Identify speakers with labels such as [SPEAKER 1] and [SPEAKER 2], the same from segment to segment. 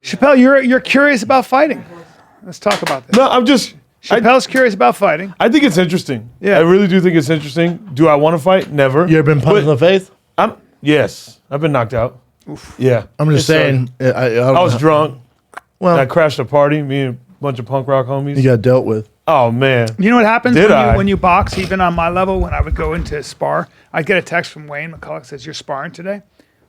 [SPEAKER 1] Chappelle, you're curious about fighting. Let's talk about this.
[SPEAKER 2] No, I'm just.
[SPEAKER 1] Chappelle's curious about fighting.
[SPEAKER 2] I think it's interesting.
[SPEAKER 1] Yeah.
[SPEAKER 2] I really do think it's interesting. Do I want to fight? Never.
[SPEAKER 3] You ever been punched in the face?
[SPEAKER 2] Yes. I've been knocked out. Oof. Yeah.
[SPEAKER 3] I'm just saying.
[SPEAKER 2] I was drunk.
[SPEAKER 3] Well,
[SPEAKER 2] I crashed a party. Me and a bunch of punk rock homies.
[SPEAKER 3] you got dealt with.
[SPEAKER 2] Oh, man.
[SPEAKER 1] You know what happens
[SPEAKER 2] Did
[SPEAKER 1] when you box, even on my level, when I would go into spar, I'd get a text from Wayne McCullough that says, "You're sparring today?"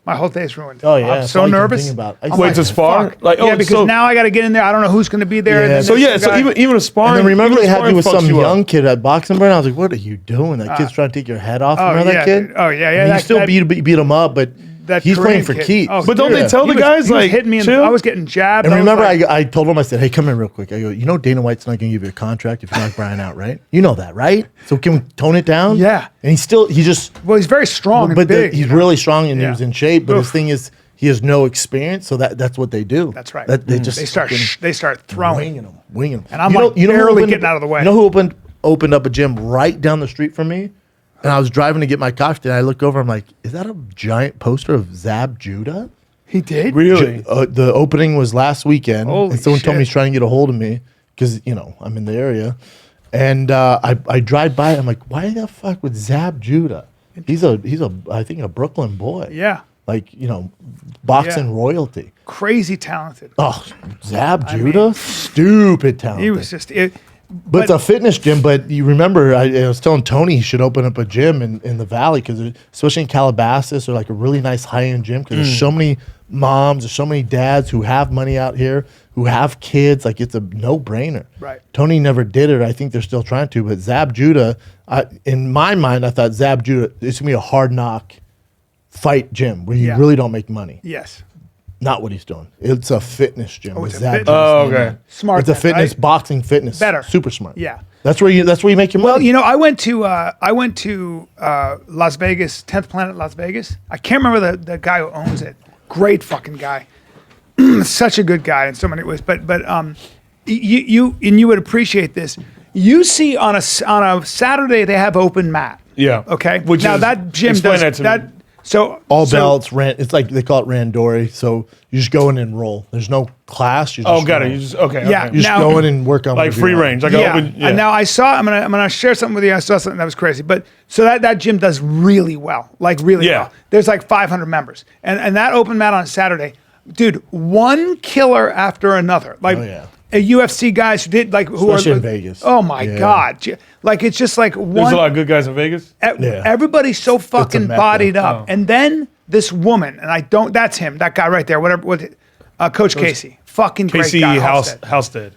[SPEAKER 1] My whole day's ruined.
[SPEAKER 3] Oh, yeah.
[SPEAKER 1] I'm so nervous.
[SPEAKER 2] Wait to spar?
[SPEAKER 1] Fuck. Yeah, because now I got to get in there. I don't know who's going to be there.
[SPEAKER 3] Yeah.
[SPEAKER 1] And
[SPEAKER 2] So even a sparring.
[SPEAKER 3] And then remember they had you with some
[SPEAKER 2] you
[SPEAKER 3] young kid at boxing burn. I was like, "What are you doing? That kid's trying to take your head off." Remember that kid?
[SPEAKER 1] Dude. Oh yeah,
[SPEAKER 3] And you still beat him up, but he's playing for keeps.
[SPEAKER 1] Oh,
[SPEAKER 2] but don't they tell the guys
[SPEAKER 1] he was
[SPEAKER 2] like
[SPEAKER 1] hitting me?
[SPEAKER 2] chill?
[SPEAKER 1] I was getting jabbed.
[SPEAKER 3] And remember, I told him, I said, "Hey, come here real quick." I go, "You know, Dana White's not going to give you a contract if you knock Brian out, right? You know that, right? So can we tone it down?"
[SPEAKER 1] Yeah.
[SPEAKER 3] And he's
[SPEAKER 1] very strong and big.
[SPEAKER 3] He's really strong and he was in shape. But
[SPEAKER 1] Oof.
[SPEAKER 3] his thing is, he has no experience, so that's what they do.
[SPEAKER 1] That's right.
[SPEAKER 3] They
[SPEAKER 1] start throwing,
[SPEAKER 3] winging them.
[SPEAKER 1] and I'm barely getting out of the way.
[SPEAKER 3] You know who opened up a gym right down the street from me? And I was driving to get my coffee, and I look over. I'm like, "Is that a giant poster of Zab Judah?"
[SPEAKER 1] He did
[SPEAKER 2] Really?
[SPEAKER 3] The opening was last weekend,
[SPEAKER 1] Holy
[SPEAKER 3] and someone told me
[SPEAKER 1] shit.
[SPEAKER 3] he's trying to get a hold of me because I'm in the area, and I drive by. I'm like, "Why the fuck with Zab Judah? He's I think a Brooklyn boy.
[SPEAKER 1] Yeah,
[SPEAKER 3] like boxing royalty.
[SPEAKER 1] crazy talented.
[SPEAKER 3] Oh, Zab Judah, stupid talented.
[SPEAKER 1] He was just it.
[SPEAKER 3] But it's a fitness gym. But you remember, I was telling Tony he should open up a gym in the Valley because, especially in Calabasas, or like a really nice high end gym because there's so many moms, there's so many dads who have money out here who have kids. Like it's a no brainer.
[SPEAKER 1] Right.
[SPEAKER 3] Tony never did it. I think they're still trying to. But Zab Judah, in my mind, I thought Zab Judah it's gonna be a hard knock fight gym where you really don't make money.
[SPEAKER 1] Yes.
[SPEAKER 3] Not what he's doing. It's a fitness gym.
[SPEAKER 1] Oh,
[SPEAKER 3] with
[SPEAKER 1] it's a
[SPEAKER 3] Zab
[SPEAKER 1] fitness.
[SPEAKER 3] Judah's
[SPEAKER 2] Oh,
[SPEAKER 3] name
[SPEAKER 2] okay.
[SPEAKER 3] on it.
[SPEAKER 1] Smart.
[SPEAKER 3] It's a
[SPEAKER 1] then,
[SPEAKER 3] fitness,
[SPEAKER 1] right?
[SPEAKER 3] boxing fitness.
[SPEAKER 1] Better.
[SPEAKER 3] Super smart.
[SPEAKER 1] Yeah.
[SPEAKER 3] That's where you make your money.
[SPEAKER 1] Well, I went to Las Vegas, 10th Planet Las Vegas. I can't remember the guy who owns it. Great fucking guy. Such a good guy in so many ways. But you would appreciate this. You see on a Saturday they have open mat.
[SPEAKER 2] Yeah.
[SPEAKER 1] Okay.
[SPEAKER 2] Which
[SPEAKER 1] now
[SPEAKER 2] is,
[SPEAKER 1] that gym
[SPEAKER 2] explain
[SPEAKER 1] does
[SPEAKER 2] that to me.
[SPEAKER 1] So
[SPEAKER 3] all belts, it's like they call it randori. So you just go in and roll. There's no class. You just
[SPEAKER 2] got it.
[SPEAKER 3] roll.
[SPEAKER 2] You just okay.
[SPEAKER 1] Yeah.
[SPEAKER 2] okay.
[SPEAKER 3] You just
[SPEAKER 1] Now-
[SPEAKER 3] go in and work on
[SPEAKER 2] Like
[SPEAKER 3] whatever
[SPEAKER 2] free
[SPEAKER 3] you want.
[SPEAKER 2] range. Like
[SPEAKER 1] yeah.
[SPEAKER 2] open. Yeah.
[SPEAKER 1] And now I'm gonna share something with you. I saw something that was crazy. But so that gym does really well. Like really well. There's like 500 members. And that open mat on Saturday, dude, one killer after another. Like UFC guys who did
[SPEAKER 3] Especially in Vegas.
[SPEAKER 1] Oh my God. Like it's just like one.
[SPEAKER 2] There's a lot of good guys in Vegas.
[SPEAKER 1] Everybody's so fucking
[SPEAKER 3] mecca.
[SPEAKER 1] bodied up.
[SPEAKER 2] Oh.
[SPEAKER 1] And then this woman, and that's him, that guy right there, Coach Casey. Fucking
[SPEAKER 2] Casey
[SPEAKER 1] great guy.
[SPEAKER 2] Halstead.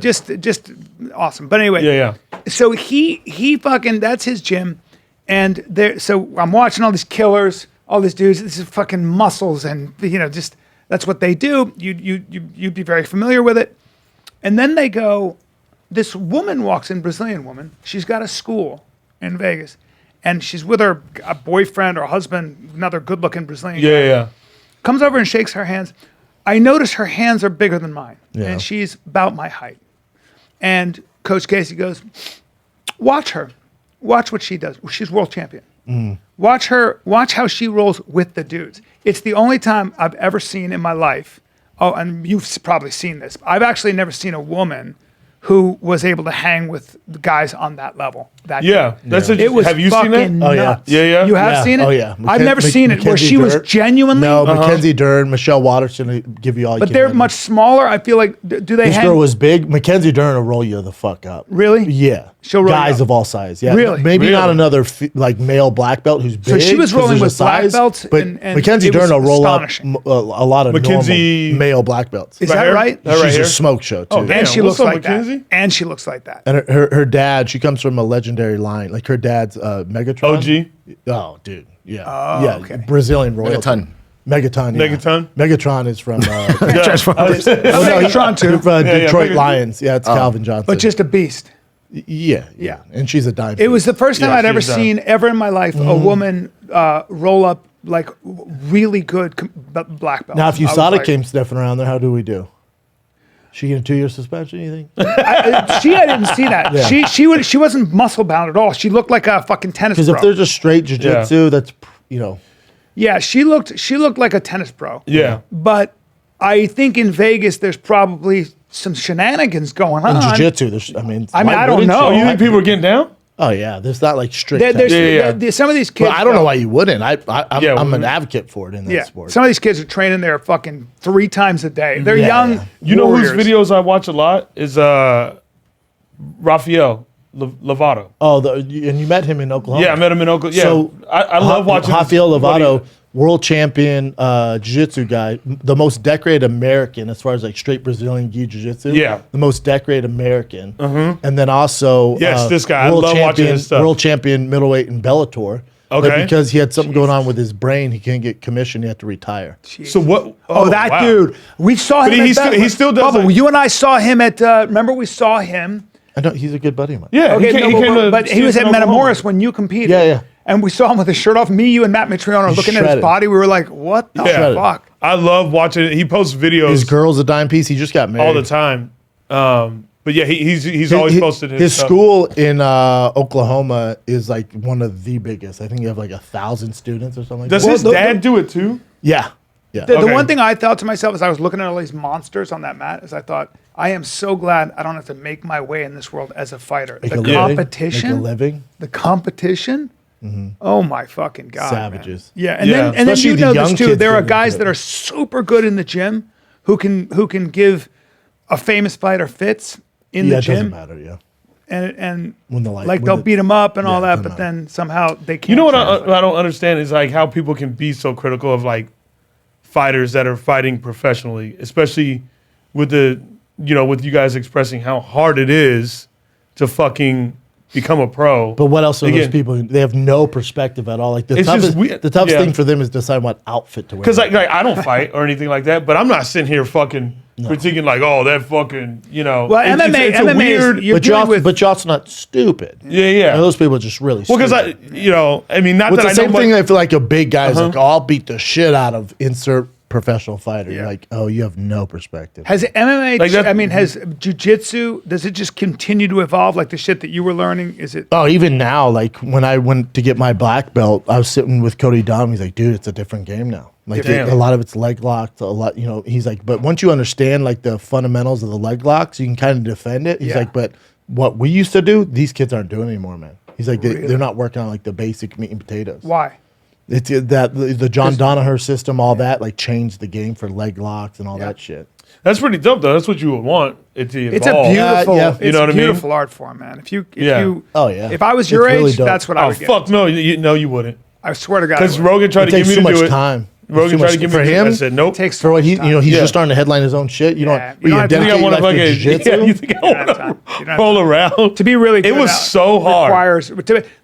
[SPEAKER 1] Just awesome. But anyway,
[SPEAKER 2] Yeah.
[SPEAKER 1] so he fucking, that's his gym, and there. So I'm watching all these killers, all these dudes. This is fucking muscles, and just that's what they do. You'd be very familiar with it. And then they go. This woman walks in, Brazilian woman. She's got a school in Vegas, and she's with her boyfriend or husband, another good-looking Brazilian guy.
[SPEAKER 2] Yeah.
[SPEAKER 1] Comes over and shakes her hands. I notice her hands are bigger than mine,
[SPEAKER 3] Yeah.
[SPEAKER 1] and she's about my height. And Coach Casey goes, watch her. Watch what she does. She's world champion. Watch her. Watch how she rolls with the dudes. It's the only time I've ever seen in my life. Oh, and you've probably seen this. I've actually never seen a woman who was able to hang with the guys on that level. It was
[SPEAKER 2] have you seen that?
[SPEAKER 1] fucking
[SPEAKER 3] Oh, yeah.
[SPEAKER 1] nuts.
[SPEAKER 2] Yeah.
[SPEAKER 1] You have seen it?
[SPEAKER 3] Oh, yeah.
[SPEAKER 1] I've never seen it where
[SPEAKER 3] Mackenzie
[SPEAKER 1] she was
[SPEAKER 3] Dern.
[SPEAKER 1] genuinely.
[SPEAKER 3] No, Mackenzie Dern, Michelle Waterson will give you all.
[SPEAKER 1] But they're much smaller. I feel like, do they
[SPEAKER 3] This
[SPEAKER 1] hang?
[SPEAKER 3] girl was big. Mackenzie Dern will roll you the fuck up.
[SPEAKER 1] Really?
[SPEAKER 3] Yeah.
[SPEAKER 1] She'll roll you
[SPEAKER 3] guys
[SPEAKER 1] up.
[SPEAKER 3] of all size. Yeah.
[SPEAKER 1] Really?
[SPEAKER 3] Maybe not
[SPEAKER 2] Really?
[SPEAKER 3] another male black belt who's big.
[SPEAKER 1] So she was
[SPEAKER 3] 'cause
[SPEAKER 1] rolling
[SPEAKER 3] there's
[SPEAKER 1] with
[SPEAKER 3] a
[SPEAKER 1] black
[SPEAKER 3] size,
[SPEAKER 1] belts,
[SPEAKER 3] but
[SPEAKER 1] and
[SPEAKER 3] Mackenzie
[SPEAKER 1] it was
[SPEAKER 3] Dern will roll up
[SPEAKER 1] astonishing.
[SPEAKER 3] a lot of
[SPEAKER 2] Mackenzie-
[SPEAKER 3] normal male black belts.
[SPEAKER 1] Is
[SPEAKER 2] Right
[SPEAKER 1] that
[SPEAKER 2] here?
[SPEAKER 1] right?
[SPEAKER 2] That right
[SPEAKER 3] She's
[SPEAKER 2] here?
[SPEAKER 3] a smoke show too.
[SPEAKER 2] Oh, damn.
[SPEAKER 1] And she
[SPEAKER 2] What's
[SPEAKER 1] looks
[SPEAKER 2] up,
[SPEAKER 1] like
[SPEAKER 2] Mackenzie?
[SPEAKER 1] that. And she looks like that.
[SPEAKER 3] And her dad, she comes from a legendary line. Like her dad's Megatron.
[SPEAKER 2] OG.
[SPEAKER 3] Oh, dude. Yeah.
[SPEAKER 1] Oh,
[SPEAKER 3] yeah.
[SPEAKER 1] okay.
[SPEAKER 3] Brazilian royalty.
[SPEAKER 4] Megaton.
[SPEAKER 3] Megaton. Yeah.
[SPEAKER 2] Megaton?
[SPEAKER 3] Megatron is from
[SPEAKER 1] Megatron too.
[SPEAKER 3] Detroit
[SPEAKER 2] Megaton.
[SPEAKER 3] Lions. Yeah, it's Calvin Johnson.
[SPEAKER 1] But just a beast.
[SPEAKER 3] Yeah. And she's a dime.
[SPEAKER 1] It was the first time
[SPEAKER 2] Yeah,
[SPEAKER 1] I'd ever
[SPEAKER 2] she's done.
[SPEAKER 1] seen ever in my life a woman roll up like really good black belt.
[SPEAKER 3] Now, if
[SPEAKER 1] I was
[SPEAKER 3] USADA
[SPEAKER 1] like-
[SPEAKER 3] came sniffing around there, how do we do? She get a 2-year suspension, you think?
[SPEAKER 1] I didn't see that.
[SPEAKER 3] Yeah.
[SPEAKER 1] She wasn't muscle bound at all. She looked like a fucking tennis
[SPEAKER 3] Because
[SPEAKER 1] pro.
[SPEAKER 3] if there's a straight jiu-jitsu, that's,
[SPEAKER 1] yeah, she looked like a tennis pro.
[SPEAKER 2] Yeah.
[SPEAKER 1] But I think in Vegas there's probably some shenanigans going on.
[SPEAKER 3] In jiu-jitsu, there's,
[SPEAKER 1] I don't know.
[SPEAKER 2] Oh, you think people are getting down?
[SPEAKER 3] Oh yeah, there's not like strict.
[SPEAKER 1] Some of these kids.
[SPEAKER 3] But I don't know why you wouldn't. I'm an
[SPEAKER 2] well,
[SPEAKER 3] advocate for it in that sport.
[SPEAKER 1] Some of these kids are training there fucking 3 times a day. They're young.
[SPEAKER 3] Yeah.
[SPEAKER 2] You know
[SPEAKER 1] warriors.
[SPEAKER 2] whose videos I watch a lot is Rafael Lovato.
[SPEAKER 3] Oh, and you met him in Oklahoma.
[SPEAKER 2] Yeah, I met him in Oklahoma. Yeah,
[SPEAKER 3] So
[SPEAKER 2] I love watching
[SPEAKER 3] Rafael
[SPEAKER 2] this-
[SPEAKER 3] Lovato, world champion jiu-jitsu guy, the most decorated American as far as like straight Brazilian gi jiu-jitsu.
[SPEAKER 2] Yeah.
[SPEAKER 3] The most decorated American. And then also
[SPEAKER 2] Yes, this guy. I
[SPEAKER 3] world
[SPEAKER 2] love watching his stuff.
[SPEAKER 3] World champion middleweight in Bellator. But
[SPEAKER 2] Okay.
[SPEAKER 3] because he had something going on with his brain, he couldn't get commission. He had to retire.
[SPEAKER 2] So what?
[SPEAKER 1] Oh, that
[SPEAKER 2] wow.
[SPEAKER 1] dude. We saw him.
[SPEAKER 2] But he still does
[SPEAKER 1] Bubba,
[SPEAKER 2] it.
[SPEAKER 1] you and I saw him at. Remember, we saw him.
[SPEAKER 3] I know he's a good buddy of mine.
[SPEAKER 2] Yeah,
[SPEAKER 1] Okay,
[SPEAKER 2] he came to
[SPEAKER 1] but he was at
[SPEAKER 2] Oklahoma.
[SPEAKER 1] Metamoris when you competed.
[SPEAKER 3] Yeah, yeah.
[SPEAKER 1] And we saw him with his shirt off. Me, you, and Matt Mitrione are
[SPEAKER 3] He's
[SPEAKER 1] looking at his
[SPEAKER 3] shredded.
[SPEAKER 1] body. We were like, "What the
[SPEAKER 2] Yeah.
[SPEAKER 1] fuck?"
[SPEAKER 2] I love watching it. He posts videos
[SPEAKER 3] His girl's a dime piece. He just got married.
[SPEAKER 2] all the time. But yeah, he's always posted his stuff.
[SPEAKER 3] school in Oklahoma is like one of the biggest. I think you have like 1,000 students or something like
[SPEAKER 2] Does
[SPEAKER 3] that.
[SPEAKER 2] his dad do it too?
[SPEAKER 3] Yeah. Yeah.
[SPEAKER 1] The
[SPEAKER 2] Okay.
[SPEAKER 1] one thing I thought to myself as I was looking at all these monsters on that mat is I thought, I am so glad I don't have to make my way in this world as a fighter.
[SPEAKER 3] Make a
[SPEAKER 1] The
[SPEAKER 3] living.
[SPEAKER 1] competition,
[SPEAKER 3] Make a living.
[SPEAKER 1] the competition. Oh my fucking god,
[SPEAKER 3] Savages.
[SPEAKER 1] Man. Yeah, and
[SPEAKER 2] Yeah.
[SPEAKER 1] then
[SPEAKER 3] Especially
[SPEAKER 1] you
[SPEAKER 3] the
[SPEAKER 1] know
[SPEAKER 3] young
[SPEAKER 1] this too.
[SPEAKER 3] kids
[SPEAKER 1] There are
[SPEAKER 3] getting
[SPEAKER 1] guys
[SPEAKER 3] into
[SPEAKER 1] that
[SPEAKER 3] it.
[SPEAKER 1] are super good in the gym who can give a famous fighter fits in
[SPEAKER 3] Yeah,
[SPEAKER 1] the
[SPEAKER 3] it doesn't
[SPEAKER 1] gym,
[SPEAKER 3] matter. Yeah.
[SPEAKER 1] and
[SPEAKER 3] When the light-
[SPEAKER 1] like
[SPEAKER 3] when
[SPEAKER 1] they'll
[SPEAKER 3] the-
[SPEAKER 1] beat him up and all
[SPEAKER 3] Yeah,
[SPEAKER 1] that,
[SPEAKER 3] it
[SPEAKER 1] but
[SPEAKER 3] doesn't
[SPEAKER 1] then somehow they can't.
[SPEAKER 2] You know what
[SPEAKER 1] translate.
[SPEAKER 2] I don't understand is like how people can be so critical of like fighters that are fighting professionally, especially with with you guys expressing how hard it is to fucking become a pro.
[SPEAKER 3] But what else are those
[SPEAKER 2] Again,
[SPEAKER 3] people? They have no perspective at all. Like the
[SPEAKER 2] It's just
[SPEAKER 3] toughest,
[SPEAKER 2] weird.
[SPEAKER 3] the toughest
[SPEAKER 2] Yeah.
[SPEAKER 3] thing for them is deciding what outfit to wear.
[SPEAKER 2] Because like I don't fight or anything like that, but I'm not sitting here fucking critiquing like, oh, that fucking,
[SPEAKER 1] Well,
[SPEAKER 2] it's
[SPEAKER 1] MMA
[SPEAKER 2] a weird.
[SPEAKER 1] is, you're dealing with.
[SPEAKER 3] but you're also not stupid.
[SPEAKER 2] Yeah.
[SPEAKER 3] And those people are just really
[SPEAKER 2] Well,
[SPEAKER 3] stupid.
[SPEAKER 2] because I mean, not
[SPEAKER 3] Well,
[SPEAKER 2] that
[SPEAKER 3] it's the
[SPEAKER 2] I know
[SPEAKER 3] same thing.
[SPEAKER 2] much-
[SPEAKER 3] I feel like a big guy is like, oh, I'll beat the shit out of insert professional fighter. You're like, oh, you have no perspective.
[SPEAKER 1] Has MMA?
[SPEAKER 2] Like that-
[SPEAKER 1] I mean, has jujitsu? Does it just continue to evolve? Like the shit that you were learning? Is it?
[SPEAKER 3] Oh, even now, like when I went to get my black belt, I was sitting with Cody Dom. He's like, dude, it's a different game now. Like
[SPEAKER 2] Damn.
[SPEAKER 3] a lot of it's leg locked, a lot, he's like, but once you understand like the fundamentals of the leg locks, you can kind of defend it. He's
[SPEAKER 1] Yeah.
[SPEAKER 3] like, but what we used to do, these kids aren't doing anymore, man. He's like, they're not working on like the basic meat and potatoes.
[SPEAKER 1] Why?
[SPEAKER 3] It's that the John Danaher system, all that like changed the game for leg locks and all that shit.
[SPEAKER 2] That's pretty dope, though. That's what you would want it to evolve.
[SPEAKER 1] It's a beautiful,
[SPEAKER 3] yeah.
[SPEAKER 1] it's
[SPEAKER 2] You know what I
[SPEAKER 1] a
[SPEAKER 2] mean?
[SPEAKER 1] beautiful art form, man. If you,
[SPEAKER 3] Oh, yeah.
[SPEAKER 1] If I was
[SPEAKER 3] It's
[SPEAKER 1] your
[SPEAKER 3] really
[SPEAKER 1] age,
[SPEAKER 3] dope.
[SPEAKER 1] that's what I
[SPEAKER 2] Oh
[SPEAKER 1] would get.
[SPEAKER 2] fuck no, you wouldn't.
[SPEAKER 1] I swear to God, I
[SPEAKER 2] Because
[SPEAKER 1] would.
[SPEAKER 2] Rogan tried
[SPEAKER 3] It
[SPEAKER 2] to get
[SPEAKER 3] takes
[SPEAKER 2] me
[SPEAKER 3] too
[SPEAKER 2] to
[SPEAKER 3] much
[SPEAKER 2] do it.
[SPEAKER 3] time.
[SPEAKER 2] Rogan
[SPEAKER 3] Too
[SPEAKER 2] tried
[SPEAKER 3] much-
[SPEAKER 2] to get me
[SPEAKER 3] for
[SPEAKER 2] to do it.
[SPEAKER 3] him,
[SPEAKER 2] I said nope.
[SPEAKER 1] It takes
[SPEAKER 3] For what he's
[SPEAKER 2] Yeah.
[SPEAKER 3] just starting to headline his own shit. You
[SPEAKER 1] Yeah.
[SPEAKER 3] don't,
[SPEAKER 1] You don't have to-
[SPEAKER 2] You think I
[SPEAKER 3] dedicate
[SPEAKER 2] want to
[SPEAKER 3] your life
[SPEAKER 2] fucking?
[SPEAKER 3] jiu-jitsu?
[SPEAKER 2] Yeah, you think I
[SPEAKER 1] You don't have
[SPEAKER 2] want
[SPEAKER 1] time. You don't
[SPEAKER 2] to
[SPEAKER 1] have
[SPEAKER 2] roll
[SPEAKER 1] time.
[SPEAKER 2] around?
[SPEAKER 1] To be really good
[SPEAKER 2] It was
[SPEAKER 1] at-
[SPEAKER 2] so hard.
[SPEAKER 1] Requires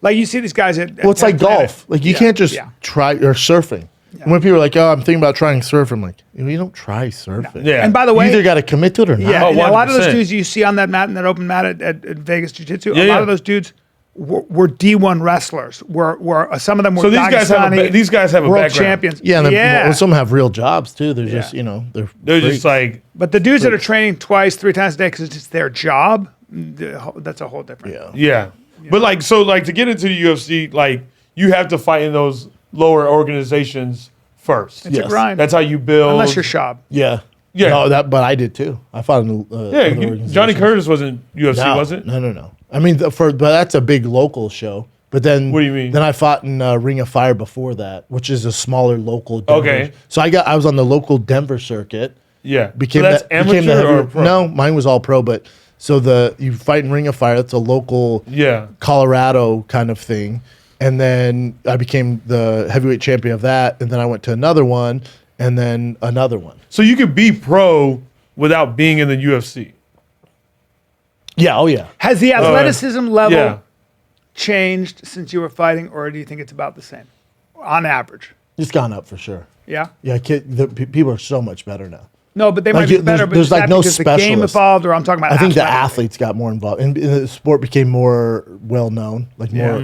[SPEAKER 1] like you see these guys at.
[SPEAKER 3] Well, it's like golf. Like you can't just
[SPEAKER 1] Yeah.
[SPEAKER 3] try or surfing. When people are like, "Oh, I'm thinking about trying surf," I'm like, you don't try surfing.
[SPEAKER 2] Yeah.
[SPEAKER 1] And by the
[SPEAKER 3] You
[SPEAKER 1] way,
[SPEAKER 3] either got to commit to it or not.
[SPEAKER 1] yeah,
[SPEAKER 2] Oh,
[SPEAKER 1] and a lot of those
[SPEAKER 2] 100%.
[SPEAKER 1] dudes you see on that mat in that open mat at Vegas Jiu-Jitsu,
[SPEAKER 2] Yeah,
[SPEAKER 1] a lot
[SPEAKER 2] yeah.
[SPEAKER 1] of those dudes were D1 wrestlers. Were some of them were
[SPEAKER 2] So these guys have
[SPEAKER 1] Dagestani
[SPEAKER 2] these guys have a
[SPEAKER 1] world
[SPEAKER 2] background.
[SPEAKER 1] champions.
[SPEAKER 3] Yeah, and then,
[SPEAKER 1] yeah.
[SPEAKER 3] well, some have real jobs too. They're just,
[SPEAKER 1] Yeah.
[SPEAKER 3] they're
[SPEAKER 2] They're just
[SPEAKER 3] freaks.
[SPEAKER 2] like
[SPEAKER 1] But the dudes that are training twice, 3 times a day because it's just their job, that's a whole different.
[SPEAKER 3] yeah.
[SPEAKER 2] But like to get into the UFC, like you have to fight in those lower organizations first.
[SPEAKER 1] It's a
[SPEAKER 3] Yes.
[SPEAKER 1] grind.
[SPEAKER 2] That's how you build.
[SPEAKER 1] Unless you're Shab.
[SPEAKER 3] Yeah.
[SPEAKER 2] Yeah.
[SPEAKER 3] No, but I did too. I fought in
[SPEAKER 2] Yeah,
[SPEAKER 3] other organizations.
[SPEAKER 2] Johnny Curtis wasn't UFC,
[SPEAKER 3] No,
[SPEAKER 2] was it?
[SPEAKER 3] No. I mean, but that's a big local show. But then,
[SPEAKER 2] What do you mean?
[SPEAKER 3] Then I fought in Ring of Fire before that, which is a smaller local. Denver.
[SPEAKER 2] Okay.
[SPEAKER 3] So I was on the local Denver circuit.
[SPEAKER 2] Yeah.
[SPEAKER 3] Became
[SPEAKER 2] so that's
[SPEAKER 3] that, became the
[SPEAKER 2] amateur or
[SPEAKER 3] heavy-
[SPEAKER 2] pro?
[SPEAKER 3] No, mine was all pro. But so you fight in Ring of Fire. That's a local
[SPEAKER 2] Yeah.
[SPEAKER 3] Colorado kind of thing. And then I became the heavyweight champion of that. And then I went to another one, and then another one.
[SPEAKER 2] So you could be pro without being in the UFC.
[SPEAKER 3] Yeah. Oh yeah.
[SPEAKER 1] Has the athleticism level
[SPEAKER 2] Yeah.
[SPEAKER 1] changed since you were fighting, or do you think it's about the same on average?
[SPEAKER 3] It's gone up for sure.
[SPEAKER 1] Yeah.
[SPEAKER 3] Yeah. People are so much better now.
[SPEAKER 1] No, but they might
[SPEAKER 3] Like,
[SPEAKER 1] be
[SPEAKER 3] there's-
[SPEAKER 1] better. But
[SPEAKER 3] there's
[SPEAKER 1] is
[SPEAKER 3] like
[SPEAKER 1] that
[SPEAKER 3] no
[SPEAKER 1] because the game
[SPEAKER 3] specialists.
[SPEAKER 1] evolved, or I'm talking about.
[SPEAKER 3] I think the
[SPEAKER 1] athletic?
[SPEAKER 3] athletes got more involved, and the sport became more well known, like more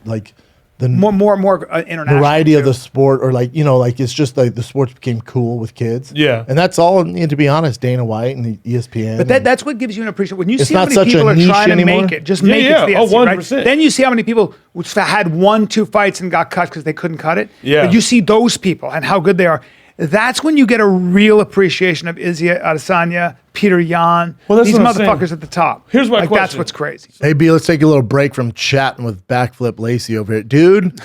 [SPEAKER 3] like the
[SPEAKER 1] more international.
[SPEAKER 3] variety of
[SPEAKER 1] too.
[SPEAKER 3] the sport, or like it's just like the sports became cool with kids.
[SPEAKER 2] Yeah.
[SPEAKER 3] and that's all. And to be honest, Dana White and the ESPN.
[SPEAKER 1] But that's what gives you an appreciation. When you
[SPEAKER 3] It's
[SPEAKER 1] see how
[SPEAKER 3] not
[SPEAKER 1] many
[SPEAKER 3] such a
[SPEAKER 1] people are
[SPEAKER 3] niche
[SPEAKER 1] trying to
[SPEAKER 3] anymore.
[SPEAKER 1] make it, just
[SPEAKER 2] Yeah,
[SPEAKER 1] make
[SPEAKER 2] yeah.
[SPEAKER 1] it to the
[SPEAKER 2] Oh,
[SPEAKER 1] UFC, right?
[SPEAKER 2] 100%.
[SPEAKER 1] Then you see how many people had 1-2 fights and got cut because they couldn't cut it.
[SPEAKER 2] Yeah.
[SPEAKER 1] But you see those people and how good they are. That's when you get a real appreciation of Izzy Adesanya, Peter Yan,
[SPEAKER 2] Well, that's
[SPEAKER 1] these
[SPEAKER 2] what I'm saying.
[SPEAKER 1] motherfuckers at the top.
[SPEAKER 2] Here's my
[SPEAKER 1] That's
[SPEAKER 2] question.
[SPEAKER 1] what's crazy.
[SPEAKER 3] Hey, B, let's take a little break from chatting with Backflip Lacey over here. Dude,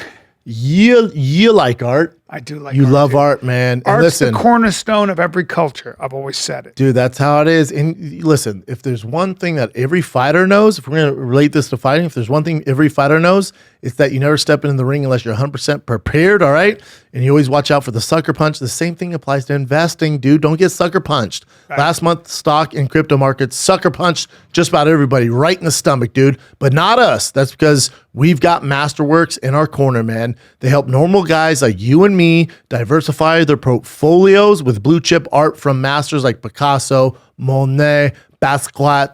[SPEAKER 3] you like art.
[SPEAKER 1] I do like
[SPEAKER 3] You
[SPEAKER 1] art,
[SPEAKER 3] love
[SPEAKER 1] dude.
[SPEAKER 3] art, man. And
[SPEAKER 1] Art's
[SPEAKER 3] listen,
[SPEAKER 1] the cornerstone of every culture. I've always said it.
[SPEAKER 3] dude, that's how it is. And listen, if there's one thing that every fighter knows, if we're going to relate this to fighting, if there's one thing every fighter knows, it's that you never step in the ring unless you're 100% prepared, all right? And you always watch out for the sucker punch. The same thing applies to investing, dude. Don't get sucker punched.
[SPEAKER 1] Right.
[SPEAKER 3] Last month, stock and crypto markets sucker punched just about everybody right in the stomach, dude. But not us. That's because we've got Masterworks in our corner, man. They help normal guys like you and me diversify their portfolios with blue chip art from masters like Picasso, Monet, Basquiat.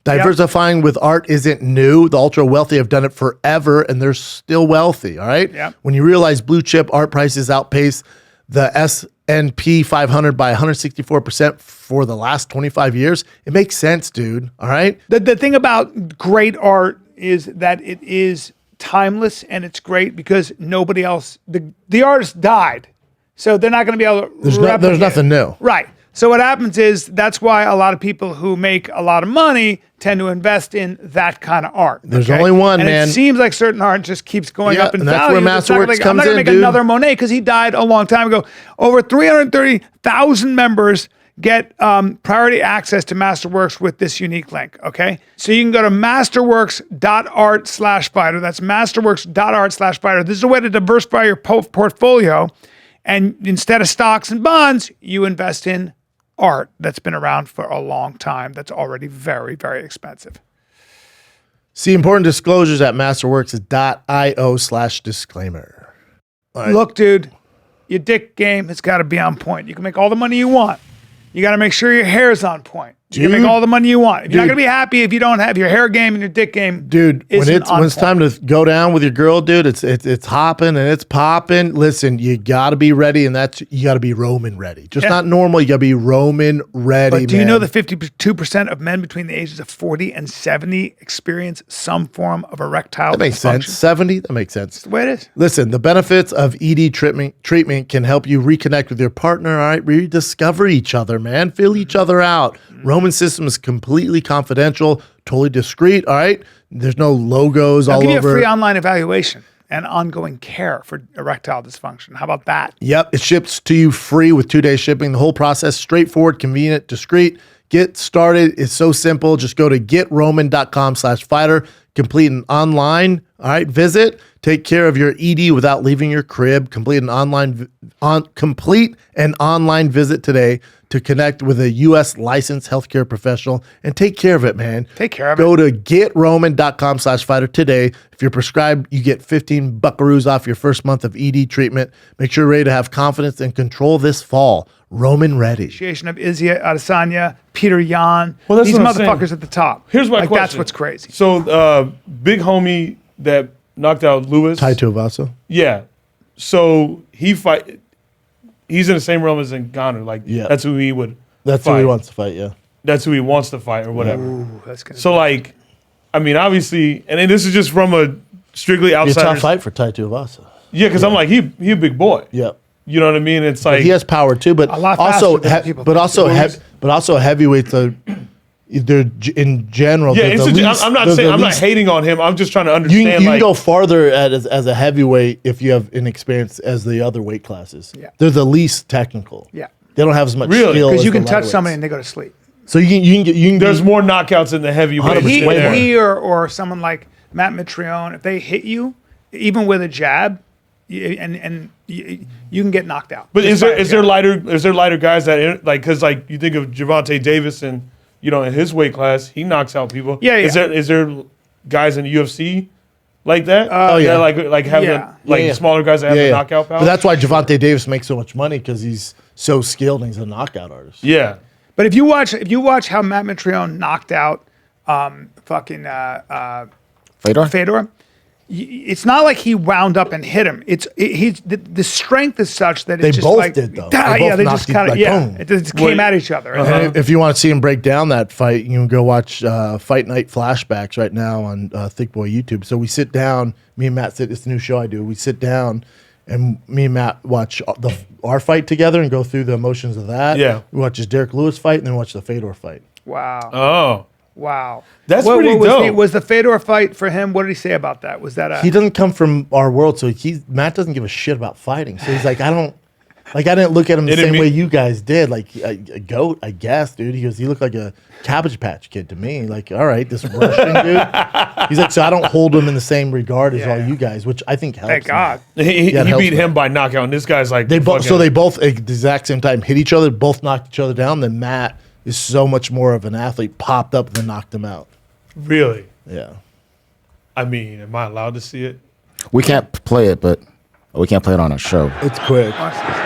[SPEAKER 3] Diversifying with art isn't new. The ultra wealthy have done it forever and they're still wealthy, all right?
[SPEAKER 1] Yep.
[SPEAKER 3] When you realize blue chip art prices outpace the S&P 500 by 164% for the last 25 years, it makes sense, dude, all right?
[SPEAKER 1] The thing about great art is that it is timeless and it's great because nobody else, the artist died. So they're not going to be able to
[SPEAKER 3] There's
[SPEAKER 1] replicate
[SPEAKER 3] nothing new.
[SPEAKER 1] Right. So what happens is that's why a lot of people who make a lot of money tend to invest in that kind of art.
[SPEAKER 3] There's only one,
[SPEAKER 1] and
[SPEAKER 3] man.
[SPEAKER 1] It seems like certain art just keeps going
[SPEAKER 3] Yeah,
[SPEAKER 1] up in
[SPEAKER 3] and that's
[SPEAKER 1] value.
[SPEAKER 3] where
[SPEAKER 1] It's not
[SPEAKER 3] Masterworks
[SPEAKER 1] like, I'm
[SPEAKER 3] comes
[SPEAKER 1] not going
[SPEAKER 3] in,
[SPEAKER 1] to make
[SPEAKER 3] dude.
[SPEAKER 1] another Monet because he died a long time ago. Over 330,000 members get priority access to Masterworks with this unique link, okay? So you can go to masterworks.art/fighter. That's masterworks.art/fighter. This is a way to diversify your portfolio. And instead of stocks and bonds, you invest in art that's been around for a long time that's already very, very expensive.
[SPEAKER 3] See important disclosures at masterworks.io/disclaimer.
[SPEAKER 1] Look, dude, your dick game has got to be on point. You can make all the money you want. You got to make sure your hair's on point. You can
[SPEAKER 3] Dude.
[SPEAKER 1] make all the money you want. You're not
[SPEAKER 3] Dude.
[SPEAKER 1] going to be happy if you don't have your hair game and your dick game.
[SPEAKER 3] Dude, when
[SPEAKER 1] isn't
[SPEAKER 3] it's
[SPEAKER 1] on
[SPEAKER 3] when it's time to go down with your girl, dude, it's hopping and it's popping. Listen, you gotta be ready, and you gotta be Roman ready. Just
[SPEAKER 1] Yeah.
[SPEAKER 3] not normal. You gotta be Roman ready.
[SPEAKER 1] But do you
[SPEAKER 3] man.
[SPEAKER 1] know that 52% of men between the ages of 40 and 70 experience some form of erectile
[SPEAKER 3] that makes sense?
[SPEAKER 1] dysfunction?
[SPEAKER 3] 70, that makes sense.
[SPEAKER 1] The way it is.
[SPEAKER 3] Listen, the benefits of ED treatment can help you reconnect with your partner, all right? Rediscover each other, man. Fill each other out. Roman system is completely confidential, totally discreet, all right? There's no logos
[SPEAKER 1] I'll
[SPEAKER 3] all
[SPEAKER 1] give you
[SPEAKER 3] over.
[SPEAKER 1] a free online evaluation and ongoing care for erectile dysfunction. How about that?
[SPEAKER 3] Yep, it ships to you free with 2-day shipping. The whole process, straightforward, convenient, discreet. Get started. It's so simple. Just go to getroman.com/fighter. Complete an online, all right, visit. Take care of your ED without leaving your crib. Complete an online visit today to connect with a U.S. licensed healthcare professional and take care of it, man.
[SPEAKER 1] Take care of
[SPEAKER 3] Go to getroman.com/fighter today. If you're prescribed, you get 15 buckaroos off your first month of ED treatment. Make sure you're ready to have confidence and control this fall. Roman ready.
[SPEAKER 1] Appreciation of Izzy Adesanya, Peter Yan,
[SPEAKER 2] Well, that's
[SPEAKER 1] these
[SPEAKER 2] what I'm saying.
[SPEAKER 1] motherfuckers at the top.
[SPEAKER 2] Here's my
[SPEAKER 1] Like,
[SPEAKER 2] question.
[SPEAKER 1] That's what's crazy.
[SPEAKER 2] So, big homie that knocked out Lewis.
[SPEAKER 3] Tai Tuivasa.
[SPEAKER 2] Yeah. So he's in the same realm as Ngannou. Like,
[SPEAKER 3] Yeah.
[SPEAKER 2] that's who he would
[SPEAKER 3] That's
[SPEAKER 2] fight.
[SPEAKER 3] who he wants to fight, yeah.
[SPEAKER 2] That's who he wants to fight or whatever.
[SPEAKER 1] Ooh, that's gonna
[SPEAKER 2] So, like, I mean, obviously, and then this is just from a strictly
[SPEAKER 3] Be a
[SPEAKER 2] outsider.
[SPEAKER 3] tough fight for Tai Tuivasa.
[SPEAKER 2] Yeah, because I'm like, he a big boy.
[SPEAKER 3] Yep.
[SPEAKER 2] You know what I mean? It's like,
[SPEAKER 3] He has power too, but
[SPEAKER 1] A lot
[SPEAKER 3] also,
[SPEAKER 1] faster than people
[SPEAKER 3] but
[SPEAKER 1] think.
[SPEAKER 3] also,
[SPEAKER 2] Always.
[SPEAKER 3] but also heavyweights are they're in general.
[SPEAKER 2] yeah,
[SPEAKER 3] they're
[SPEAKER 2] it's
[SPEAKER 3] the least-
[SPEAKER 2] I'm not
[SPEAKER 3] they're
[SPEAKER 2] saying,
[SPEAKER 3] the
[SPEAKER 2] I'm not
[SPEAKER 3] least-
[SPEAKER 2] hating on him. I'm just trying to
[SPEAKER 3] You
[SPEAKER 2] understand,
[SPEAKER 3] can
[SPEAKER 2] like,
[SPEAKER 3] go farther as a heavyweight if you have inexperience as the other weight classes.
[SPEAKER 1] Yeah.
[SPEAKER 3] They're the least technical.
[SPEAKER 1] Yeah.
[SPEAKER 3] They don't have as much
[SPEAKER 2] Really?
[SPEAKER 3] skill.
[SPEAKER 1] Because
[SPEAKER 3] as
[SPEAKER 1] you
[SPEAKER 3] the
[SPEAKER 1] can touch
[SPEAKER 3] lightweights.
[SPEAKER 1] somebody and they go to sleep.
[SPEAKER 3] So you can
[SPEAKER 2] there's more knockouts in the heavyweight.
[SPEAKER 3] 100%. Way more.
[SPEAKER 1] He or someone like Matt Mitrione, if they hit you, even with a jab, you can get knocked out.
[SPEAKER 2] But
[SPEAKER 1] Just
[SPEAKER 2] is
[SPEAKER 1] by a
[SPEAKER 2] there
[SPEAKER 1] jab.
[SPEAKER 2] lighter guys that like, because like you think of Gervonta Davis and in his weight class he knocks out people.
[SPEAKER 1] Yeah, yeah.
[SPEAKER 2] Is there guys in the UFC like that?
[SPEAKER 3] Oh, yeah.
[SPEAKER 2] That like have
[SPEAKER 1] Yeah.
[SPEAKER 2] the smaller guys that have the knockout power.
[SPEAKER 3] But that's why Gervonta Davis makes so much money because he's so skilled and he's a knockout artist.
[SPEAKER 2] yeah.
[SPEAKER 1] But if you watch how Matt Mitrione knocked out Fedor, it's not like he wound up and hit him. The strength is such that
[SPEAKER 3] They
[SPEAKER 1] it's just
[SPEAKER 3] both
[SPEAKER 1] like,
[SPEAKER 3] did, though.
[SPEAKER 1] Yeah,
[SPEAKER 3] They both
[SPEAKER 1] they
[SPEAKER 3] knocked
[SPEAKER 1] just
[SPEAKER 3] you,
[SPEAKER 1] kind of
[SPEAKER 3] like, boom.
[SPEAKER 1] it just came at each other.
[SPEAKER 3] And if you want to see him break down that fight, you can go watch Fight Night Flashbacks right now on Thick Boy YouTube. So we sit down, me and Matt it's the new show I do. We sit down And me and Matt watch our fight together and go through the emotions of that.
[SPEAKER 2] Yeah.
[SPEAKER 3] We watch his Derek Lewis fight and then watch the Fedor fight.
[SPEAKER 1] Wow.
[SPEAKER 2] Oh.
[SPEAKER 1] Wow.
[SPEAKER 2] That's pretty dope.
[SPEAKER 1] Was the Fedor fight for him? What did he say about that? Was that
[SPEAKER 3] He doesn't come from our world, so Matt doesn't give a shit about fighting. So he's like, I didn't look at him the same way you guys did. Like a goat, I guess, dude. He goes, he looked like a Cabbage Patch Kid to me. Like, all right, this Russian dude. He's like, so I don't hold him in the same regard as all you guys, which I think helps.
[SPEAKER 1] Thank God.
[SPEAKER 2] He beat him by knockout, and this guy's like
[SPEAKER 3] They both at the exact same time hit each other, both knocked each other down. Then Matt is so much more of an athlete, popped up and then knocked him out.
[SPEAKER 2] Really?
[SPEAKER 3] Yeah.
[SPEAKER 2] I mean, am I allowed to see it?
[SPEAKER 4] We can't play it, but we can't play it on a show.
[SPEAKER 3] It's quick.
[SPEAKER 1] Watch this.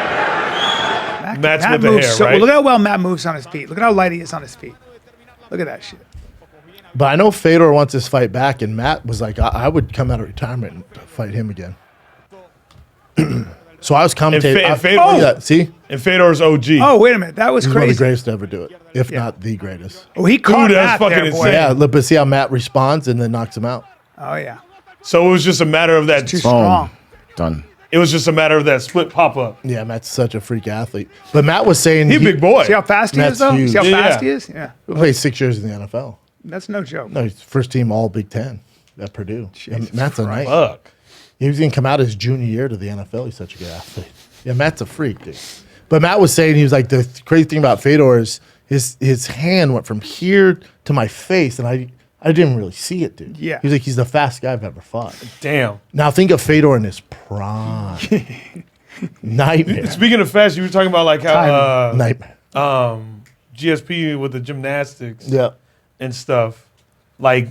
[SPEAKER 2] Matt's
[SPEAKER 1] Matt
[SPEAKER 2] with the
[SPEAKER 1] moves
[SPEAKER 2] hair, right?
[SPEAKER 1] Look at how well Matt moves on his feet. Look at how light he is on his feet. Look at that shit.
[SPEAKER 3] But I know Fedor wants his fight back, and Matt was like, I would come out of retirement and fight him again. So I was commentating.
[SPEAKER 2] And Fedor,
[SPEAKER 3] see?
[SPEAKER 2] And Fedor's OG.
[SPEAKER 1] Oh, wait a minute. That was
[SPEAKER 3] He's one of the
[SPEAKER 1] crazy.
[SPEAKER 3] greatest to ever do it, if not the greatest.
[SPEAKER 1] Oh, he caught
[SPEAKER 2] Dude, that's
[SPEAKER 1] Matt
[SPEAKER 2] fucking
[SPEAKER 1] there, boy.
[SPEAKER 2] insane.
[SPEAKER 3] Yeah, look, but see how Matt responds and then knocks him out.
[SPEAKER 1] Oh, yeah.
[SPEAKER 2] So it was just a matter of that.
[SPEAKER 1] Too strong.
[SPEAKER 4] Done.
[SPEAKER 2] It was just a matter of that split pop up.
[SPEAKER 3] Yeah, Matt's such a freak athlete. But Matt was saying
[SPEAKER 2] He's a big boy.
[SPEAKER 1] See how fast he
[SPEAKER 3] Matt's
[SPEAKER 1] is, though?
[SPEAKER 3] huge.
[SPEAKER 1] See how
[SPEAKER 2] Yeah,
[SPEAKER 1] fast
[SPEAKER 2] yeah.
[SPEAKER 1] he is? Yeah.
[SPEAKER 3] he played 6 years in the NFL.
[SPEAKER 1] That's no joke.
[SPEAKER 3] No, he's first team All Big Ten at Purdue. And Matt's a nice.
[SPEAKER 2] Fuck.
[SPEAKER 3] He was going to come out his junior year to the NFL. He's such a good athlete. Yeah, Matt's a freak, dude. But Matt was saying, he was like, the crazy thing about Fedor is his hand went from here to my face, and I didn't really see it, dude.
[SPEAKER 1] Yeah.
[SPEAKER 3] He's like, he's the fastest guy I've ever fought.
[SPEAKER 2] Damn.
[SPEAKER 3] Now think of Fedor in his prime. Nightmare.
[SPEAKER 2] Speaking of fast, you were talking about like how
[SPEAKER 3] Nightmare.
[SPEAKER 2] GSP with the gymnastics
[SPEAKER 3] Yeah.
[SPEAKER 2] and stuff. Like,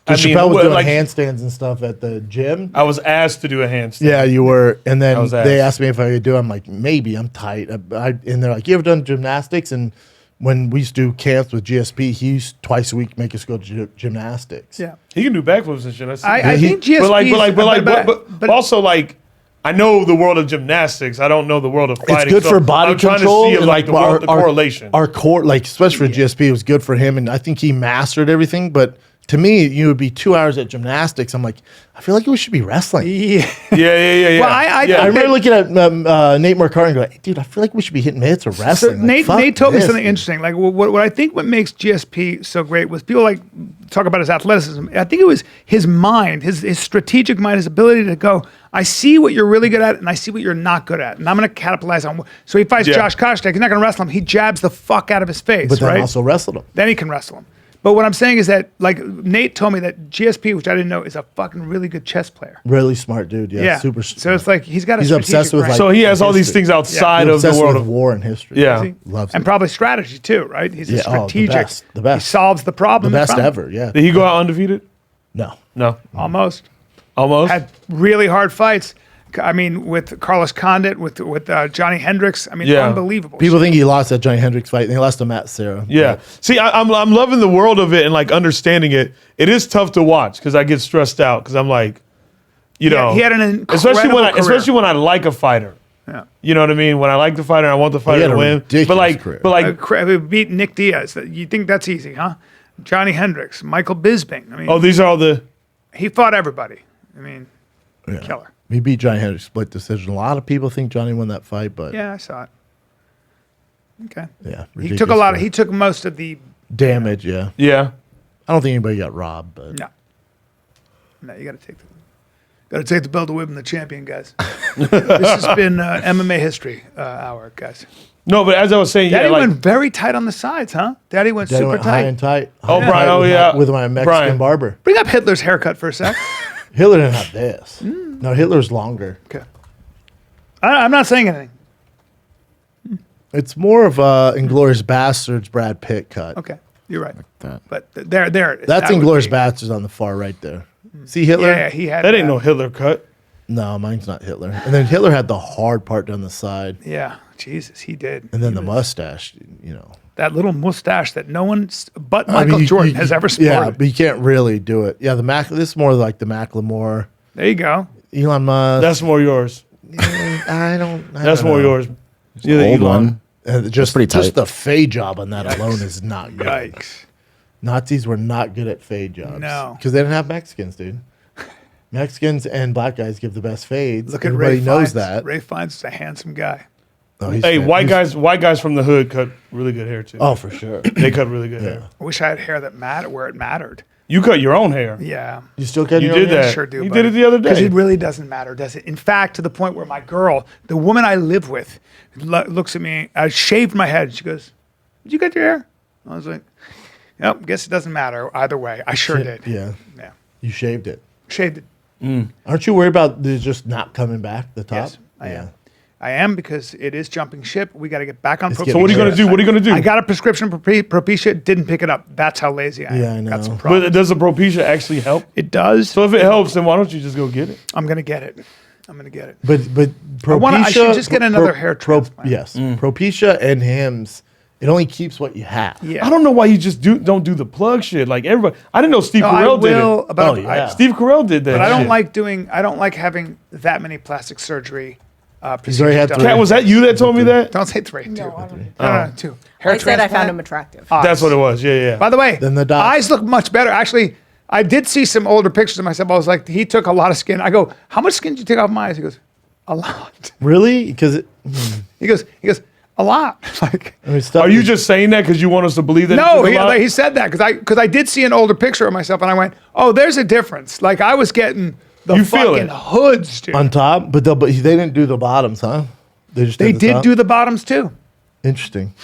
[SPEAKER 3] Chappelle was
[SPEAKER 2] what-
[SPEAKER 3] doing
[SPEAKER 2] like,
[SPEAKER 3] handstands and stuff at the gym.
[SPEAKER 2] I was asked to do a handstand.
[SPEAKER 3] Yeah, you were. And then
[SPEAKER 2] was
[SPEAKER 3] they
[SPEAKER 2] asked.
[SPEAKER 3] asked me if I could do it. I'm like, maybe. I'm tight. And they're like, you ever done gymnastics? And when we used to do camps with GSP, he used twice a week make us go to gymnastics.
[SPEAKER 1] Yeah.
[SPEAKER 2] He can do backflips and shit. I see.
[SPEAKER 1] I think GSP
[SPEAKER 2] but also like, I know the world of gymnastics. I don't know the world of fighting.
[SPEAKER 3] It's good
[SPEAKER 2] so
[SPEAKER 3] for body
[SPEAKER 2] I'm trying
[SPEAKER 3] control.
[SPEAKER 2] to see
[SPEAKER 3] and,
[SPEAKER 2] like the correlation.
[SPEAKER 3] Our core, like especially for GSP, it was good for him, and I think he mastered everything. But to me, you would be 2 hours at gymnastics. I'm like, I feel like we should be wrestling.
[SPEAKER 1] Yeah.
[SPEAKER 2] Yeah.
[SPEAKER 1] Well, I
[SPEAKER 3] I remember looking at Nate Marcari and going, dude, I feel like we should be hitting mitts or
[SPEAKER 1] So
[SPEAKER 3] wrestling.
[SPEAKER 1] Nate
[SPEAKER 3] Like,
[SPEAKER 1] told me
[SPEAKER 3] this,
[SPEAKER 1] something
[SPEAKER 3] dude.
[SPEAKER 1] interesting. Like what I think what makes GSP so great was people like talk about his athleticism. I think it was his mind, his strategic mind, his ability to go, I see what you're really good at and I see what you're not good at. And I'm going to capitalize on. So he fights Josh Koscheck. He's not going to wrestle him. He jabs the fuck out of his face,
[SPEAKER 3] But then
[SPEAKER 1] right?
[SPEAKER 3] also wrestled him.
[SPEAKER 1] Then he can wrestle him. But what I'm saying is that, like, Nate told me that GSP, which I didn't know, is a fucking really good chess player.
[SPEAKER 3] Really smart dude. Yeah, super smart.
[SPEAKER 1] So it's like he's got a
[SPEAKER 3] He's obsessed
[SPEAKER 1] strategic
[SPEAKER 3] with,
[SPEAKER 1] brain.
[SPEAKER 3] like,
[SPEAKER 2] So he has all these
[SPEAKER 3] history.
[SPEAKER 2] things outside
[SPEAKER 3] He's
[SPEAKER 2] of the
[SPEAKER 3] obsessed
[SPEAKER 2] world
[SPEAKER 3] with
[SPEAKER 2] of
[SPEAKER 3] war and history.
[SPEAKER 2] Yeah.
[SPEAKER 1] See?
[SPEAKER 3] Loves
[SPEAKER 1] and
[SPEAKER 3] it.
[SPEAKER 1] probably strategy too, right? He's
[SPEAKER 3] Yeah,
[SPEAKER 1] strategic.
[SPEAKER 3] the best.
[SPEAKER 1] He solves the problem.
[SPEAKER 3] The
[SPEAKER 1] in
[SPEAKER 3] best
[SPEAKER 1] front of him.
[SPEAKER 3] ever, yeah.
[SPEAKER 2] Did he go out undefeated?
[SPEAKER 3] No.
[SPEAKER 2] No.
[SPEAKER 1] Almost.
[SPEAKER 2] Almost.
[SPEAKER 1] Had really hard fights. I mean, with Carlos Condit, with Johnny Hendricks. I mean,
[SPEAKER 2] Yeah.
[SPEAKER 1] unbelievable.
[SPEAKER 3] People think he lost that Johnny Hendricks fight, and he lost to Matt Serra.
[SPEAKER 2] Yeah. See, I'm loving the world of it and like understanding it. It is tough to watch because I get stressed out because I'm like, you know,
[SPEAKER 1] he had an incredible
[SPEAKER 2] especially when I like a fighter.
[SPEAKER 1] Yeah.
[SPEAKER 2] You know what I mean? When I like the fighter, I want the fighter
[SPEAKER 3] had
[SPEAKER 2] to
[SPEAKER 3] a
[SPEAKER 2] win.
[SPEAKER 3] ridiculous career.
[SPEAKER 2] But like,
[SPEAKER 1] beat Nick Diaz. You think that's easy, huh? Johnny Hendricks, Michael Bisping. I mean,
[SPEAKER 2] oh, these are all the.
[SPEAKER 1] he fought everybody. I mean, killer.
[SPEAKER 3] He beat Johnny Hendricks split decision. A lot of people think Johnny won that fight, but
[SPEAKER 1] Yeah, I saw it. Okay.
[SPEAKER 3] yeah,
[SPEAKER 1] He took a lot of. He took most of the.
[SPEAKER 3] damage. Yeah,
[SPEAKER 2] Yeah.
[SPEAKER 3] I don't think anybody got robbed, but
[SPEAKER 1] No. No, you got to take the. Got to take the belt away from the champion, guys. This has been MMA history hour, guys.
[SPEAKER 2] No, but as I was saying,
[SPEAKER 1] Daddy
[SPEAKER 2] yeah, like,
[SPEAKER 1] went very tight on the sides, huh? Daddy went
[SPEAKER 3] Daddy
[SPEAKER 1] super
[SPEAKER 3] went
[SPEAKER 1] tight.
[SPEAKER 3] high and tight.
[SPEAKER 2] Oh,
[SPEAKER 3] High and
[SPEAKER 2] Brian,
[SPEAKER 3] tight
[SPEAKER 2] oh,
[SPEAKER 3] with
[SPEAKER 2] yeah.
[SPEAKER 3] with my Mexican
[SPEAKER 2] Brian.
[SPEAKER 3] barber.
[SPEAKER 1] Bring up Hitler's haircut for a sec.
[SPEAKER 3] Hitler didn't have this. No, Hitler's longer.
[SPEAKER 1] Okay. I'm not saying anything.
[SPEAKER 3] It's more of a Inglourious Bastards Brad Pitt cut.
[SPEAKER 1] Okay, you're right.
[SPEAKER 4] That.
[SPEAKER 1] But there it is.
[SPEAKER 3] That's
[SPEAKER 1] That would
[SPEAKER 3] Inglourious
[SPEAKER 1] be-
[SPEAKER 3] Bastards on the far right there. See Hitler?
[SPEAKER 1] Yeah, he had
[SPEAKER 2] that ain't no Hitler cut.
[SPEAKER 3] No, mine's not Hitler. And then Hitler had the hard part down the side.
[SPEAKER 1] Yeah, Jesus, he did.
[SPEAKER 3] And then
[SPEAKER 1] He
[SPEAKER 3] the
[SPEAKER 1] was-
[SPEAKER 3] mustache, you know.
[SPEAKER 1] that little mustache that no one but
[SPEAKER 3] I mean,
[SPEAKER 1] Michael
[SPEAKER 3] you-
[SPEAKER 1] Jordan
[SPEAKER 3] you-
[SPEAKER 1] has ever sported.
[SPEAKER 3] Yeah, but you can't really do it. Yeah, this is more like the Macklemore,
[SPEAKER 1] There you go.
[SPEAKER 3] Elon Musk.
[SPEAKER 2] That's more yours.
[SPEAKER 3] I don't
[SPEAKER 2] That's
[SPEAKER 3] know.
[SPEAKER 2] more yours. Yeah,
[SPEAKER 4] Old
[SPEAKER 2] Elon.
[SPEAKER 4] one.
[SPEAKER 3] Just
[SPEAKER 4] pretty tight.
[SPEAKER 3] Just the fade job on that alone is not good.
[SPEAKER 1] Yikes.
[SPEAKER 3] Nazis were not good at fade jobs.
[SPEAKER 1] No.
[SPEAKER 3] Because they didn't have Mexicans, dude. Mexicans and black guys give the best fades.
[SPEAKER 1] Look at
[SPEAKER 3] Everybody
[SPEAKER 1] Ray
[SPEAKER 3] knows
[SPEAKER 1] Fiennes.
[SPEAKER 3] that.
[SPEAKER 1] Ray Fiennes is a handsome guy.
[SPEAKER 3] Oh,
[SPEAKER 2] Hey, white guys from the hood cut really good hair too.
[SPEAKER 3] Oh, for sure.
[SPEAKER 2] They cut really good hair.
[SPEAKER 1] I wish I had hair that mattered where it mattered.
[SPEAKER 2] You cut your own hair.
[SPEAKER 1] Yeah.
[SPEAKER 3] You still cut
[SPEAKER 2] You
[SPEAKER 3] your
[SPEAKER 2] did
[SPEAKER 3] own hair?
[SPEAKER 2] that.
[SPEAKER 1] Sure do.
[SPEAKER 2] You did it the other
[SPEAKER 1] Because
[SPEAKER 2] day.
[SPEAKER 1] it really doesn't matter, does it? In fact, to the point where my girl, the woman I live with, looks at me. I shaved my head. She goes, "Did you cut your hair?" I was like, "Nope. Guess it doesn't matter either way." I sure did.
[SPEAKER 3] Yeah.
[SPEAKER 1] Yeah.
[SPEAKER 3] You shaved it.
[SPEAKER 1] Shaved it.
[SPEAKER 3] Aren't you worried about this just not coming back, the top?
[SPEAKER 1] Yes, I am. I am because it is jumping ship. We got to get back on.
[SPEAKER 3] It's
[SPEAKER 1] Propecia.
[SPEAKER 2] So what are you gonna do? What are you gonna do?
[SPEAKER 1] I got a prescription for Propecia. Didn't pick it up. That's how lazy I am.
[SPEAKER 3] Yeah, I
[SPEAKER 1] Got some
[SPEAKER 3] know.
[SPEAKER 1] problems.
[SPEAKER 2] But does the Propecia actually help?
[SPEAKER 1] It does.
[SPEAKER 2] So if it helps, then why don't you just go get it?
[SPEAKER 1] I'm gonna get it. I'm gonna get it.
[SPEAKER 3] But Propecia,
[SPEAKER 1] I should just get another hair transplant.
[SPEAKER 3] Yes. Propecia and Hims, it only keeps what you have.
[SPEAKER 1] Yeah.
[SPEAKER 2] I don't know why you just don't do the plug shit. Like everybody, I didn't know Steve
[SPEAKER 1] No, I
[SPEAKER 2] Carell did
[SPEAKER 1] will.
[SPEAKER 2] it.
[SPEAKER 1] About
[SPEAKER 3] Oh, yeah.
[SPEAKER 2] Steve Carell did that.
[SPEAKER 1] But I don't
[SPEAKER 2] shit.
[SPEAKER 1] like doing. I don't like having that many plastic surgery procedures
[SPEAKER 3] already had
[SPEAKER 1] done.
[SPEAKER 3] three.
[SPEAKER 2] Kat, was that you that told me that?
[SPEAKER 1] Don't say 3. 2.
[SPEAKER 5] No, I don't.
[SPEAKER 1] No, 2. Hair
[SPEAKER 5] I said I found
[SPEAKER 1] transplant?
[SPEAKER 5] him attractive.
[SPEAKER 2] That's what it was. Yeah, yeah.
[SPEAKER 1] By the way,
[SPEAKER 3] Then the doc-
[SPEAKER 1] eyes look much better. Actually, I did see some older pictures of myself. I was like, he took a lot of skin. I go, how much skin did you take off my eyes? He goes, a lot.
[SPEAKER 3] Really? Because
[SPEAKER 1] He goes, a lot. Like,
[SPEAKER 2] Are you just saying that because you want us to believe that?
[SPEAKER 1] no,
[SPEAKER 2] it took a lot?
[SPEAKER 1] he said that because I did see an older picture of myself and I went, oh, there's a difference. Like I was getting the
[SPEAKER 2] You feel
[SPEAKER 1] fucking
[SPEAKER 2] it.
[SPEAKER 1] hoods, dude.
[SPEAKER 3] on top, but they didn't do the bottoms, huh? They just
[SPEAKER 1] They
[SPEAKER 3] the
[SPEAKER 1] did
[SPEAKER 3] top?
[SPEAKER 1] do the bottoms too.
[SPEAKER 3] Interesting.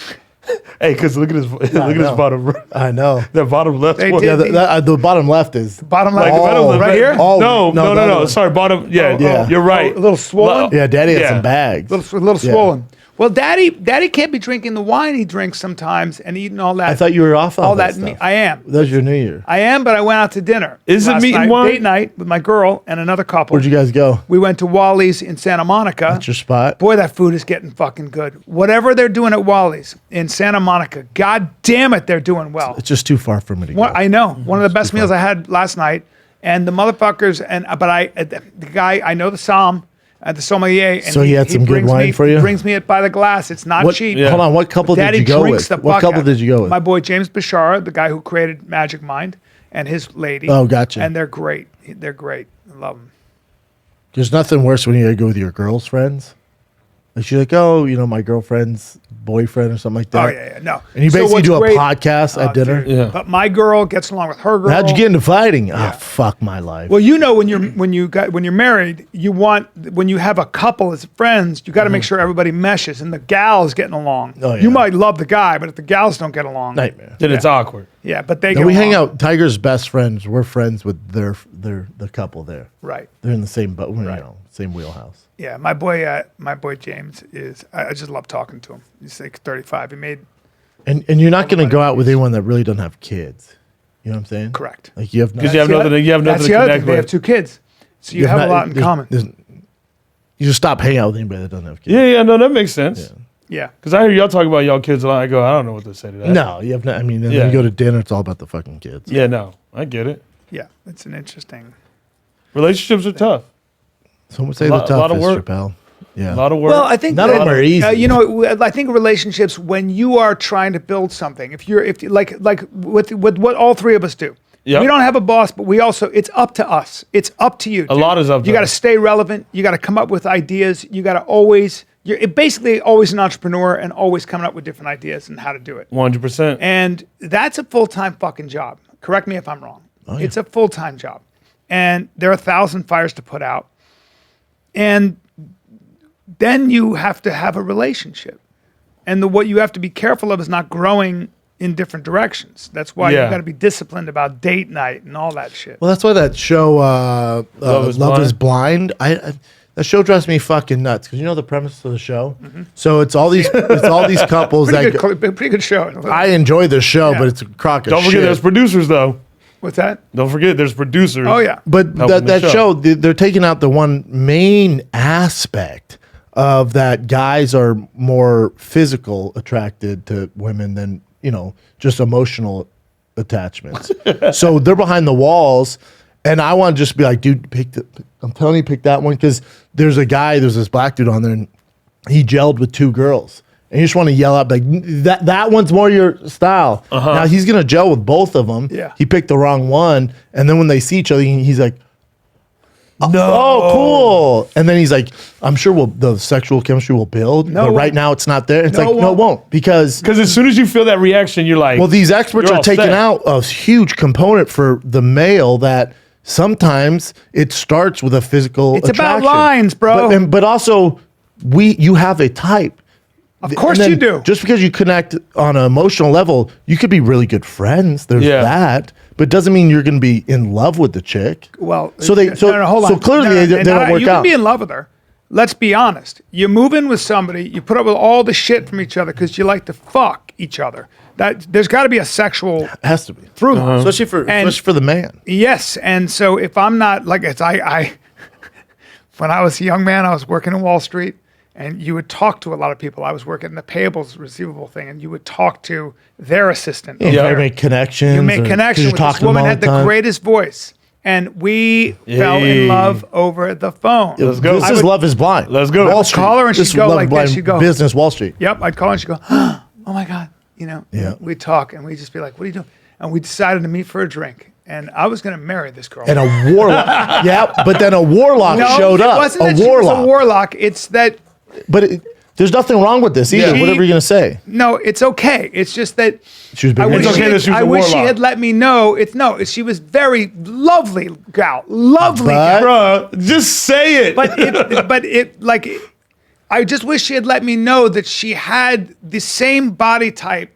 [SPEAKER 2] Hey, because look at his
[SPEAKER 3] know.
[SPEAKER 2] bottom.
[SPEAKER 3] I know.
[SPEAKER 2] That bottom left
[SPEAKER 1] They
[SPEAKER 2] one.
[SPEAKER 1] did.
[SPEAKER 3] Yeah, the bottom left is
[SPEAKER 1] Bottom
[SPEAKER 2] Like
[SPEAKER 1] left,
[SPEAKER 2] the bottom left,
[SPEAKER 1] right here.
[SPEAKER 3] Oh,
[SPEAKER 2] no,
[SPEAKER 3] no, the other
[SPEAKER 2] no.
[SPEAKER 3] one.
[SPEAKER 2] Sorry, bottom. Yeah,
[SPEAKER 3] yeah.
[SPEAKER 2] You're right.
[SPEAKER 1] A little swollen.
[SPEAKER 3] yeah. Daddy had
[SPEAKER 2] Yeah.
[SPEAKER 3] some bags.
[SPEAKER 1] A little
[SPEAKER 3] Yeah.
[SPEAKER 1] swollen. Well, Daddy can't be drinking the wine he drinks sometimes and eating all that.
[SPEAKER 3] I thought you were off
[SPEAKER 1] all
[SPEAKER 3] that
[SPEAKER 1] that.
[SPEAKER 3] stuff.
[SPEAKER 1] I am.
[SPEAKER 3] That was your New Year.
[SPEAKER 1] I am, but I went out to dinner.
[SPEAKER 2] Is it
[SPEAKER 1] last
[SPEAKER 2] meat and
[SPEAKER 1] night,
[SPEAKER 2] wine?
[SPEAKER 1] Date night with my girl and another couple.
[SPEAKER 3] Where'd you guys go?
[SPEAKER 1] We went to Wally's in Santa Monica.
[SPEAKER 3] That's your spot.
[SPEAKER 1] Boy, that food is getting fucking good. Whatever they're doing at Wally's in Santa Monica, god damn it, they're doing well.
[SPEAKER 3] It's just too far for me to go.
[SPEAKER 1] I know. One of the best meals I had last night. And the motherfuckers, the guy, I know the Psalm, the sommelier. And
[SPEAKER 3] So he had some good
[SPEAKER 1] brings
[SPEAKER 3] wine
[SPEAKER 1] me-
[SPEAKER 3] for you?
[SPEAKER 1] He brings me it by the glass. It's not
[SPEAKER 3] What,
[SPEAKER 1] cheap.
[SPEAKER 3] Hold on. What couple
[SPEAKER 1] Daddy
[SPEAKER 3] did you go
[SPEAKER 1] drinks
[SPEAKER 3] with?
[SPEAKER 1] the
[SPEAKER 3] What
[SPEAKER 1] fuck
[SPEAKER 3] couple
[SPEAKER 1] out.
[SPEAKER 3] did you go with?
[SPEAKER 1] My boy James Bashara, the guy who created Magic Mind, and his lady.
[SPEAKER 3] Oh, gotcha.
[SPEAKER 1] And they're great. They're great. I love them.
[SPEAKER 3] There's nothing worse when you go with your girl's friends. Like she's like, oh, my girlfriend's boyfriend or something like that.
[SPEAKER 1] Oh yeah. No.
[SPEAKER 3] And you
[SPEAKER 1] So
[SPEAKER 3] basically
[SPEAKER 1] what's
[SPEAKER 3] do a
[SPEAKER 1] great-
[SPEAKER 3] podcast at
[SPEAKER 1] Oh,
[SPEAKER 3] dinner.
[SPEAKER 1] dude.
[SPEAKER 2] Yeah.
[SPEAKER 1] But my girl gets along with her girl.
[SPEAKER 3] How'd you get into fighting? Ah, fuck my life.
[SPEAKER 1] Well, when you're married, when you have a couple as friends, you got to make sure everybody meshes and the gals getting along.
[SPEAKER 3] Oh, yeah.
[SPEAKER 1] You might love the guy, but if the gals don't get along,
[SPEAKER 3] Nightmare.
[SPEAKER 2] Then it's awkward.
[SPEAKER 1] yeah, but they
[SPEAKER 3] No,
[SPEAKER 1] get
[SPEAKER 3] we hang
[SPEAKER 1] along.
[SPEAKER 3] out. Tiger's best friends. We're friends with the couple there.
[SPEAKER 1] Right.
[SPEAKER 3] They're in the same boat. Same wheelhouse.
[SPEAKER 1] Yeah, my boy James is. I just love talking to him. He's like 35. He made
[SPEAKER 3] And you're not going to go out with anyone that really doesn't have kids. You know what I'm saying?
[SPEAKER 1] correct.
[SPEAKER 3] Like you have
[SPEAKER 2] Because you have nothing. You have nothing
[SPEAKER 1] That's
[SPEAKER 2] to
[SPEAKER 1] the other
[SPEAKER 2] connect
[SPEAKER 1] thing. They have
[SPEAKER 2] with.
[SPEAKER 1] 2 kids, so you have a lot in common.
[SPEAKER 3] You just stop hanging out with anybody that doesn't have kids.
[SPEAKER 2] Yeah, no, that makes sense.
[SPEAKER 1] Yeah.
[SPEAKER 2] Because I hear y'all talk about y'all kids a lot. I go, I don't know what to say to that.
[SPEAKER 3] No, you have not. I mean, then
[SPEAKER 2] Yeah.
[SPEAKER 3] you go to dinner. It's all about the fucking kids.
[SPEAKER 2] Yeah, no, I get it.
[SPEAKER 1] Yeah, it's an interesting.
[SPEAKER 2] Relationships are tough.
[SPEAKER 3] Some would say
[SPEAKER 2] Lot-
[SPEAKER 3] the
[SPEAKER 2] lot of
[SPEAKER 3] toughest,
[SPEAKER 2] work.
[SPEAKER 3] Chappelle. Yeah.
[SPEAKER 2] A lot of work.
[SPEAKER 1] Well, I think
[SPEAKER 3] None of them are easy.
[SPEAKER 1] I think relationships when you are trying to build something, if like with what all 3 of us do.
[SPEAKER 2] Yep.
[SPEAKER 1] We don't have a boss, but it's up to us. It's up to you.
[SPEAKER 2] A lot is up to
[SPEAKER 1] You got to
[SPEAKER 2] us.
[SPEAKER 1] stay relevant. You got to come up with ideas. You got to you're basically always an entrepreneur and always coming up with different ideas and how to do it.
[SPEAKER 2] 100%.
[SPEAKER 1] And that's a full-time fucking job. Correct me if I'm wrong.
[SPEAKER 3] yeah.
[SPEAKER 1] It's a full-time job. And there are 1,000 fires to put out. And then you have to have a relationship. And what you have to be careful of is not growing in different directions. That's why
[SPEAKER 2] Yeah.
[SPEAKER 1] you got to be disciplined about date night and all that shit.
[SPEAKER 3] Well, that's why that show Love is Blind. That show drives me fucking nuts because you know the premise of the show. So it's all these couples that
[SPEAKER 1] pretty good show.
[SPEAKER 3] I enjoy the show,
[SPEAKER 1] Yeah.
[SPEAKER 3] but it's a crock of
[SPEAKER 2] Don't forget,
[SPEAKER 3] shit.
[SPEAKER 2] there's producers though.
[SPEAKER 1] What's that?
[SPEAKER 2] Don't forget, there's producers.
[SPEAKER 1] Oh yeah.
[SPEAKER 3] But
[SPEAKER 2] Helping the
[SPEAKER 3] that
[SPEAKER 2] show.
[SPEAKER 3] show, they're taking out the one main aspect of that guys are more physical attracted to women than, just emotional attachments. So they're behind the walls. And I want to just be like, dude, I'm telling you, pick that one. Because there's this black dude on there and he gelled with 2 girls. And you just want to yell out like that one's more your style. Now he's gonna gel with both of them.
[SPEAKER 1] Yeah.
[SPEAKER 3] He picked the wrong one, and then when they see each other, he's like, Oh, cool. And then he's like, I'm sure the sexual chemistry will build, but right now it's not there. It's like, no, it won't. Because
[SPEAKER 2] as soon as you feel that reaction, you're like,
[SPEAKER 3] well, these experts are taking out a huge component for the male that sometimes it starts with a physical attraction.
[SPEAKER 1] It's about lines, bro.
[SPEAKER 3] But also, you have a type.
[SPEAKER 1] Of course you do.
[SPEAKER 3] Just because you connect on an emotional level, you could be really good friends. There's that. But doesn't mean you're going to be in love with the chick.
[SPEAKER 1] Well,
[SPEAKER 3] hold on. So clearly they don't work out.
[SPEAKER 1] You can be in love with her. Let's be honest. You move in with somebody, you put up with all the shit from each other because you like to fuck each other. There's got to be a sexual.
[SPEAKER 3] It has to be
[SPEAKER 1] through them.
[SPEAKER 3] Especially for the man.
[SPEAKER 1] Yes, and so if I'm not like it's I when I was a young man, I was working in Wall Street. And you would talk to a lot of people. I was working in the payables receivable thing, and you would talk to their assistant.
[SPEAKER 3] You make connections.
[SPEAKER 1] You make connections with this woman had the greatest voice. And we fell in love over the phone.
[SPEAKER 3] Let's go. This is Love is Blind.
[SPEAKER 2] Let's go.
[SPEAKER 1] I'd call her and she'd go like this. She'd go,
[SPEAKER 3] Business Wall Street.
[SPEAKER 1] Yep. I'd call her and she'd go, oh my God. We'd talk and we'd just be like, what are you doing? And we decided to meet for a drink. And I was going to marry this girl.
[SPEAKER 3] And a warlock. But then a warlock showed up.
[SPEAKER 1] It wasn't that she was a warlock. It's that.
[SPEAKER 3] But there's nothing wrong with this either. Whatever you're gonna say.
[SPEAKER 1] No, it's okay. It's just that
[SPEAKER 3] she was.
[SPEAKER 1] I wish she had let me know. She was very lovely gal, lovely gal.
[SPEAKER 2] Bro, just say it.
[SPEAKER 1] I just wish she had let me know that she had the same body type.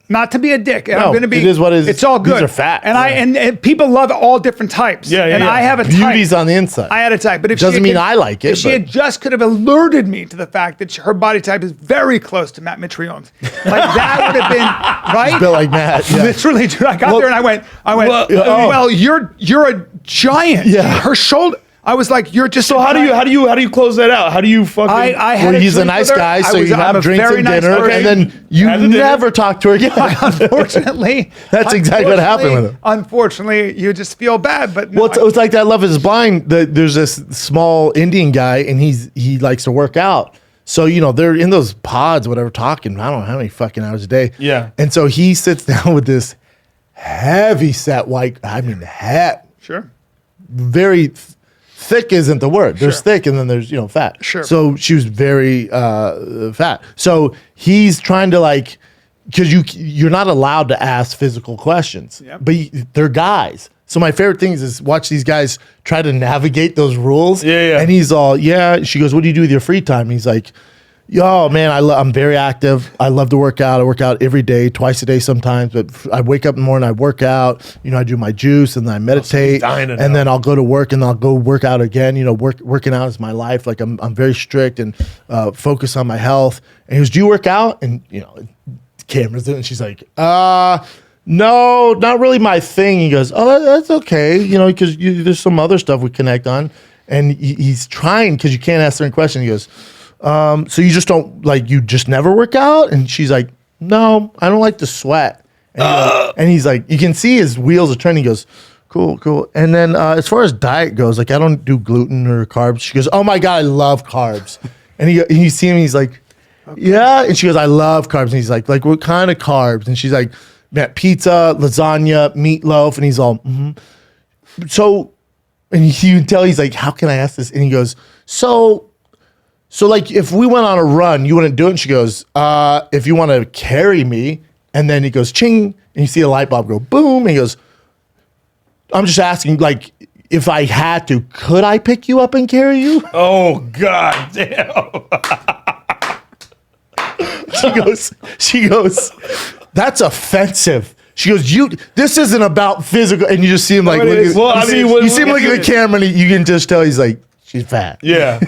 [SPEAKER 1] Not to be a dick. And I'm going to be.
[SPEAKER 3] It is what it is.
[SPEAKER 1] It's all good.
[SPEAKER 3] These are facts.
[SPEAKER 1] And people love all different types. And I have a type.
[SPEAKER 3] Beauty's on the inside.
[SPEAKER 1] I had a type, but if
[SPEAKER 3] doesn't mean I like it.
[SPEAKER 1] If she had just could have alerted me to the fact that her body type is very close to Matt Mitrione's, like that would have been right.
[SPEAKER 3] Built like Matt. Yeah.
[SPEAKER 1] Literally, dude. I got there and I went. Well, you're a giant.
[SPEAKER 3] Yeah.
[SPEAKER 1] Her shoulder. I was like, you're just.
[SPEAKER 2] So how do you close that out? How do you fucking?
[SPEAKER 1] I had
[SPEAKER 3] he's a nice guy, so you have drinks and dinner, and then you never talk to her again.
[SPEAKER 1] Unfortunately,
[SPEAKER 3] that's exactly what happened with him.
[SPEAKER 1] Unfortunately, you just feel bad. But no,
[SPEAKER 3] it's like that. Love is Blind. There's this small Indian guy, and he likes to work out. So they're in those pods, whatever, talking. I don't know how many fucking hours a day.
[SPEAKER 2] Yeah.
[SPEAKER 3] And so he sits down with this heavy set white.
[SPEAKER 1] Sure.
[SPEAKER 3] Very. Thick isn't the word. There's thick and then there's, fat.
[SPEAKER 1] Sure.
[SPEAKER 3] So she was very fat. So he's trying to because you're not allowed to ask physical questions, but they're guys. So my favorite thing is watch these guys try to navigate those rules.
[SPEAKER 2] Yeah.
[SPEAKER 3] And he's all, She goes, what do you do with your free time? And he's like, yo, man, I'm very active. I love to work out. I work out every day, twice a day sometimes. But I wake up in the morning, I work out. I do my juice and then I meditate. And then I'll go to work and I'll go work out again. Working out is my life. Like I'm very strict and focused on my health. And he goes, do you work out? And cameras in, and she's like, no, not really my thing. He goes, oh, that's okay. Because there's some other stuff we connect on. And he's trying because you can't ask certain questions. He goes, so you just don't you just never work out? And she's like, no, I don't like to sweat. And he's like, you can see his wheels are turning. He goes, cool. And then as far as diet goes, I don't do gluten or carbs. She goes, oh my God, I love carbs. And you see him, he's like, yeah. And she goes, I love carbs. And he's like what kind of carbs? And she's like, man, pizza, lasagna, meatloaf. And he's all, So, and you can tell he's like, how can I ask this? And he goes, So if we went on a run, you wouldn't do it? And she goes, if you want to carry me. And then he goes, ching. And you see a light bulb go boom. And he goes, I'm just asking, if I had to, could I pick you up and carry you?
[SPEAKER 2] Oh, God damn.
[SPEAKER 3] She goes, that's offensive. She goes, this isn't about physical. And you just see him you see him looking at the camera and you can just tell he's like, she's fat.
[SPEAKER 2] Yeah.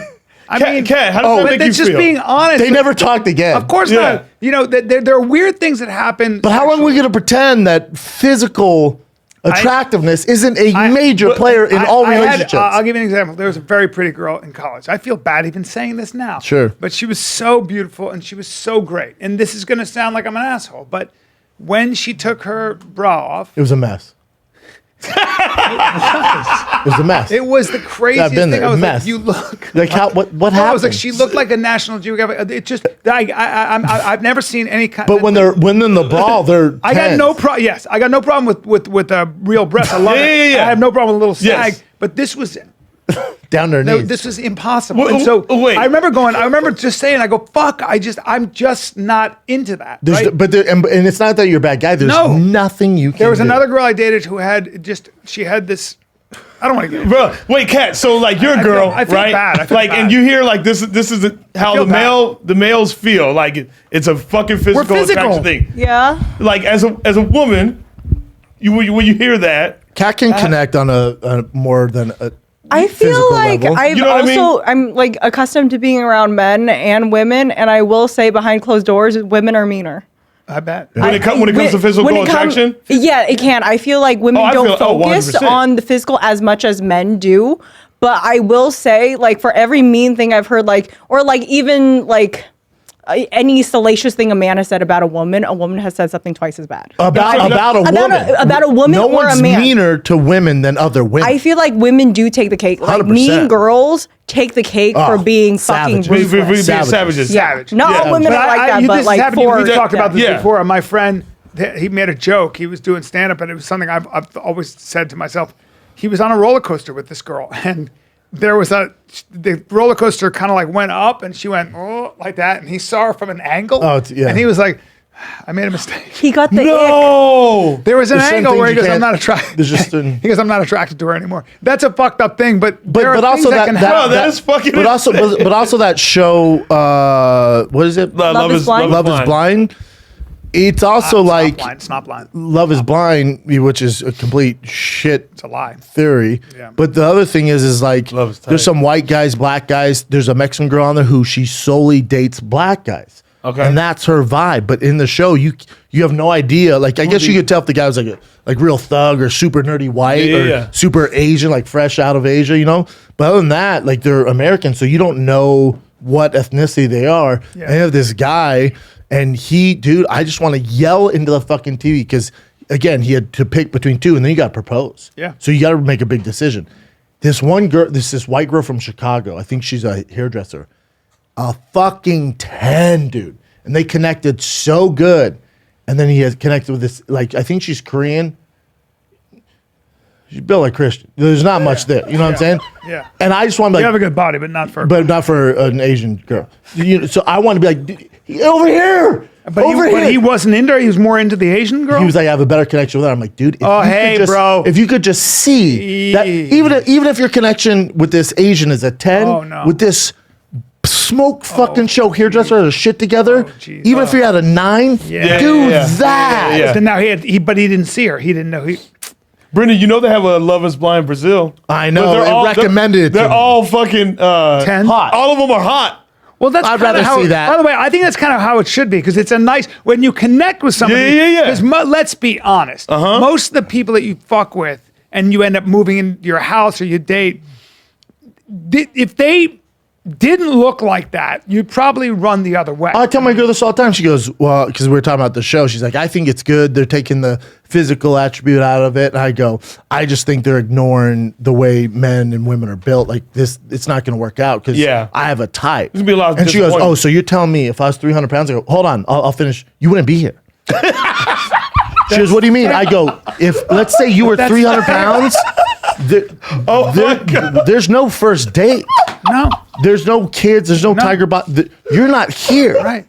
[SPEAKER 1] I mean,
[SPEAKER 2] Kat, how does that make you
[SPEAKER 1] that's just
[SPEAKER 2] feel?
[SPEAKER 1] being honest.
[SPEAKER 3] They never talked again.
[SPEAKER 1] Of course not. There are weird things that happen.
[SPEAKER 3] But how are we going to pretend that physical attractiveness isn't a major player in all relationships?
[SPEAKER 1] I'll give you an example. There was a very pretty girl in college. I feel bad even saying this now.
[SPEAKER 3] Sure.
[SPEAKER 1] But she was so beautiful and she was so great. And this is going to sound like I'm an asshole, but when she took her bra off,
[SPEAKER 3] it was a mess. It was a mess.
[SPEAKER 1] It was the craziest
[SPEAKER 3] I've been there.
[SPEAKER 1] thing. I was
[SPEAKER 3] mess.
[SPEAKER 1] like, you look
[SPEAKER 3] like how what happened?
[SPEAKER 1] I was like, she looked like a National Geographic. It just I've never seen any kind.
[SPEAKER 3] But when they're in the brawl, they're.
[SPEAKER 1] I got no problem. Yes, I got no problem with real breasts. I love it.
[SPEAKER 2] Yeah.
[SPEAKER 1] I have no problem with a little sag.
[SPEAKER 2] Yes.
[SPEAKER 1] But this was
[SPEAKER 3] Down their
[SPEAKER 1] No,
[SPEAKER 3] knees.
[SPEAKER 1] this was impossible.
[SPEAKER 2] Well,
[SPEAKER 1] And so
[SPEAKER 2] wait.
[SPEAKER 1] I remember just saying, I go, fuck, I'm just not into that.
[SPEAKER 3] There's,
[SPEAKER 1] right?
[SPEAKER 3] but and it's not that you're a bad guy. There's
[SPEAKER 1] No.
[SPEAKER 3] nothing you can
[SPEAKER 1] There was
[SPEAKER 3] do.
[SPEAKER 1] another girl I dated who she had this, I don't want to get into it.
[SPEAKER 2] Bro, wait, Kat. So like you're a girl,
[SPEAKER 1] I feel
[SPEAKER 2] right?
[SPEAKER 1] bad. I feel
[SPEAKER 2] like,
[SPEAKER 1] bad.
[SPEAKER 2] and you hear like this is how
[SPEAKER 1] feel
[SPEAKER 2] the males feel. Like it's a fucking physical
[SPEAKER 1] physical.
[SPEAKER 2] attraction thing.
[SPEAKER 5] Yeah.
[SPEAKER 2] Like as a woman, when you hear that,
[SPEAKER 3] Cat can connect on a more than a.
[SPEAKER 5] I feel
[SPEAKER 3] physical
[SPEAKER 5] like
[SPEAKER 3] level.
[SPEAKER 5] I've
[SPEAKER 2] You know what I
[SPEAKER 5] also I'm like accustomed to being around men and women, and I will say behind closed doors, women are meaner.
[SPEAKER 1] I bet.
[SPEAKER 2] when it comes to physical attraction,
[SPEAKER 5] Yeah, it can. I feel like women
[SPEAKER 2] I
[SPEAKER 5] don't
[SPEAKER 2] feel-
[SPEAKER 5] focus
[SPEAKER 2] 100%.
[SPEAKER 5] on the physical as much as men do. But I will say, like, for every mean thing I've heard, like, or like even like any salacious thing a man has said about a woman has said something twice as bad.
[SPEAKER 3] About a woman.
[SPEAKER 5] About a woman
[SPEAKER 3] No
[SPEAKER 5] or a
[SPEAKER 3] one's
[SPEAKER 5] man.
[SPEAKER 3] meaner to women than other women.
[SPEAKER 5] I feel like women do take the cake. Like
[SPEAKER 3] 100%.
[SPEAKER 5] mean girls take the cake for being fucking
[SPEAKER 3] savages.
[SPEAKER 2] we
[SPEAKER 5] ruthless.
[SPEAKER 2] savages.
[SPEAKER 5] Yeah, not all women
[SPEAKER 1] But
[SPEAKER 5] are like that,
[SPEAKER 1] this
[SPEAKER 5] but
[SPEAKER 1] has
[SPEAKER 5] like
[SPEAKER 1] happened to me.
[SPEAKER 5] for
[SPEAKER 1] We talked about this
[SPEAKER 2] Yeah.
[SPEAKER 1] before. My friend, he made a joke. He was doing stand up, and it was something I've always said to myself. He was on a roller coaster with this girl, and there was the roller coaster kind of like went up, and she went like that, and he saw her from an angle.
[SPEAKER 3] Oh, yeah.
[SPEAKER 1] And he was like, I made a mistake.
[SPEAKER 5] he got the ick.
[SPEAKER 2] No.
[SPEAKER 1] There was an
[SPEAKER 3] There's certain
[SPEAKER 1] angle where he
[SPEAKER 3] things
[SPEAKER 1] goes,
[SPEAKER 3] you
[SPEAKER 1] I'm not
[SPEAKER 3] can't-
[SPEAKER 1] attracted.
[SPEAKER 3] there's just certain-
[SPEAKER 1] He goes, I'm not attracted to her anymore. That's a fucked up thing, but there are
[SPEAKER 3] but also
[SPEAKER 1] things
[SPEAKER 3] that,
[SPEAKER 1] can
[SPEAKER 3] that,
[SPEAKER 1] happen.
[SPEAKER 2] that is fucking
[SPEAKER 3] but also but also that show what is it?
[SPEAKER 5] Love is Blind?
[SPEAKER 3] Love is Blind. It's also like
[SPEAKER 1] It's not blind.
[SPEAKER 3] Love is Blind, which is a complete shit
[SPEAKER 1] It's a lie.
[SPEAKER 3] theory.
[SPEAKER 1] Yeah.
[SPEAKER 3] But the other thing is like
[SPEAKER 2] Love is tight.
[SPEAKER 3] there's some white guys, black guys. There's a Mexican girl on there who she solely dates black guys.
[SPEAKER 2] Okay.
[SPEAKER 3] And that's her vibe. But in the show, you have no idea. Like I guess you could tell if the guy was like real thug or super nerdy white
[SPEAKER 2] Yeah,
[SPEAKER 3] or
[SPEAKER 2] yeah.
[SPEAKER 3] super Asian, like fresh out of Asia, you know. But other than that, like they're American, so you don't know what ethnicity they are.
[SPEAKER 1] Yeah.
[SPEAKER 3] And you have this guy, and dude, I just want to yell into the fucking TV because again, he had to pick between two, and then you got to propose.
[SPEAKER 1] Yeah.
[SPEAKER 3] So you got to make a big decision. This one girl, this white girl from Chicago, I think she's a hairdresser, a fucking 10, dude. And they connected so good. And then he has connected with this, like, I think she's Korean. She's built like Christian. There's not much there. You know what I'm saying?
[SPEAKER 1] Yeah.
[SPEAKER 3] And I just want to be
[SPEAKER 1] You have a
[SPEAKER 3] like,
[SPEAKER 1] good body, but not for.
[SPEAKER 3] but not for an Asian girl. So I want to be like, "Dude, over here.
[SPEAKER 1] But
[SPEAKER 3] over here.
[SPEAKER 1] he wasn't into her. He was more into the Asian girl.
[SPEAKER 3] He was like, I have a better connection with her. I'm like, dude. If
[SPEAKER 1] Oh,
[SPEAKER 3] you could
[SPEAKER 1] hey,
[SPEAKER 3] just-
[SPEAKER 1] bro.
[SPEAKER 3] If you could just see that, even if your connection with this Asian is a 10,
[SPEAKER 1] Oh, no.
[SPEAKER 3] with this smoke fucking show hairdresser has shit together,
[SPEAKER 1] geez.
[SPEAKER 3] even if you're at a 9,
[SPEAKER 1] Yeah.
[SPEAKER 3] do
[SPEAKER 2] Yeah.
[SPEAKER 3] that.
[SPEAKER 2] Yeah.
[SPEAKER 1] Then now but he didn't see her. He didn't know.
[SPEAKER 2] Brendan, you know they have a Love is Blind Brazil.
[SPEAKER 3] I know.
[SPEAKER 2] But they're
[SPEAKER 3] It recommended it to
[SPEAKER 2] They're
[SPEAKER 3] me.
[SPEAKER 2] all fucking
[SPEAKER 1] 10?
[SPEAKER 3] Hot.
[SPEAKER 2] All of them are hot.
[SPEAKER 1] Well, that's
[SPEAKER 3] I'd
[SPEAKER 1] kinda
[SPEAKER 3] rather
[SPEAKER 1] how,
[SPEAKER 3] see that.
[SPEAKER 1] By the way, I think that's kind of how it should be because it's a nice when you connect with somebody.
[SPEAKER 2] Yeah.
[SPEAKER 1] 'Cause let's be honest. Most of the people that you fuck with and you end up moving into your house or you date, if they didn't look like that, you'd probably run the other way.
[SPEAKER 3] I tell my girl this all the time. She goes, well, because we were talking about the show. She's like, I think it's good. They're taking the physical attribute out of it. And I go, I just think they're ignoring the way men and women are built. Like this, it's not going to work out because
[SPEAKER 2] Yeah.
[SPEAKER 3] I have a type.
[SPEAKER 2] There's gonna be a lot of
[SPEAKER 3] and she goes,
[SPEAKER 2] disappointment.
[SPEAKER 3] oh, so you're telling me if I was 300 pounds, I go, hold on, I'll finish. You wouldn't be here. She goes, what do you mean? I go, if let's say you were 300 pounds, there's no first date.
[SPEAKER 1] No.
[SPEAKER 3] There's no kids. There's no tiger bot. You're not here.
[SPEAKER 1] Right.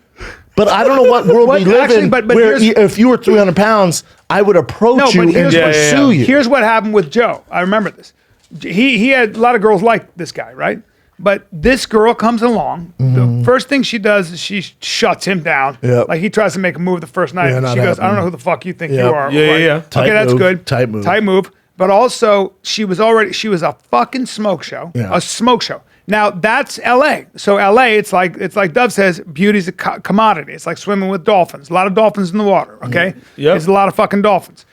[SPEAKER 3] But I don't know what world we live
[SPEAKER 1] actually,
[SPEAKER 3] in
[SPEAKER 1] but
[SPEAKER 3] where
[SPEAKER 1] here's-
[SPEAKER 3] if you were 300 pounds, I would approach you and
[SPEAKER 1] here's
[SPEAKER 3] pursue you.
[SPEAKER 1] Here's what happened with Joe. I remember this. He had a lot of girls like this guy, right? But this girl comes along. The first thing she does is she shuts him down.
[SPEAKER 3] Yep.
[SPEAKER 1] Like he tries to make a move the first night.
[SPEAKER 3] Yeah,
[SPEAKER 1] and
[SPEAKER 3] not
[SPEAKER 1] she goes, I don't
[SPEAKER 3] happening.
[SPEAKER 1] know who the fuck you think
[SPEAKER 3] Yep.
[SPEAKER 1] you are.
[SPEAKER 2] Yeah,
[SPEAKER 1] Right.
[SPEAKER 2] yeah.
[SPEAKER 3] Tight
[SPEAKER 1] Okay, that's
[SPEAKER 3] move,
[SPEAKER 1] good.
[SPEAKER 3] tight move.
[SPEAKER 1] Tight move. But also, she was a fucking smoke show.
[SPEAKER 3] Yeah.
[SPEAKER 1] A smoke show. Now that's LA. So LA, it's like Dove says, beauty's a commodity. It's like swimming with dolphins. A lot of dolphins in the water. Okay.
[SPEAKER 2] Yep.
[SPEAKER 1] There's a lot of fucking dolphins.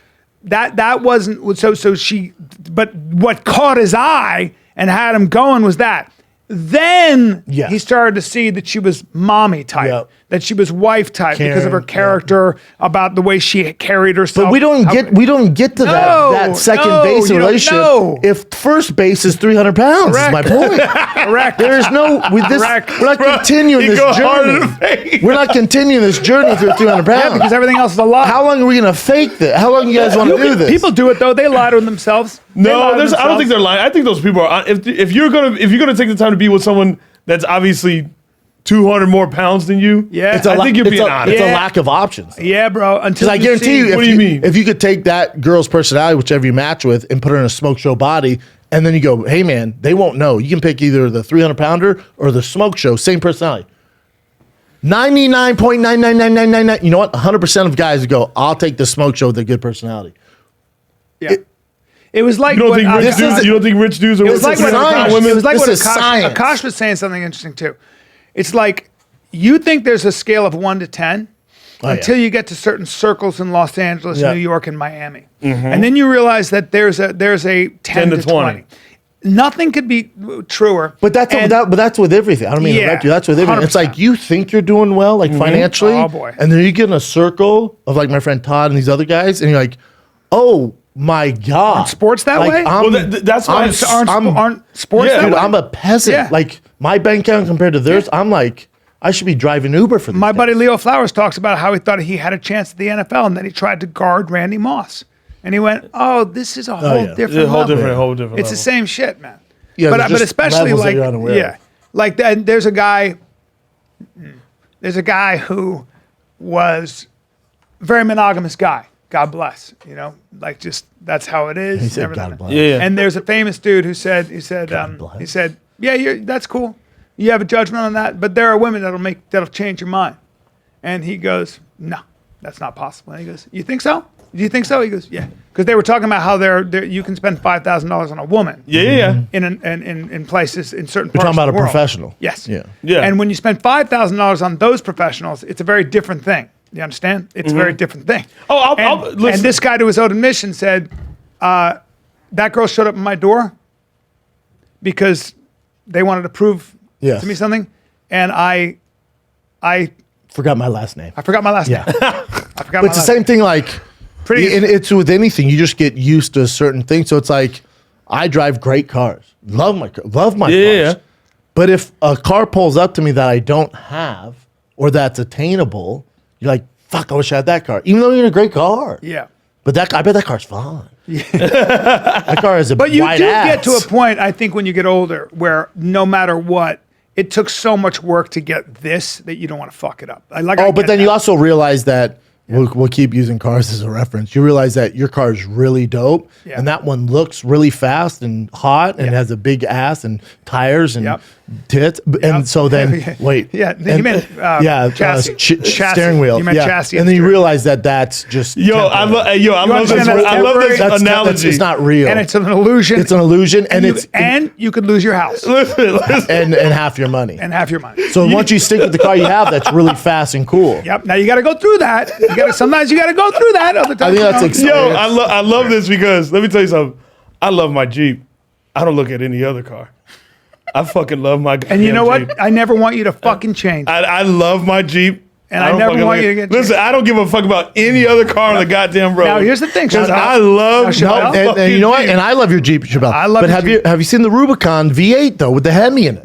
[SPEAKER 1] That wasn't so she. But what caught his eye and had him going was that. Then
[SPEAKER 3] Yes.
[SPEAKER 1] he started to see that she was mommy type.
[SPEAKER 3] Yep.
[SPEAKER 1] that she was wife type because of her
[SPEAKER 3] Caring,
[SPEAKER 1] character, about the way she carried herself.
[SPEAKER 3] But we don't get to that second
[SPEAKER 1] no,
[SPEAKER 3] base
[SPEAKER 1] you don't
[SPEAKER 3] relationship
[SPEAKER 1] know.
[SPEAKER 3] if first base is 300 pounds. Is my point.
[SPEAKER 1] Correct.
[SPEAKER 3] There is no
[SPEAKER 1] Correct.
[SPEAKER 3] we're not continuing
[SPEAKER 2] you
[SPEAKER 3] this
[SPEAKER 2] go hard in the
[SPEAKER 3] journey.
[SPEAKER 2] face.
[SPEAKER 3] We're not continuing this journey through 300 pounds.
[SPEAKER 1] Yeah, because everything else is a lie.
[SPEAKER 3] How long are we gonna fake this? How long you guys want to do this?
[SPEAKER 1] People do it though. They lie to themselves. They lie
[SPEAKER 2] No,
[SPEAKER 1] to
[SPEAKER 2] I don't
[SPEAKER 1] themselves.
[SPEAKER 2] think they're lying. I think those people are. If you're gonna take the time to be with someone that's obviously 200 more pounds than you,
[SPEAKER 1] Yeah.
[SPEAKER 3] It's a
[SPEAKER 2] I think you're
[SPEAKER 3] it's
[SPEAKER 2] being
[SPEAKER 3] a,
[SPEAKER 2] honest.
[SPEAKER 3] It's a
[SPEAKER 1] Yeah.
[SPEAKER 3] lack of options.
[SPEAKER 1] Yeah, bro. Until
[SPEAKER 3] Because I guarantee
[SPEAKER 1] see-
[SPEAKER 3] you,
[SPEAKER 2] What do you mean?
[SPEAKER 3] if you could take that girl's personality, whichever you match with, and put her in a smoke show body, and then you go, hey man, they won't know. You can pick either the 300 pounder or the smoke show, same personality. 99.99999. You know what? 100% of guys would go, I'll take the smoke show with a good personality.
[SPEAKER 1] Yeah. It was like
[SPEAKER 2] You don't
[SPEAKER 1] what
[SPEAKER 2] think rich
[SPEAKER 3] this
[SPEAKER 2] dudes?
[SPEAKER 3] is-
[SPEAKER 2] You don't think rich dudes are?
[SPEAKER 1] It was like
[SPEAKER 3] This
[SPEAKER 1] what
[SPEAKER 3] is science.
[SPEAKER 1] Akash, it was like
[SPEAKER 3] This
[SPEAKER 1] what
[SPEAKER 3] is
[SPEAKER 1] Akash,
[SPEAKER 3] science.
[SPEAKER 1] Akash was saying something interesting too. It's like you think there's a scale of 1 to 10 until you get to certain circles in Los Angeles,
[SPEAKER 3] Yeah.
[SPEAKER 1] New York, and Miami, and then you realize that there's a 10 to 20. Nothing could be truer.
[SPEAKER 3] But that's
[SPEAKER 1] And-
[SPEAKER 3] but that's with everything. I don't mean to
[SPEAKER 1] Yeah,
[SPEAKER 3] interrupt you. That's with everything. It's
[SPEAKER 1] 100%.
[SPEAKER 3] like you think you're doing well, like financially,
[SPEAKER 1] Oh, boy.
[SPEAKER 3] and then you get in a circle of like my friend Todd and these other guys, and you're like, oh my god,
[SPEAKER 1] Aren't sports that
[SPEAKER 3] Like,
[SPEAKER 1] way?
[SPEAKER 3] I'm-
[SPEAKER 2] Well, that's why
[SPEAKER 1] aren't sports
[SPEAKER 2] Yeah.
[SPEAKER 1] that
[SPEAKER 3] dude,
[SPEAKER 1] way?
[SPEAKER 3] I'm a peasant.
[SPEAKER 1] Yeah.
[SPEAKER 3] Like my bank account compared to theirs, I'm like, I should be driving Uber for this.
[SPEAKER 1] My buddy Leo Flowers talks about how he thought he had a chance at the NFL, and then he tried to guard Randy Moss, and he went, "Oh, this is a whole
[SPEAKER 3] yeah.
[SPEAKER 1] different,
[SPEAKER 2] It's a whole
[SPEAKER 1] level.
[SPEAKER 2] different.
[SPEAKER 1] It's the
[SPEAKER 2] level.
[SPEAKER 1] same shit, man."
[SPEAKER 3] Yeah,
[SPEAKER 1] but
[SPEAKER 3] there's
[SPEAKER 1] but
[SPEAKER 3] just
[SPEAKER 1] especially
[SPEAKER 3] levels that
[SPEAKER 1] like
[SPEAKER 3] you're unaware
[SPEAKER 1] yeah,
[SPEAKER 3] of.
[SPEAKER 1] like that. There's a guy who was a very monogamous guy. God bless, like just that's how it is.
[SPEAKER 3] He said,
[SPEAKER 1] everything.
[SPEAKER 3] "God bless."
[SPEAKER 2] Yeah.
[SPEAKER 1] And there's a famous dude who said,
[SPEAKER 3] bless.
[SPEAKER 1] yeah, that's cool. You have a judgment on that, but there are women that'll change your mind. And he goes, no, that's not possible. And he goes, you think so? Do you think so? He goes, yeah, because they were talking about how you can spend $5,000 on a woman
[SPEAKER 2] Yeah.
[SPEAKER 1] in places in certain
[SPEAKER 3] You're
[SPEAKER 1] parts
[SPEAKER 3] talking about
[SPEAKER 1] of
[SPEAKER 3] a
[SPEAKER 1] the world.
[SPEAKER 3] professional.
[SPEAKER 1] Yes.
[SPEAKER 3] Yeah.
[SPEAKER 2] Yeah.
[SPEAKER 1] And when you spend $5,000 on those professionals, it's a very different thing. You understand? It's a very different thing.
[SPEAKER 2] Oh, I'll
[SPEAKER 1] and
[SPEAKER 2] listen.
[SPEAKER 1] this guy, to his own admission, said, that girl showed up at my door because they wanted to prove
[SPEAKER 3] Yes.
[SPEAKER 1] to me something, and I
[SPEAKER 3] Forgot my last name.
[SPEAKER 1] forgot my last
[SPEAKER 3] Yeah.
[SPEAKER 1] name. I forgot
[SPEAKER 3] But
[SPEAKER 1] my
[SPEAKER 3] it's the
[SPEAKER 1] last
[SPEAKER 3] same thing. Like,
[SPEAKER 1] Pretty-
[SPEAKER 3] and it's with anything. You just get used to a certain thing. So it's like, I drive great cars. Love my
[SPEAKER 2] Yeah.
[SPEAKER 3] cars. But if a car pulls up to me that I don't have or that's attainable, you're like, fuck, I wish I had that car. Even though you're in a great car.
[SPEAKER 1] Yeah.
[SPEAKER 3] But I bet that car's fine. That car is a
[SPEAKER 1] But you
[SPEAKER 3] wide
[SPEAKER 1] do
[SPEAKER 3] ass.
[SPEAKER 1] get to a point, I think, when you get older, where no matter what, it took so much work to get this that you don't want to fuck it up. I
[SPEAKER 3] But then
[SPEAKER 1] get
[SPEAKER 3] you
[SPEAKER 1] that.
[SPEAKER 3] also realize that we'll keep using cars as a reference. You realize that your car is really dope,
[SPEAKER 1] Yeah.
[SPEAKER 3] and that one looks really fast and hot, and
[SPEAKER 1] Yeah.
[SPEAKER 3] has a big ass and tires and
[SPEAKER 1] Yep.
[SPEAKER 3] tits. And so then, wait,
[SPEAKER 1] Yeah, you
[SPEAKER 3] and-
[SPEAKER 1] meant,
[SPEAKER 3] chassis,
[SPEAKER 1] chassis.
[SPEAKER 3] steering wheel.
[SPEAKER 1] You meant
[SPEAKER 3] yeah.
[SPEAKER 1] chassis
[SPEAKER 3] and then you
[SPEAKER 1] and
[SPEAKER 3] realize that that's just
[SPEAKER 2] I love
[SPEAKER 1] understand
[SPEAKER 2] this.
[SPEAKER 1] that's
[SPEAKER 2] I love this
[SPEAKER 1] temporary?
[SPEAKER 2] analogy.
[SPEAKER 3] It's not real.
[SPEAKER 1] and it's an illusion.
[SPEAKER 3] It's an illusion, and
[SPEAKER 1] you could lose your house
[SPEAKER 2] Listen.
[SPEAKER 3] and half your money.
[SPEAKER 1] and half your money.
[SPEAKER 3] So once you stick with the car you have, that's really fast and cool.
[SPEAKER 1] Yep. Now you got to go through that. Sometimes you got to go through that. Other times,
[SPEAKER 3] I think
[SPEAKER 1] you
[SPEAKER 3] that's
[SPEAKER 1] don't.
[SPEAKER 3] exciting.
[SPEAKER 2] Yo, I love this because let me tell you something. I love my Jeep. I don't look at any other car. I fucking love my.
[SPEAKER 1] And you know
[SPEAKER 2] goddamn
[SPEAKER 1] what?
[SPEAKER 2] Jeep.
[SPEAKER 1] I never want you to fucking change.
[SPEAKER 2] I love my Jeep.
[SPEAKER 1] And I
[SPEAKER 2] don't
[SPEAKER 1] never
[SPEAKER 2] fucking
[SPEAKER 1] want
[SPEAKER 2] look
[SPEAKER 1] you to
[SPEAKER 2] at-
[SPEAKER 1] get
[SPEAKER 2] Listen, I don't give a fuck about any other car on the goddamn road.
[SPEAKER 1] Now, here's the thing,
[SPEAKER 2] because
[SPEAKER 1] Chappelle.
[SPEAKER 2] I love
[SPEAKER 1] Now, Chappelle.
[SPEAKER 2] my
[SPEAKER 3] And you know what?
[SPEAKER 2] fucking
[SPEAKER 3] And I love your Jeep, Chappelle.
[SPEAKER 1] I love
[SPEAKER 3] But
[SPEAKER 1] your
[SPEAKER 3] have you seen the Rubicon V8 though with the Hemi in it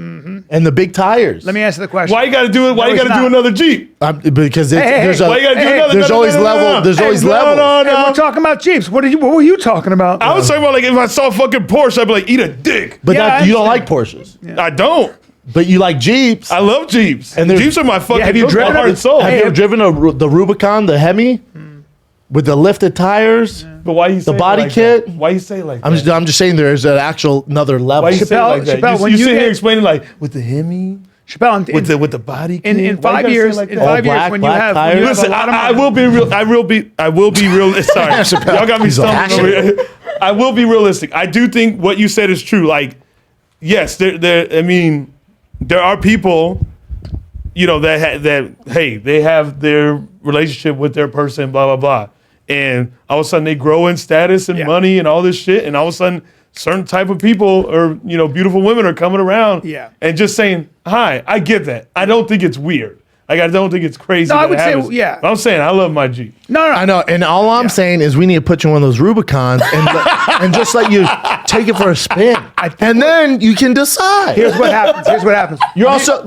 [SPEAKER 3] and the big tires?
[SPEAKER 1] Let me answer the question.
[SPEAKER 2] Why you got to do it? Why
[SPEAKER 1] No,
[SPEAKER 2] you
[SPEAKER 1] it's
[SPEAKER 2] got to do
[SPEAKER 1] not.
[SPEAKER 2] another Jeep?
[SPEAKER 3] Because
[SPEAKER 1] Hey,
[SPEAKER 3] there's
[SPEAKER 1] hey,
[SPEAKER 2] Why you got to do
[SPEAKER 1] Hey,
[SPEAKER 2] another?
[SPEAKER 3] there's
[SPEAKER 2] no, no,
[SPEAKER 3] always
[SPEAKER 2] no, no,
[SPEAKER 3] level-
[SPEAKER 2] no.
[SPEAKER 3] there's always
[SPEAKER 2] no,
[SPEAKER 3] levels.
[SPEAKER 2] No,
[SPEAKER 1] Hey,
[SPEAKER 2] no.
[SPEAKER 1] we're talking about Jeeps. What were you talking about?
[SPEAKER 2] I was talking about like if I saw a fucking Porsche, I'd be like, eat a dick.
[SPEAKER 3] but
[SPEAKER 1] Yeah, I
[SPEAKER 3] you don't like
[SPEAKER 1] understand.
[SPEAKER 3] Porsches,
[SPEAKER 2] I don't.
[SPEAKER 3] but you like Jeeps.
[SPEAKER 2] I love Jeeps.
[SPEAKER 3] And
[SPEAKER 2] And
[SPEAKER 3] there's-
[SPEAKER 2] Jeeps are my fucking
[SPEAKER 1] have you
[SPEAKER 2] those are my
[SPEAKER 1] driven
[SPEAKER 2] heart
[SPEAKER 1] a-
[SPEAKER 2] and soul.
[SPEAKER 3] Have you ever driven the Rubicon, the Hemi, with the lifted tires?
[SPEAKER 2] But why you say it
[SPEAKER 3] body
[SPEAKER 2] like
[SPEAKER 3] kit?
[SPEAKER 2] that? Why you say it like
[SPEAKER 3] I'm
[SPEAKER 2] that?
[SPEAKER 3] just saying there's an actual another level.
[SPEAKER 2] Why you say it
[SPEAKER 1] Chappelle-
[SPEAKER 2] like that?
[SPEAKER 1] Chappelle,
[SPEAKER 2] you
[SPEAKER 1] when
[SPEAKER 2] you
[SPEAKER 1] you
[SPEAKER 2] sit here
[SPEAKER 1] get-
[SPEAKER 2] explaining like with the Hemi,
[SPEAKER 1] Chappelle,
[SPEAKER 2] with the body kit.
[SPEAKER 1] in
[SPEAKER 2] Why you
[SPEAKER 1] 5
[SPEAKER 2] gotta say it
[SPEAKER 1] years,
[SPEAKER 2] like
[SPEAKER 1] in
[SPEAKER 2] that?
[SPEAKER 1] 5 years,
[SPEAKER 3] black-
[SPEAKER 1] when you
[SPEAKER 3] black
[SPEAKER 1] have
[SPEAKER 3] tires?
[SPEAKER 1] a
[SPEAKER 2] Listen,
[SPEAKER 1] lot of
[SPEAKER 2] I
[SPEAKER 1] money-
[SPEAKER 2] will be real. I will be real. Sorry, y'all got me
[SPEAKER 3] He's
[SPEAKER 2] stumbling over here. I will be realistic. I do think what you said is true. Like, yes, I mean, there are people, that they have their relationship with their person, blah blah blah, and all of a sudden they grow in status and
[SPEAKER 1] Yeah.
[SPEAKER 2] money and all this shit, and all of a sudden certain type of people or beautiful women are coming around,
[SPEAKER 1] Yeah.
[SPEAKER 2] and just saying hi. I get that. I don't think it's weird. Like, I don't think it's crazy.
[SPEAKER 1] No, I
[SPEAKER 2] that
[SPEAKER 1] would
[SPEAKER 2] it
[SPEAKER 1] say,
[SPEAKER 2] happens.
[SPEAKER 1] yeah.
[SPEAKER 2] But I'm saying I love my Jeep.
[SPEAKER 1] No,
[SPEAKER 3] I know, and all I'm saying is we need to put you in one of those Rubicons and just let you take it for a spin, and then you can decide.
[SPEAKER 1] Here's what happens.
[SPEAKER 3] You're also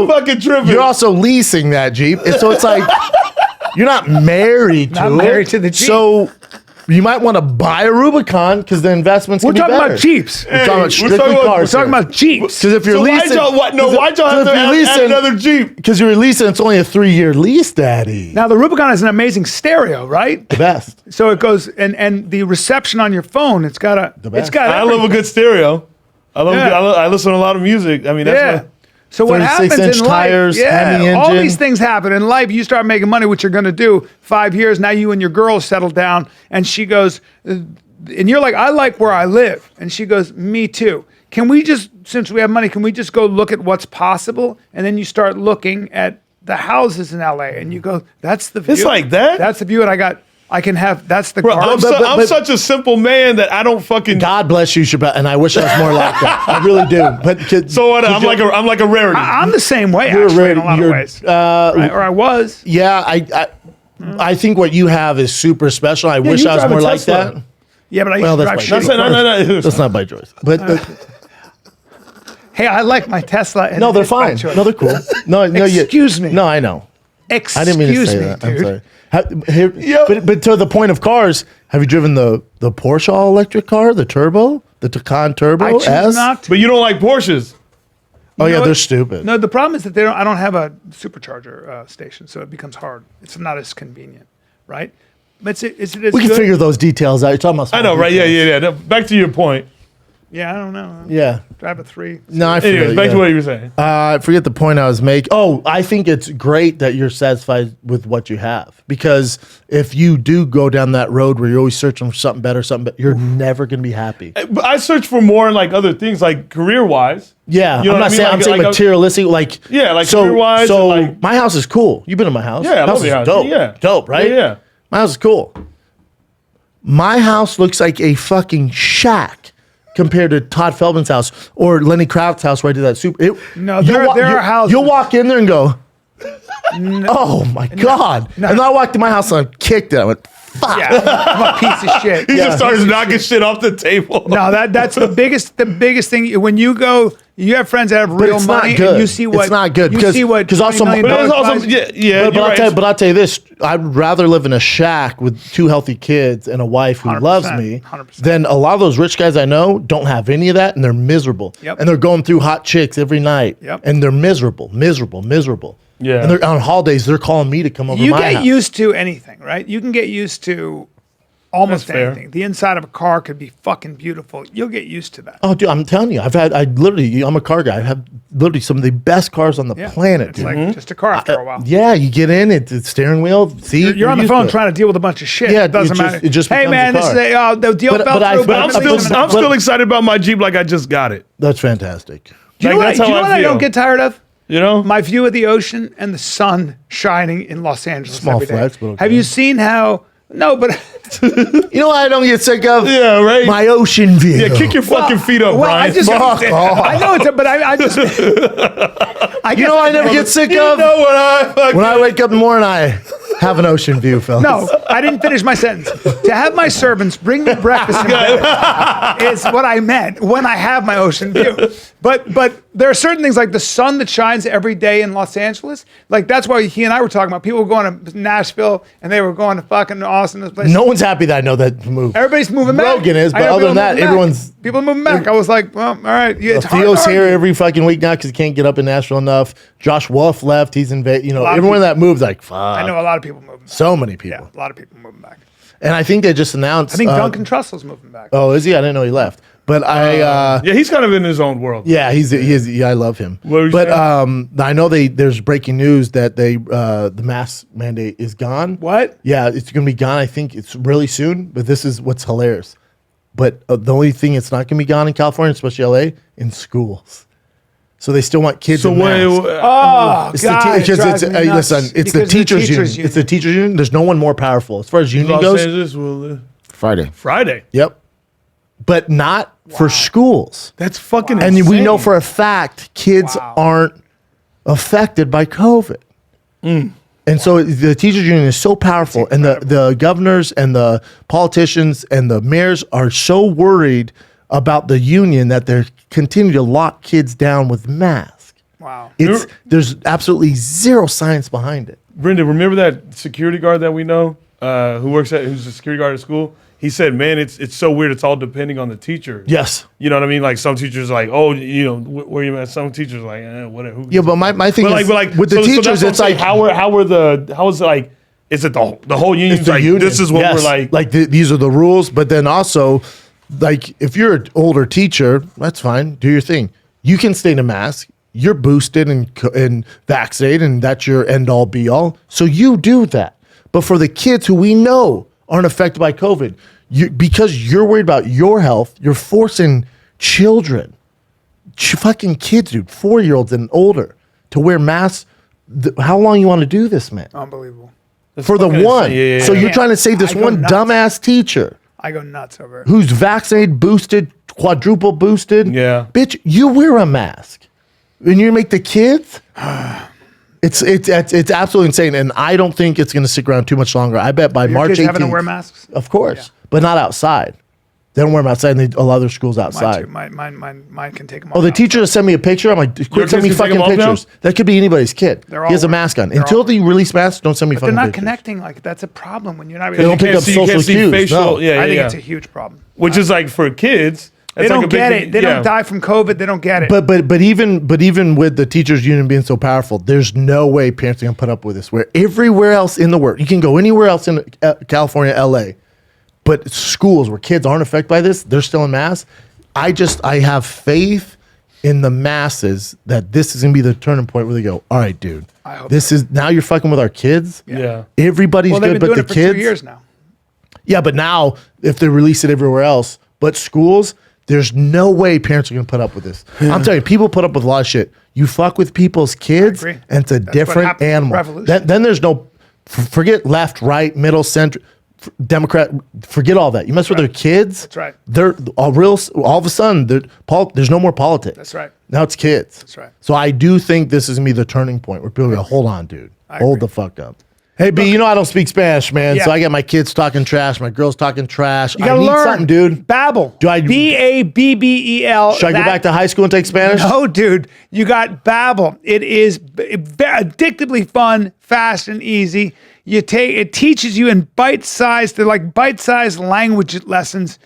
[SPEAKER 2] You fucking tripping.
[SPEAKER 3] you're also leasing that Jeep, and so it's like you're not married to
[SPEAKER 1] Not
[SPEAKER 3] it.
[SPEAKER 1] married to the Jeep.
[SPEAKER 3] So you might want to buy a Rubicon because the investments.
[SPEAKER 1] We're
[SPEAKER 3] can
[SPEAKER 1] talking
[SPEAKER 3] be better.
[SPEAKER 1] about Jeeps.
[SPEAKER 3] We're talking about strictly
[SPEAKER 2] talking about-
[SPEAKER 3] cars.
[SPEAKER 1] We're talking about Jeeps.
[SPEAKER 3] Because if you're
[SPEAKER 2] So
[SPEAKER 3] leasing,
[SPEAKER 2] why'd y'all have to add another Jeep?
[SPEAKER 3] Because you're leasing, it's only a 3-year lease, Daddy.
[SPEAKER 1] Now the Rubicon is an amazing stereo, right?
[SPEAKER 3] The best.
[SPEAKER 1] So it goes and the reception on your phone, it's got
[SPEAKER 3] best.
[SPEAKER 2] I love a
[SPEAKER 1] everything.
[SPEAKER 2] good stereo.
[SPEAKER 1] Yeah.
[SPEAKER 2] I listen to a lot of music. I mean, that's
[SPEAKER 1] Yeah.
[SPEAKER 2] what,
[SPEAKER 1] So what
[SPEAKER 3] 36
[SPEAKER 1] happens
[SPEAKER 3] inch
[SPEAKER 1] in life?
[SPEAKER 3] tires, Hemi
[SPEAKER 1] all
[SPEAKER 3] engine.
[SPEAKER 1] these things happen in life. You start making money, which you're going to do. 5 years now, you and your girl settle down, and she goes, and you're like, I like where I live, and she goes, me too. Can we just, since we have money, can we just go look at what's possible? And then you start looking at the houses in LA, and you go, that's the view.
[SPEAKER 2] It's like that?
[SPEAKER 1] That's the view, and I can have. That's the
[SPEAKER 2] bro,
[SPEAKER 1] car.
[SPEAKER 2] I'm such a simple man that I don't fucking.
[SPEAKER 3] God bless you, Chappelle, and I wish I was more like that. I really do. But
[SPEAKER 2] So what? I'm like a rarity.
[SPEAKER 1] I'm the same way,
[SPEAKER 3] You're
[SPEAKER 1] actually,
[SPEAKER 3] ready-
[SPEAKER 1] in a lot of
[SPEAKER 3] you're,
[SPEAKER 1] ways. Right? Or I was.
[SPEAKER 3] yeah, I think what you have is super special. I wish
[SPEAKER 2] you
[SPEAKER 3] I was
[SPEAKER 2] drive a
[SPEAKER 3] more like
[SPEAKER 2] Tesla.
[SPEAKER 3] that.
[SPEAKER 1] Yeah, but I used
[SPEAKER 3] Well,
[SPEAKER 1] to
[SPEAKER 3] that's
[SPEAKER 1] drive
[SPEAKER 3] by
[SPEAKER 1] shitty
[SPEAKER 3] choice.
[SPEAKER 1] cars.
[SPEAKER 2] No.
[SPEAKER 3] That's not by choice. But
[SPEAKER 1] Hey, I like my Tesla. And
[SPEAKER 3] no, they're
[SPEAKER 1] it's by
[SPEAKER 3] fine.
[SPEAKER 1] choice.
[SPEAKER 3] No, they're cool. No,
[SPEAKER 1] Excuse me.
[SPEAKER 3] No, I know. I
[SPEAKER 1] Excuse
[SPEAKER 3] didn't mean to say
[SPEAKER 1] me,
[SPEAKER 3] that.
[SPEAKER 1] dude.
[SPEAKER 3] I'm sorry. But to the point of cars, have you driven the Porsche all electric car, the turbo, the Taycan Turbo
[SPEAKER 1] I choose
[SPEAKER 3] S?
[SPEAKER 1] not to.
[SPEAKER 2] But you don't like Porsches.
[SPEAKER 3] Oh
[SPEAKER 1] You
[SPEAKER 3] yeah,
[SPEAKER 1] know
[SPEAKER 3] they're
[SPEAKER 1] what?
[SPEAKER 3] stupid.
[SPEAKER 1] No, the problem is that they don't. I don't have a supercharger station, so it becomes hard. It's not as convenient, right? But is it as
[SPEAKER 3] We can
[SPEAKER 1] good?
[SPEAKER 3] figure those details out. You're talking about.
[SPEAKER 2] I know, right? Yeah. No, back to your point.
[SPEAKER 1] Yeah, I don't know.
[SPEAKER 3] Yeah.
[SPEAKER 1] Drive a 3.
[SPEAKER 3] No, I forget.
[SPEAKER 2] Anyways, back to what you were saying.
[SPEAKER 3] I forget the point I was making. Oh, I think it's great that you're satisfied with what you have, because if you do go down that road where you're always searching for something better, you're never going to be happy.
[SPEAKER 2] But I search for more in like other things, like career wise.
[SPEAKER 3] Yeah,
[SPEAKER 2] You know
[SPEAKER 3] I'm
[SPEAKER 2] what I
[SPEAKER 3] not
[SPEAKER 2] mean?
[SPEAKER 3] saying
[SPEAKER 2] Like-
[SPEAKER 3] I'm saying
[SPEAKER 2] like a-
[SPEAKER 3] materialistic. Like
[SPEAKER 2] Yeah, like
[SPEAKER 3] so.
[SPEAKER 2] career-wise
[SPEAKER 3] So
[SPEAKER 2] and, like-
[SPEAKER 3] my house is cool. You've been in my house.
[SPEAKER 2] Yeah, I love
[SPEAKER 3] is
[SPEAKER 2] your house.
[SPEAKER 3] dope.
[SPEAKER 2] Yeah.
[SPEAKER 3] Dope, right?
[SPEAKER 2] Yeah.
[SPEAKER 3] My house is cool. My house looks like a fucking shack compared to Todd Feldman's house or Lenny Kraft's house where I did that super.
[SPEAKER 1] No,
[SPEAKER 3] you'll
[SPEAKER 1] there are houses-
[SPEAKER 3] You'll walk in there and go, oh my God. And then I walked in my house and I kicked it. I went, fuck.
[SPEAKER 1] Yeah, I'm a piece of shit.
[SPEAKER 2] He just starts knocking shit off the table.
[SPEAKER 1] No, that's the biggest thing. When you go, you have friends that have
[SPEAKER 3] But
[SPEAKER 1] real
[SPEAKER 3] it's
[SPEAKER 1] money,
[SPEAKER 3] not good.
[SPEAKER 1] and you see what
[SPEAKER 3] It's not good
[SPEAKER 1] You
[SPEAKER 3] because
[SPEAKER 1] see what
[SPEAKER 3] also,
[SPEAKER 1] $20 million
[SPEAKER 2] But it's also,
[SPEAKER 1] buys.
[SPEAKER 2] yeah.
[SPEAKER 3] But,
[SPEAKER 2] you're right.
[SPEAKER 3] I'll tell you this: I'd rather live in a shack with 2 healthy kids and a wife who
[SPEAKER 1] 100%,
[SPEAKER 3] loves me
[SPEAKER 1] 100%.
[SPEAKER 3] than a lot of those rich guys I know don't have any of that, and they're miserable.
[SPEAKER 1] Yep.
[SPEAKER 3] And they're going through hot chicks every night,
[SPEAKER 1] Yep.
[SPEAKER 3] and they're miserable.
[SPEAKER 2] Yeah.
[SPEAKER 3] And they're on holidays. They're calling me to come over.
[SPEAKER 1] You
[SPEAKER 3] my
[SPEAKER 1] get
[SPEAKER 3] house.
[SPEAKER 1] used to anything, right? You can get used to almost
[SPEAKER 2] That's fair.
[SPEAKER 1] anything. The inside of a car could be fucking beautiful. You'll get used to that.
[SPEAKER 3] Oh, dude, I'm telling you, I'm a car guy. I have literally some of the best cars on the
[SPEAKER 1] Yeah.
[SPEAKER 3] planet.
[SPEAKER 1] It's
[SPEAKER 3] dude.
[SPEAKER 1] like just a car after a while.
[SPEAKER 3] Yeah, you get in it, it's steering wheel, seat.
[SPEAKER 1] You're on the
[SPEAKER 3] used
[SPEAKER 1] phone
[SPEAKER 3] to it.
[SPEAKER 1] trying to deal with a bunch of shit.
[SPEAKER 3] Yeah,
[SPEAKER 1] it doesn't
[SPEAKER 3] it just-
[SPEAKER 1] matter.
[SPEAKER 3] it just
[SPEAKER 1] hey
[SPEAKER 3] becomes
[SPEAKER 1] man,
[SPEAKER 3] a
[SPEAKER 1] this is
[SPEAKER 3] car.
[SPEAKER 1] the deal
[SPEAKER 3] But
[SPEAKER 1] fell
[SPEAKER 3] I-
[SPEAKER 1] through.
[SPEAKER 3] but
[SPEAKER 2] I'm
[SPEAKER 3] But-
[SPEAKER 2] still excited about my Jeep like I just got it.
[SPEAKER 3] That's fantastic.
[SPEAKER 1] Do you know
[SPEAKER 2] Like,
[SPEAKER 1] what,
[SPEAKER 2] that's
[SPEAKER 1] do you
[SPEAKER 2] how
[SPEAKER 1] know
[SPEAKER 2] I
[SPEAKER 1] what I
[SPEAKER 2] feel.
[SPEAKER 1] don't get tired of?
[SPEAKER 2] You know?
[SPEAKER 1] My view of the ocean and the sun shining in Los Angeles
[SPEAKER 3] Small
[SPEAKER 1] every day.
[SPEAKER 3] flex, but okay.
[SPEAKER 1] Have you seen how? No, but
[SPEAKER 3] You know what I don't get sick of?
[SPEAKER 2] Yeah, right?
[SPEAKER 3] My ocean view.
[SPEAKER 2] Yeah, kick your fucking feet up,
[SPEAKER 1] well,
[SPEAKER 2] Brian.
[SPEAKER 1] I just
[SPEAKER 3] Fuck off.
[SPEAKER 1] I know it's, but I just. I
[SPEAKER 3] You know what I never get sick
[SPEAKER 2] you
[SPEAKER 3] of?
[SPEAKER 2] know what I fucking...
[SPEAKER 3] When I wake up in the morning, I have an ocean view, fellas.
[SPEAKER 1] No, I didn't finish my sentence. To have my servants bring me breakfast in bed is what I meant when I have my ocean view. But there are certain things like the sun that shines every day in Los Angeles. Like that's why he and I were talking about. People were going to Nashville and they were going to fucking Austin. This place.
[SPEAKER 3] No one's happy that I know that move.
[SPEAKER 1] Everybody's moving back.
[SPEAKER 3] Rogan is,
[SPEAKER 1] I
[SPEAKER 3] but
[SPEAKER 1] know
[SPEAKER 3] other
[SPEAKER 1] people
[SPEAKER 3] than that,
[SPEAKER 1] moving back.
[SPEAKER 3] everyone's-
[SPEAKER 1] people are moving back. I was like, well, all right. Yeah, it's hard
[SPEAKER 3] Theo's
[SPEAKER 1] to
[SPEAKER 3] here
[SPEAKER 1] argue.
[SPEAKER 3] every fucking week now because he can't get up in Nashville enough. Josh Wolf left. He's in Vegas. You know,
[SPEAKER 1] lot of
[SPEAKER 3] everyone
[SPEAKER 1] people-
[SPEAKER 3] that moves like, fuck.
[SPEAKER 1] I know a lot of people moving back.
[SPEAKER 3] So many
[SPEAKER 1] Yeah,
[SPEAKER 3] people.
[SPEAKER 1] a lot of people moving back.
[SPEAKER 3] And I think they just announced.
[SPEAKER 1] I think Duncan Trussell's moving back.
[SPEAKER 3] Oh, is he? I didn't know he left. But
[SPEAKER 2] Yeah, he's kind of in his own world.
[SPEAKER 3] yeah, yeah, I love him.
[SPEAKER 2] What were you
[SPEAKER 3] But
[SPEAKER 2] saying?
[SPEAKER 3] I know there's breaking news that the mask mandate is gone.
[SPEAKER 1] What?
[SPEAKER 3] Yeah, it's going to be gone. I think it's really soon. But this is what's hilarious. But the only thing it's not going to be gone in California, especially LA, in schools. So they still want kids.
[SPEAKER 2] So
[SPEAKER 3] in
[SPEAKER 2] what?
[SPEAKER 3] masks.
[SPEAKER 1] Oh,
[SPEAKER 3] It's
[SPEAKER 1] God, it drives me nuts
[SPEAKER 3] listen, it's the
[SPEAKER 1] because
[SPEAKER 3] teachers union. It's the teachers union. There's no one more powerful as far as union
[SPEAKER 2] Los
[SPEAKER 3] goes.
[SPEAKER 2] Angeles will
[SPEAKER 4] Friday.
[SPEAKER 2] Friday.
[SPEAKER 3] Yep, but not for schools.
[SPEAKER 2] That's fucking
[SPEAKER 3] And we know
[SPEAKER 2] insane.
[SPEAKER 3] for a fact kids
[SPEAKER 1] Wow.
[SPEAKER 3] aren't affected by COVID. And so the teachers union is so powerful, and the governors and the politicians and the mayors are so worried about the union that they're continuing to lock kids down with masks.
[SPEAKER 1] Wow.
[SPEAKER 3] There's absolutely zero science behind it.
[SPEAKER 2] Brenda, remember that security guard that we know who's a security guard at school? He said, man, it's so weird. It's all depending on the teacher.
[SPEAKER 3] Yes.
[SPEAKER 2] You know what I mean? Like some teachers are like, oh, where you at? Some teachers are like, whatever.
[SPEAKER 3] Yeah, but my thing is,
[SPEAKER 2] like,
[SPEAKER 3] with the teachers,
[SPEAKER 2] that's
[SPEAKER 3] it's like,
[SPEAKER 2] how is it like, is it the whole union?
[SPEAKER 3] it's the
[SPEAKER 2] Like,
[SPEAKER 3] union.
[SPEAKER 2] this is what we're like.
[SPEAKER 3] These are the rules, but then also, like, if you're an older teacher, that's fine. Do your thing. You can stay in a mask. You're boosted and vaccinated, and that's your end all be all. So you do that. But for the kids who we know aren't affected by COVID, because you're worried about your health, you're forcing children, fucking kids, dude, 4-year-olds and older, to wear masks. How long you want to do this, man?
[SPEAKER 1] Unbelievable.
[SPEAKER 3] For the one.
[SPEAKER 2] Yeah.
[SPEAKER 3] So you're trying to save this
[SPEAKER 1] I go
[SPEAKER 3] one
[SPEAKER 1] nuts.
[SPEAKER 3] dumbass teacher
[SPEAKER 1] I go nuts over it.
[SPEAKER 3] who's vaccinated, boosted, quadruple boosted.
[SPEAKER 2] Yeah.
[SPEAKER 3] Bitch, you wear a mask. And you make the kids? It's absolutely insane. And I don't think it's going to stick around too much longer. I bet by
[SPEAKER 1] Your
[SPEAKER 3] March
[SPEAKER 1] kids
[SPEAKER 3] 18th.
[SPEAKER 1] having to wear masks?
[SPEAKER 3] Of course. But not outside. They don't wear them outside, and a lot of their schools
[SPEAKER 1] Mine
[SPEAKER 3] outside.
[SPEAKER 1] too. Mine can take them off.
[SPEAKER 3] Oh, the
[SPEAKER 1] outside.
[SPEAKER 3] teacher just sent me a picture. I'm like, quick, send me
[SPEAKER 2] kids can take
[SPEAKER 3] fucking
[SPEAKER 2] them off now?
[SPEAKER 3] pictures. That could be anybody's kid.
[SPEAKER 1] They're
[SPEAKER 3] He has
[SPEAKER 1] all
[SPEAKER 3] a mask on.
[SPEAKER 1] they're
[SPEAKER 3] Until
[SPEAKER 1] all-
[SPEAKER 3] they release masks, don't send me
[SPEAKER 1] But they're
[SPEAKER 3] fucking
[SPEAKER 1] not
[SPEAKER 3] pictures.
[SPEAKER 1] connecting. Like, that's a problem when you're not.
[SPEAKER 3] They don't pick up
[SPEAKER 2] you
[SPEAKER 3] social
[SPEAKER 2] can't see
[SPEAKER 3] cues.
[SPEAKER 2] facial.
[SPEAKER 3] No.
[SPEAKER 2] Yeah,
[SPEAKER 1] I think
[SPEAKER 2] yeah.
[SPEAKER 1] it's a huge problem.
[SPEAKER 2] Which is like for kids.
[SPEAKER 1] They don't get it. They don't die from COVID. They don't get it.
[SPEAKER 3] But even with the teachers union being so powerful, there's no way parents are gonna put up with this. Where everywhere else in the world, you can go anywhere else in California, LA, but schools where kids aren't affected by this, they're still in masks. I have faith in the masses that this is gonna be the turning point where they go, all right, dude,
[SPEAKER 1] I hope
[SPEAKER 3] this is now you're fucking with our kids.
[SPEAKER 2] Yeah.
[SPEAKER 3] Everybody's
[SPEAKER 1] well, they've
[SPEAKER 3] good,
[SPEAKER 1] been
[SPEAKER 3] but
[SPEAKER 1] doing
[SPEAKER 3] the
[SPEAKER 1] it for
[SPEAKER 3] kids.
[SPEAKER 1] 2 years now.
[SPEAKER 3] Yeah, but now if they release it everywhere else, but schools, there's no way parents are gonna put up with this. I'm telling you, people put up with a lot of shit. You fuck with people's kids,
[SPEAKER 1] agree.
[SPEAKER 3] and it's a
[SPEAKER 1] That's what
[SPEAKER 3] different
[SPEAKER 1] happened with
[SPEAKER 3] animal.
[SPEAKER 1] revolution.
[SPEAKER 3] Then there's no forget left, right, middle, center, Democrat. Forget all that. You mess with their kids.
[SPEAKER 1] That's right.
[SPEAKER 3] They're all of a sudden. There's no more politics.
[SPEAKER 1] That's right.
[SPEAKER 3] Now it's kids.
[SPEAKER 1] That's right.
[SPEAKER 3] So I do think this is gonna be the turning point where people go, hold on, dude, hold
[SPEAKER 1] agree.
[SPEAKER 3] the fuck up. Hey, B, you know I don't speak Spanish, man.
[SPEAKER 1] Yeah.
[SPEAKER 3] So I got my kids talking trash, my girls talking trash.
[SPEAKER 1] You
[SPEAKER 3] I
[SPEAKER 1] gotta
[SPEAKER 3] need
[SPEAKER 1] learn
[SPEAKER 3] something, dude.
[SPEAKER 1] Babbel.
[SPEAKER 3] Do I-
[SPEAKER 1] Babbel?
[SPEAKER 3] Should I go back to high school and take Spanish?
[SPEAKER 1] No, dude. You got Babbel. It is addictively fun, fast, and easy. It teaches you in bite-sized language lessons,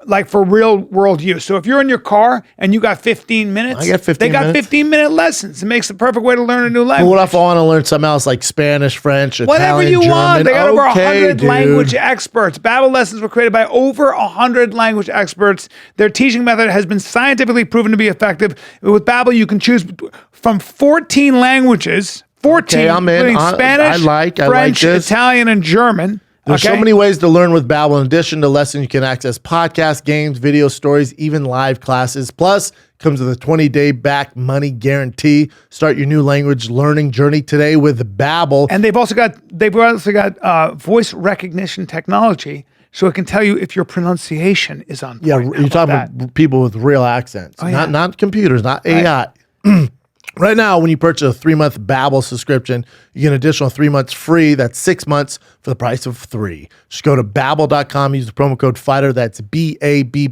[SPEAKER 1] like for real world use. So if you're in your car and you got 15 minutes,
[SPEAKER 3] I got 15
[SPEAKER 1] they got
[SPEAKER 3] minutes.
[SPEAKER 1] 15-minute lessons. It makes the perfect way to learn a new
[SPEAKER 3] But
[SPEAKER 1] language.
[SPEAKER 3] what if I want to learn something else like Spanish, French,
[SPEAKER 1] Whatever
[SPEAKER 3] Italian,
[SPEAKER 1] you
[SPEAKER 3] German?
[SPEAKER 1] want. They got over
[SPEAKER 3] Okay,
[SPEAKER 1] 100
[SPEAKER 3] dude.
[SPEAKER 1] language experts. Babbel lessons were created by over 100 language experts. Their teaching method has been scientifically proven to be effective. With Babbel, you can choose from 14 languages. 14,
[SPEAKER 3] Okay, I'm in.
[SPEAKER 1] including
[SPEAKER 3] I
[SPEAKER 1] Spanish,
[SPEAKER 3] like
[SPEAKER 1] French,
[SPEAKER 3] this.
[SPEAKER 1] Italian, and German.
[SPEAKER 3] There's so many ways to learn with Babbel. In addition to lessons, you can access podcasts, games, video stories, even live classes. Plus, comes with a 20-day back money guarantee. Start your new language learning journey today with Babbel.
[SPEAKER 1] And they've also got voice recognition technology, so it can tell you if your pronunciation is on point.
[SPEAKER 3] Yeah,
[SPEAKER 1] How
[SPEAKER 3] you're
[SPEAKER 1] about
[SPEAKER 3] talking
[SPEAKER 1] that?
[SPEAKER 3] about people with real accents,
[SPEAKER 1] yeah.
[SPEAKER 3] not computers, not AI. Right now, when you purchase a 3-month Babbel subscription, you get an additional 3 months free. That's 6 months for the price of 3. Just go to Babbel.com, use the promo code FIGHTER. That's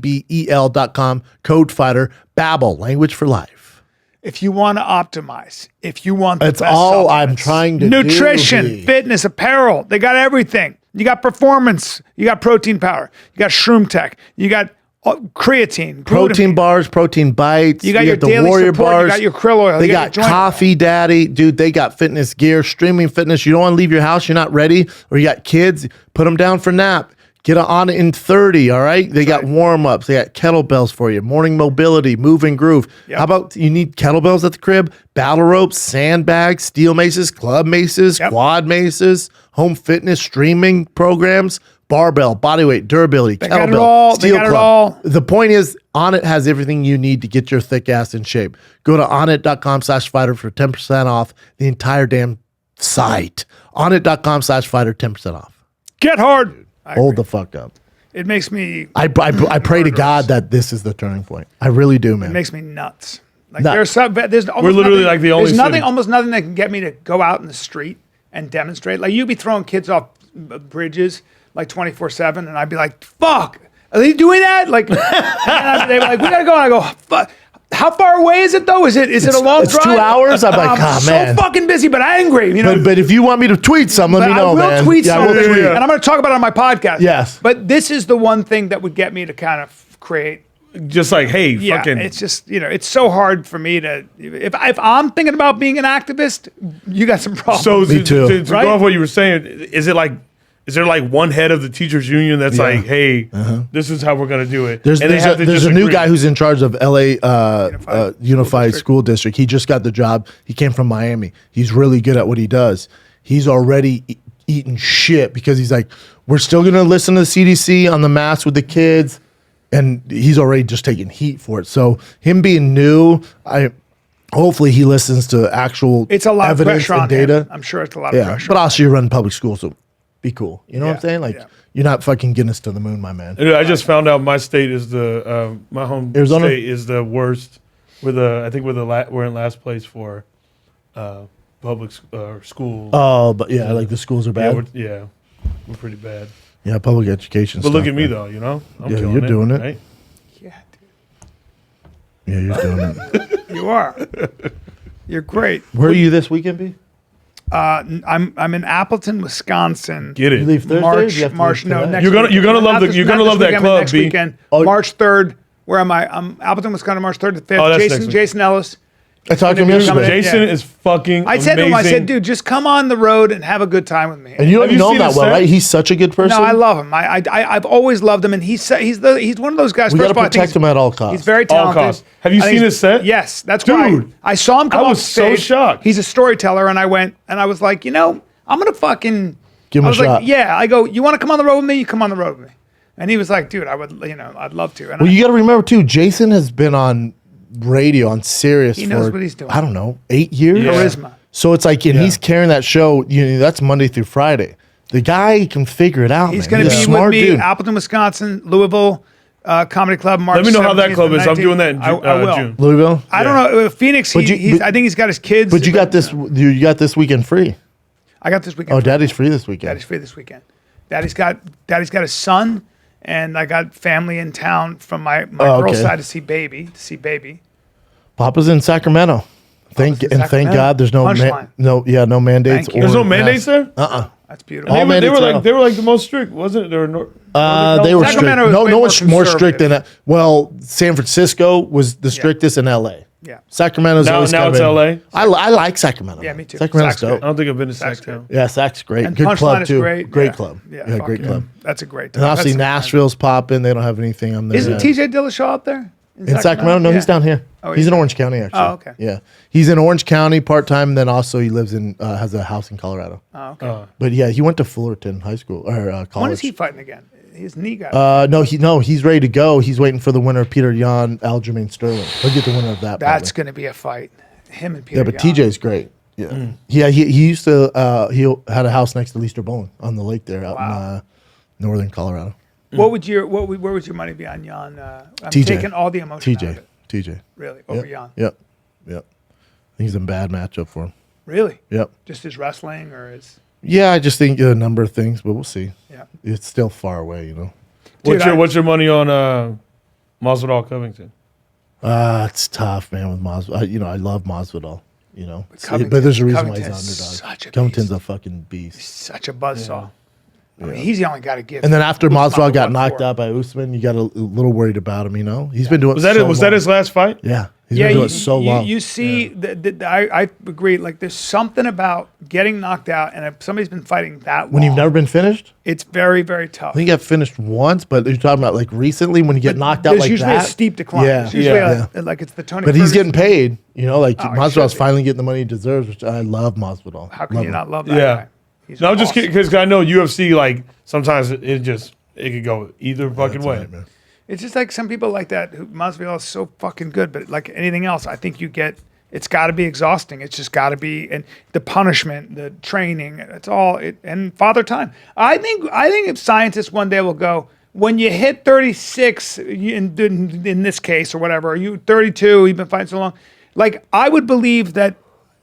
[SPEAKER 3] BABBEL.com, code FIGHTER. Babbel, language for life.
[SPEAKER 1] If you want to optimize, if you want the
[SPEAKER 3] That's
[SPEAKER 1] best
[SPEAKER 3] all I'm
[SPEAKER 1] supplements,
[SPEAKER 3] trying to
[SPEAKER 1] nutrition,
[SPEAKER 3] do.
[SPEAKER 1] fitness, apparel, they got everything. You got performance, you got protein powder, you got Shroom Tech, you got creatine,
[SPEAKER 3] Protein
[SPEAKER 1] glutamine.
[SPEAKER 3] bars, protein bites.
[SPEAKER 1] You got your
[SPEAKER 3] the
[SPEAKER 1] daily
[SPEAKER 3] Warrior
[SPEAKER 1] support, you
[SPEAKER 3] bars.
[SPEAKER 1] got your krill oil,
[SPEAKER 3] They
[SPEAKER 1] you got
[SPEAKER 3] got
[SPEAKER 1] your joint
[SPEAKER 3] Coffee Daddy. Dude, they got fitness gear, streaming fitness. You don't want to leave your house. You're not ready. Or you got kids. Put them down for nap. Get on it in 30, all right? They got warm-ups. They got kettlebells for you. Morning mobility, move and groove.
[SPEAKER 1] Yep.
[SPEAKER 3] How about you need kettlebells at the crib? Battle ropes, sandbags, steel maces, club maces,
[SPEAKER 1] Yep.
[SPEAKER 3] quad maces, home fitness, streaming programs, barbell, bodyweight, durability, kettlebell,
[SPEAKER 1] got it all. They
[SPEAKER 3] steel
[SPEAKER 1] got it
[SPEAKER 3] club.
[SPEAKER 1] all.
[SPEAKER 3] The point is, Onnit has everything you need to get your thick ass in shape. Go to onnit.com/fighter for 10% off the entire damn site. Onnit.com/fighter, 10% off.
[SPEAKER 1] Get hard. I
[SPEAKER 3] Hold
[SPEAKER 1] agree.
[SPEAKER 3] the fuck up.
[SPEAKER 1] It makes me
[SPEAKER 3] I pray to God that this is the turning point. I really do, man.
[SPEAKER 1] it makes me nuts. Like
[SPEAKER 3] No.
[SPEAKER 1] there's almost
[SPEAKER 2] literally
[SPEAKER 1] nothing,
[SPEAKER 2] like the only
[SPEAKER 1] there's nothing,
[SPEAKER 2] city.
[SPEAKER 1] almost nothing that can get me to go out in the street and demonstrate. Like you'd be throwing kids off bridges like 24/7, and I'd be like, "Fuck, are they doing that?" Like, and they were like, "We gotta go." And I go, "Fuck." How far away is it though? Is it a long
[SPEAKER 3] it's
[SPEAKER 1] drive?
[SPEAKER 3] 2 hours? I'm like,
[SPEAKER 1] I'm so
[SPEAKER 3] man.
[SPEAKER 1] fucking busy, but angry. You know,
[SPEAKER 3] But if you want me to tweet something, let me know,
[SPEAKER 1] I will
[SPEAKER 3] man.
[SPEAKER 1] tweet
[SPEAKER 3] Yeah,
[SPEAKER 1] something,
[SPEAKER 3] we'll tweet.
[SPEAKER 1] and I'm going to talk about it on my podcast.
[SPEAKER 3] Yes.
[SPEAKER 1] But this is the one thing that would get me to kind of create.
[SPEAKER 2] Just like, hey,
[SPEAKER 1] Yeah,
[SPEAKER 2] fucking.
[SPEAKER 1] it's just it's so hard for me to if I'm thinking about being an activist, you got some problems.
[SPEAKER 2] So
[SPEAKER 3] Me too.
[SPEAKER 2] to
[SPEAKER 1] Right?
[SPEAKER 2] go off what you were saying, is there like one head of the teachers union that's like, hey, this is how we're gonna do it?
[SPEAKER 3] There's
[SPEAKER 2] And they have to
[SPEAKER 3] a new
[SPEAKER 2] disagree.
[SPEAKER 3] guy who's in charge of LA Unified
[SPEAKER 1] District.
[SPEAKER 3] School District. He just got the job. He came from Miami. He's really good at what he does. He's already eating shit because he's like, we're still gonna listen to the CDC on the mask with the kids, and he's already just taking heat for it. So him being new, hopefully he listens to actual
[SPEAKER 1] it's a lot of
[SPEAKER 3] evidence
[SPEAKER 1] pressure
[SPEAKER 3] and
[SPEAKER 1] on
[SPEAKER 3] data.
[SPEAKER 1] him. I'm sure it's a lot of
[SPEAKER 3] Yeah,
[SPEAKER 1] pressure.
[SPEAKER 3] but also you run public schools, so be cool. You know what I'm
[SPEAKER 1] Yeah,
[SPEAKER 3] saying? Like
[SPEAKER 1] yeah.
[SPEAKER 3] you're not fucking getting us to the moon, my man.
[SPEAKER 2] Dude, I just found out my state is my home
[SPEAKER 3] Arizona?
[SPEAKER 2] state is the worst. I think we're in last place for public school.
[SPEAKER 3] Oh, but yeah, like the schools are bad.
[SPEAKER 2] We're pretty bad.
[SPEAKER 3] Yeah, public education.
[SPEAKER 2] But look
[SPEAKER 3] stuff,
[SPEAKER 2] at me
[SPEAKER 3] man.
[SPEAKER 2] though, you know, I'm
[SPEAKER 3] Yeah,
[SPEAKER 2] killing
[SPEAKER 3] you're doing it.
[SPEAKER 2] Right?
[SPEAKER 1] yeah,
[SPEAKER 3] Yeah, you're doing it.
[SPEAKER 1] dude, you are. You're great.
[SPEAKER 3] Where are you this weekend, B?
[SPEAKER 1] I'm in Appleton, Wisconsin.
[SPEAKER 2] Get it.
[SPEAKER 3] You leave Thursday?
[SPEAKER 1] March,
[SPEAKER 3] Do you have to
[SPEAKER 1] March.
[SPEAKER 3] leave
[SPEAKER 1] No,
[SPEAKER 3] today?
[SPEAKER 1] next
[SPEAKER 2] You're gonna-
[SPEAKER 1] weekend.
[SPEAKER 2] you're gonna love
[SPEAKER 1] Not
[SPEAKER 2] the-
[SPEAKER 1] this-
[SPEAKER 2] you're
[SPEAKER 1] not
[SPEAKER 2] gonna
[SPEAKER 1] this
[SPEAKER 2] love that
[SPEAKER 1] weekend, but
[SPEAKER 2] club,
[SPEAKER 1] Next
[SPEAKER 2] B.
[SPEAKER 1] weekend,
[SPEAKER 3] Oh.
[SPEAKER 1] March 3rd. Where am I? I'm Appleton, Wisconsin, March 3rd to 5th.
[SPEAKER 2] Oh, that's next week.
[SPEAKER 1] Jason Ellis.
[SPEAKER 3] I talked to him
[SPEAKER 1] Coming
[SPEAKER 3] yesterday.
[SPEAKER 1] in.
[SPEAKER 2] Jason
[SPEAKER 1] Yeah.
[SPEAKER 2] is fucking.
[SPEAKER 1] I said to him, I
[SPEAKER 2] amazing.
[SPEAKER 1] said, dude, just come on the road and have a good time with me.
[SPEAKER 3] And you don't
[SPEAKER 2] Have you
[SPEAKER 3] know him
[SPEAKER 2] seen
[SPEAKER 3] that
[SPEAKER 2] his
[SPEAKER 3] well,
[SPEAKER 2] set?
[SPEAKER 3] right? He's such a good person.
[SPEAKER 1] No, I love him. I've always loved him, and he's one of those guys.
[SPEAKER 3] We
[SPEAKER 1] first
[SPEAKER 3] got
[SPEAKER 1] of
[SPEAKER 3] to
[SPEAKER 1] all, I think
[SPEAKER 3] protect him at all costs.
[SPEAKER 1] He's very
[SPEAKER 2] All
[SPEAKER 1] talented.
[SPEAKER 2] costs. Have you
[SPEAKER 1] I think
[SPEAKER 2] seen
[SPEAKER 1] he's-
[SPEAKER 2] his set?
[SPEAKER 1] Yes, that's why
[SPEAKER 2] Dude,
[SPEAKER 1] I saw him come
[SPEAKER 2] I was
[SPEAKER 1] off
[SPEAKER 2] so
[SPEAKER 1] stage.
[SPEAKER 2] shocked.
[SPEAKER 1] He's a storyteller, and I went and I was like, I'm gonna fucking
[SPEAKER 3] Give him
[SPEAKER 1] I
[SPEAKER 3] a
[SPEAKER 1] was
[SPEAKER 3] shot.
[SPEAKER 1] like, yeah. I go, you want to come on the road with me? You come on the road with me. And he was like, dude, I would, I'd love to. And
[SPEAKER 3] Well, you got to remember too. Jason has been on radio on Sirius
[SPEAKER 1] He
[SPEAKER 3] for
[SPEAKER 1] knows what he's doing.
[SPEAKER 3] I don't know, 8 years.
[SPEAKER 2] Yeah.
[SPEAKER 1] Charisma.
[SPEAKER 3] So it's like, and
[SPEAKER 2] Yeah.
[SPEAKER 3] he's carrying that show. That's Monday through Friday. The guy can figure it out.
[SPEAKER 1] He's
[SPEAKER 3] man.
[SPEAKER 1] going to
[SPEAKER 3] He's
[SPEAKER 1] be
[SPEAKER 3] a smart
[SPEAKER 1] with me,
[SPEAKER 3] dude.
[SPEAKER 1] Appleton, Wisconsin, Louisville Comedy Club, March
[SPEAKER 2] Let me know how that
[SPEAKER 1] 17th
[SPEAKER 2] club
[SPEAKER 1] and
[SPEAKER 2] is. I'm
[SPEAKER 1] 19th.
[SPEAKER 2] doing that in
[SPEAKER 1] I will.
[SPEAKER 2] June.
[SPEAKER 3] Louisville.
[SPEAKER 1] I don't know. Phoenix,
[SPEAKER 3] But you-
[SPEAKER 1] I think he's got his kids.
[SPEAKER 3] But you got this. You got this weekend free.
[SPEAKER 1] I got this weekend.
[SPEAKER 3] Oh, Daddy's free this weekend.
[SPEAKER 1] Daddy's free this weekend. Daddy's got his son, and I got family in town from my
[SPEAKER 3] Oh,
[SPEAKER 1] girl's
[SPEAKER 3] okay.
[SPEAKER 1] side to see baby.
[SPEAKER 3] Papa's in Sacramento. Thank
[SPEAKER 1] in
[SPEAKER 3] Thank
[SPEAKER 1] Sacramento.
[SPEAKER 3] God there's no
[SPEAKER 1] Punchline.
[SPEAKER 3] no mandates.
[SPEAKER 1] Thank you.
[SPEAKER 2] There's
[SPEAKER 3] or
[SPEAKER 2] no mandates
[SPEAKER 3] masks.
[SPEAKER 2] there.
[SPEAKER 1] That's beautiful.
[SPEAKER 3] All
[SPEAKER 2] They were
[SPEAKER 3] mandates are off.
[SPEAKER 2] they were like the most strict, wasn't it? They were
[SPEAKER 3] They were strict.
[SPEAKER 1] Sacramento is
[SPEAKER 3] No,
[SPEAKER 1] way
[SPEAKER 3] no
[SPEAKER 1] more
[SPEAKER 3] one's more strict than
[SPEAKER 1] conservative.
[SPEAKER 3] that. Well, San Francisco was the strictest in LA.
[SPEAKER 1] Yeah.
[SPEAKER 3] Sacramento's
[SPEAKER 2] Now-
[SPEAKER 3] always
[SPEAKER 2] now
[SPEAKER 3] kind
[SPEAKER 2] it's
[SPEAKER 3] of
[SPEAKER 2] LA?
[SPEAKER 3] I like Sacramento.
[SPEAKER 1] Yeah, me too.
[SPEAKER 3] Sacramento's
[SPEAKER 1] Sac's
[SPEAKER 3] dope.
[SPEAKER 1] good.
[SPEAKER 2] I don't think I've been to
[SPEAKER 1] Sac's
[SPEAKER 2] Sac Town.
[SPEAKER 3] Yeah, Sac's great.
[SPEAKER 1] And
[SPEAKER 3] Good
[SPEAKER 1] Punchline
[SPEAKER 3] club
[SPEAKER 1] is
[SPEAKER 3] too.
[SPEAKER 1] great.
[SPEAKER 3] Great
[SPEAKER 1] Yeah.
[SPEAKER 3] club.
[SPEAKER 1] Yeah,
[SPEAKER 3] Yeah,
[SPEAKER 1] fuck
[SPEAKER 3] great
[SPEAKER 1] yeah.
[SPEAKER 3] club.
[SPEAKER 1] That's a great.
[SPEAKER 3] And obviously
[SPEAKER 1] That's-
[SPEAKER 3] Nashville's popping. They don't have anything on there.
[SPEAKER 1] Isn't TJ Dillashaw up there?
[SPEAKER 3] in Sacramento? No,
[SPEAKER 1] Yeah.
[SPEAKER 3] he's down here.
[SPEAKER 1] Oh,
[SPEAKER 3] he's in Orange County actually.
[SPEAKER 1] Oh, okay.
[SPEAKER 3] Yeah, he's in Orange County part time. Then also he lives in has a house in Colorado.
[SPEAKER 1] Oh, okay.
[SPEAKER 3] But yeah, he went to Fullerton High School or college.
[SPEAKER 1] When is he fighting again? His knee got.
[SPEAKER 3] No, he's ready to go. He's waiting for the winner of Peter Yan, Aljamain Sterling. He'll get the winner of that.
[SPEAKER 1] That's
[SPEAKER 3] probably.
[SPEAKER 1] going to be a fight. Him and Peter.
[SPEAKER 3] Yeah, but
[SPEAKER 1] Yan.
[SPEAKER 3] TJ's great. Yeah, yeah. He used to. He had a house next to Leicester Bowling on the lake there out in northern Colorado.
[SPEAKER 1] Where would your money be on Yan? I'm
[SPEAKER 3] TJ.
[SPEAKER 1] taking all the emotion out of it.
[SPEAKER 3] TJ.
[SPEAKER 1] Really, over
[SPEAKER 3] Yep.
[SPEAKER 1] Yan.
[SPEAKER 3] Yep. I think he's a bad matchup for him.
[SPEAKER 1] Really?
[SPEAKER 3] Yep.
[SPEAKER 1] Just his wrestling or his?
[SPEAKER 3] Yeah, I just think a number of things, but we'll see.
[SPEAKER 1] Yeah.
[SPEAKER 3] It's still far away, you know.
[SPEAKER 1] Dude,
[SPEAKER 2] What's your money on Masvidal Covington?
[SPEAKER 3] It's tough, man, with Masvidal. I love Masvidal.
[SPEAKER 1] Covington-
[SPEAKER 3] But there's a reason why he's
[SPEAKER 1] Covington's
[SPEAKER 3] underdog.
[SPEAKER 1] such a
[SPEAKER 3] Covington's
[SPEAKER 1] beast.
[SPEAKER 3] a fucking beast.
[SPEAKER 1] Such a buzzsaw. I mean, he's the only guy to give.
[SPEAKER 3] And then after
[SPEAKER 1] Usman
[SPEAKER 3] Masvidal got
[SPEAKER 1] won
[SPEAKER 3] knocked
[SPEAKER 1] four.
[SPEAKER 3] out by Usman, you got a little worried about him. He's been doing.
[SPEAKER 2] Was that
[SPEAKER 3] so
[SPEAKER 2] it? Was that
[SPEAKER 3] long.
[SPEAKER 2] his last fight?
[SPEAKER 3] Yeah, he's been doing it so long.
[SPEAKER 1] You see, I agree. Like, there's something about getting knocked out, and if somebody's been fighting that long,
[SPEAKER 3] when you've never been finished,
[SPEAKER 1] it's very, very tough.
[SPEAKER 3] I think he got finished once. But you're talking about like recently when you get knocked out
[SPEAKER 1] There's
[SPEAKER 3] like
[SPEAKER 1] usually
[SPEAKER 3] that.
[SPEAKER 1] a steep decline.
[SPEAKER 3] Yeah,
[SPEAKER 1] It's usually
[SPEAKER 3] yeah.
[SPEAKER 1] like it's the Tony.
[SPEAKER 3] But he's
[SPEAKER 1] Ferguson.
[SPEAKER 3] getting paid. Like
[SPEAKER 1] Oh, he
[SPEAKER 3] Masvidal's
[SPEAKER 1] should be.
[SPEAKER 3] finally getting the money he deserves, which I love Masvidal.
[SPEAKER 1] How can
[SPEAKER 3] Love
[SPEAKER 1] you
[SPEAKER 3] him.
[SPEAKER 1] not love that
[SPEAKER 2] Yeah.
[SPEAKER 1] guy? He's
[SPEAKER 2] No, just
[SPEAKER 1] awesome.
[SPEAKER 2] because I know UFC, like, sometimes it could go either fucking
[SPEAKER 3] That's
[SPEAKER 2] way.
[SPEAKER 3] right, man.
[SPEAKER 1] It's just like some people like that. Masvidal is so fucking good, but like anything else, I think it's got to be exhausting. It's just got to be, and the punishment, the training, it's all and father time. I think if scientists one day will go, when you hit 36 in this case or whatever, or you 32, you've been fighting so long, like I would believe that,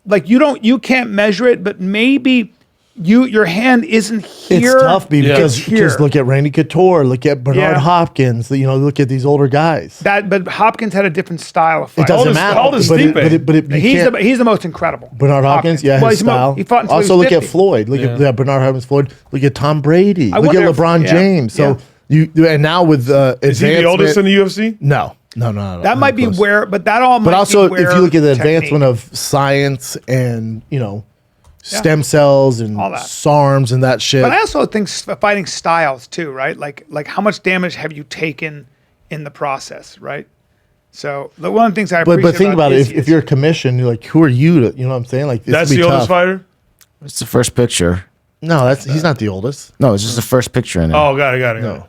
[SPEAKER 1] like you can't measure it, but maybe your hand isn't here.
[SPEAKER 3] It's tough because
[SPEAKER 1] it's here.
[SPEAKER 3] just look at Randy Couture, look at Bernard
[SPEAKER 1] Yeah.
[SPEAKER 3] Hopkins. Look at these older guys.
[SPEAKER 1] But Hopkins had a different style of fight.
[SPEAKER 3] It doesn't
[SPEAKER 2] Oldest-
[SPEAKER 3] matter.
[SPEAKER 2] oldest
[SPEAKER 3] but
[SPEAKER 2] Stipe.
[SPEAKER 1] He's the most incredible.
[SPEAKER 3] Bernard Hopkins, yeah,
[SPEAKER 1] Well,
[SPEAKER 3] his style.
[SPEAKER 1] he fought until
[SPEAKER 3] Also,
[SPEAKER 1] he was
[SPEAKER 3] look at
[SPEAKER 1] 50.
[SPEAKER 3] Floyd. Look at Bernard Hopkins, Floyd. Look at Tom Brady. Look at
[SPEAKER 1] wonder if-
[SPEAKER 3] LeBron
[SPEAKER 1] yeah,
[SPEAKER 3] James. So and now with
[SPEAKER 2] Is he the oldest in the UFC?
[SPEAKER 3] No.
[SPEAKER 1] That might be
[SPEAKER 3] close.
[SPEAKER 1] where, but that all might
[SPEAKER 3] But also,
[SPEAKER 1] be
[SPEAKER 3] if
[SPEAKER 1] where
[SPEAKER 3] you look at the
[SPEAKER 1] technique-
[SPEAKER 3] advancement of science and stem cells and
[SPEAKER 1] All that.
[SPEAKER 3] SARMs and that shit.
[SPEAKER 1] But I also think fighting styles too, right? Like how much damage have you taken in the process, right? So one of the things I appreciate
[SPEAKER 3] But think about it.
[SPEAKER 1] Izzy
[SPEAKER 3] If
[SPEAKER 1] is-
[SPEAKER 3] you're a commission, you're like, who are you to? You know what I'm saying? Like this
[SPEAKER 2] That's
[SPEAKER 3] would be
[SPEAKER 2] the oldest
[SPEAKER 3] tough.
[SPEAKER 2] fighter?
[SPEAKER 4] It's the first picture.
[SPEAKER 3] No, he's not the oldest.
[SPEAKER 4] No, it's just the first picture in there.
[SPEAKER 2] Oh, got it.
[SPEAKER 3] No,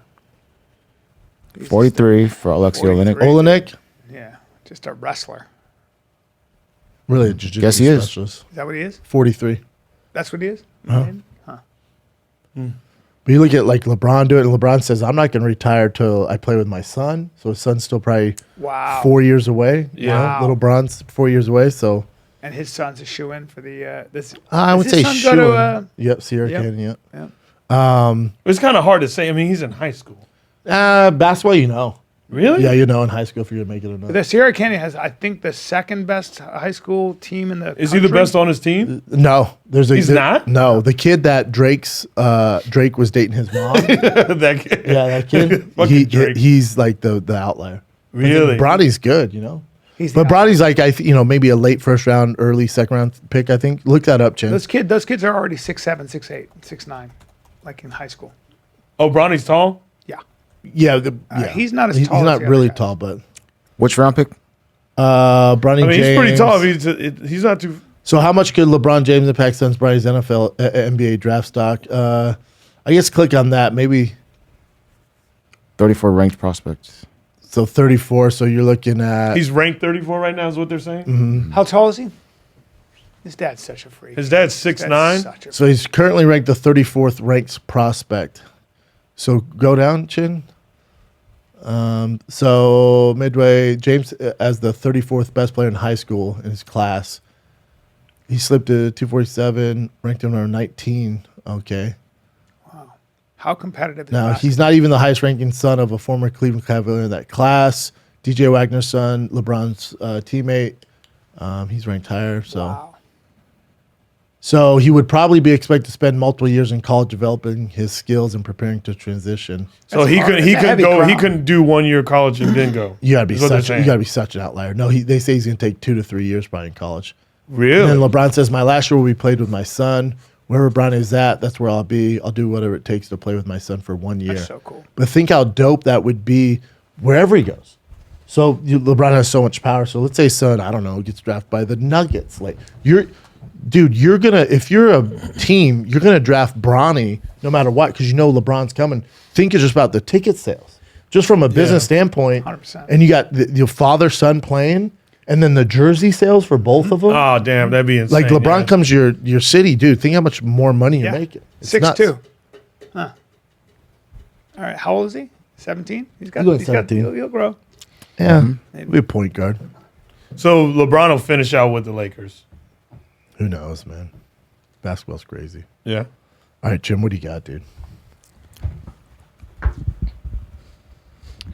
[SPEAKER 4] 43 for Alexei
[SPEAKER 1] 43.
[SPEAKER 4] Olenek.
[SPEAKER 3] Olenek,
[SPEAKER 1] yeah, just a wrestler.
[SPEAKER 3] really a jiu-jitsu
[SPEAKER 4] Guess he is.
[SPEAKER 3] specialist.
[SPEAKER 1] Is that what he is?
[SPEAKER 3] 43.
[SPEAKER 1] That's what he is?
[SPEAKER 3] But you look at like LeBron do it, and LeBron says, "I'm not going to retire till I play with my son." So his son's still probably
[SPEAKER 1] Wow.
[SPEAKER 3] 4 years away.
[SPEAKER 1] Wow.
[SPEAKER 3] Little Bron's 4 years away. So
[SPEAKER 1] And his son's a shoe-in for the this.
[SPEAKER 3] I
[SPEAKER 1] does
[SPEAKER 3] would
[SPEAKER 1] his
[SPEAKER 3] say
[SPEAKER 1] son go
[SPEAKER 3] shoe.
[SPEAKER 1] to,
[SPEAKER 3] Yep, Sierra
[SPEAKER 1] yep.
[SPEAKER 3] Canyon. Yep.
[SPEAKER 1] yeah.
[SPEAKER 2] It's kind of hard to say. I mean, he's in high school.
[SPEAKER 3] Basketball,
[SPEAKER 2] Really?
[SPEAKER 3] Yeah, in high school if you're gonna make it or not.
[SPEAKER 1] The Sierra Canyon has, I think, the second best high school team in the
[SPEAKER 2] Is he the
[SPEAKER 1] country.
[SPEAKER 2] best on his team?
[SPEAKER 3] No,
[SPEAKER 2] He's not?
[SPEAKER 3] No, the kid that Drake was dating his mom.
[SPEAKER 2] That kid.
[SPEAKER 3] Yeah, that kid.
[SPEAKER 2] Fucking Drake.
[SPEAKER 3] He's like the outlier.
[SPEAKER 2] Really?
[SPEAKER 3] Bronny's good,
[SPEAKER 1] He's the
[SPEAKER 3] But Bronny's like maybe a late first round, early second round pick. I think. Look that up, Chin.
[SPEAKER 1] Those kids are already 6'7", 6'8", 6'9", like in high school.
[SPEAKER 2] Oh, Bronny's tall?
[SPEAKER 1] Yeah.
[SPEAKER 3] Yeah,
[SPEAKER 1] he's not as
[SPEAKER 3] He's
[SPEAKER 1] tall as
[SPEAKER 3] not
[SPEAKER 1] the
[SPEAKER 3] really
[SPEAKER 1] other guys.
[SPEAKER 3] tall, but
[SPEAKER 4] Which round pick?
[SPEAKER 3] Bronny
[SPEAKER 2] I mean,
[SPEAKER 3] James.
[SPEAKER 2] he's pretty tall. He's not too.
[SPEAKER 3] So how much could LeBron James impact since Bronny's NBA draft stock? I guess click on that. Maybe
[SPEAKER 4] 34 ranked prospects.
[SPEAKER 3] so 34. So you're looking at
[SPEAKER 2] He's ranked 34 right now, is what they're saying?
[SPEAKER 3] Mm-hmm.
[SPEAKER 1] How tall is he? His dad's such a freak.
[SPEAKER 2] His dad's
[SPEAKER 1] Dad's
[SPEAKER 2] 6'9".
[SPEAKER 1] such a
[SPEAKER 3] So he's currently ranked the 34th ranked prospect. So go down, Chin. So midway, James as the 34th best player in high school in his class. He slipped to 247, ranked him number 19. Okay.
[SPEAKER 1] How competitive is
[SPEAKER 3] Now
[SPEAKER 1] that?
[SPEAKER 3] he's not even the highest ranking son of a former Cleveland Cavalier in that class. DJ Wagner's son, LeBron's teammate. He's ranked higher. So.
[SPEAKER 1] Wow.
[SPEAKER 3] So he would probably be expected to spend multiple years in college developing his skills and preparing to transition.
[SPEAKER 2] So
[SPEAKER 1] That's
[SPEAKER 2] he
[SPEAKER 1] hard.
[SPEAKER 2] couldn't. He
[SPEAKER 1] It's a
[SPEAKER 2] couldn't
[SPEAKER 1] heavy
[SPEAKER 2] go. He
[SPEAKER 1] crowd.
[SPEAKER 2] couldn't do 1 year college and then go.
[SPEAKER 3] You gotta be
[SPEAKER 2] Is what they're
[SPEAKER 3] such. You
[SPEAKER 2] saying.
[SPEAKER 3] gotta be such an outlier. No, they say he's gonna take 2 to 3 years probably in college.
[SPEAKER 2] Really?
[SPEAKER 3] And then LeBron says, "My last year will be played with my son. Wherever LeBron is at, that's where I'll be. I'll do whatever it takes to play with my son for 1 year."
[SPEAKER 1] That's so cool.
[SPEAKER 3] But think how dope that would be wherever he goes. So LeBron has so much power. So let's say son, I don't know, gets drafted by the Nuggets. Like you're gonna, if you're a team, you're gonna draft Bronny no matter what because LeBron's coming. Think it's just about the ticket sales, just from a business standpoint.
[SPEAKER 1] 100%.
[SPEAKER 3] And you got your father son playing, and then the jersey sales for both of them.
[SPEAKER 2] Oh damn, that'd be insane.
[SPEAKER 3] Like LeBron
[SPEAKER 2] yeah.
[SPEAKER 3] comes to your city, dude. Think how much more money you're
[SPEAKER 1] Yeah.
[SPEAKER 3] making. It's
[SPEAKER 1] 6'2".
[SPEAKER 3] nuts.
[SPEAKER 1] Huh. All right. How old is he? 17? He's
[SPEAKER 3] He's going
[SPEAKER 1] got
[SPEAKER 3] 17.
[SPEAKER 1] he'll grow.
[SPEAKER 3] Yeah, be a point guard.
[SPEAKER 2] So LeBron will finish out with the Lakers.
[SPEAKER 3] Who knows, man? Basketball's crazy.
[SPEAKER 2] Yeah.
[SPEAKER 3] All right, Jim, what do you got, dude?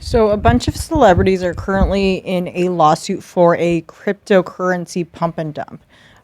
[SPEAKER 5] So a bunch of celebrities are currently in a lawsuit for a cryptocurrency pump and dump.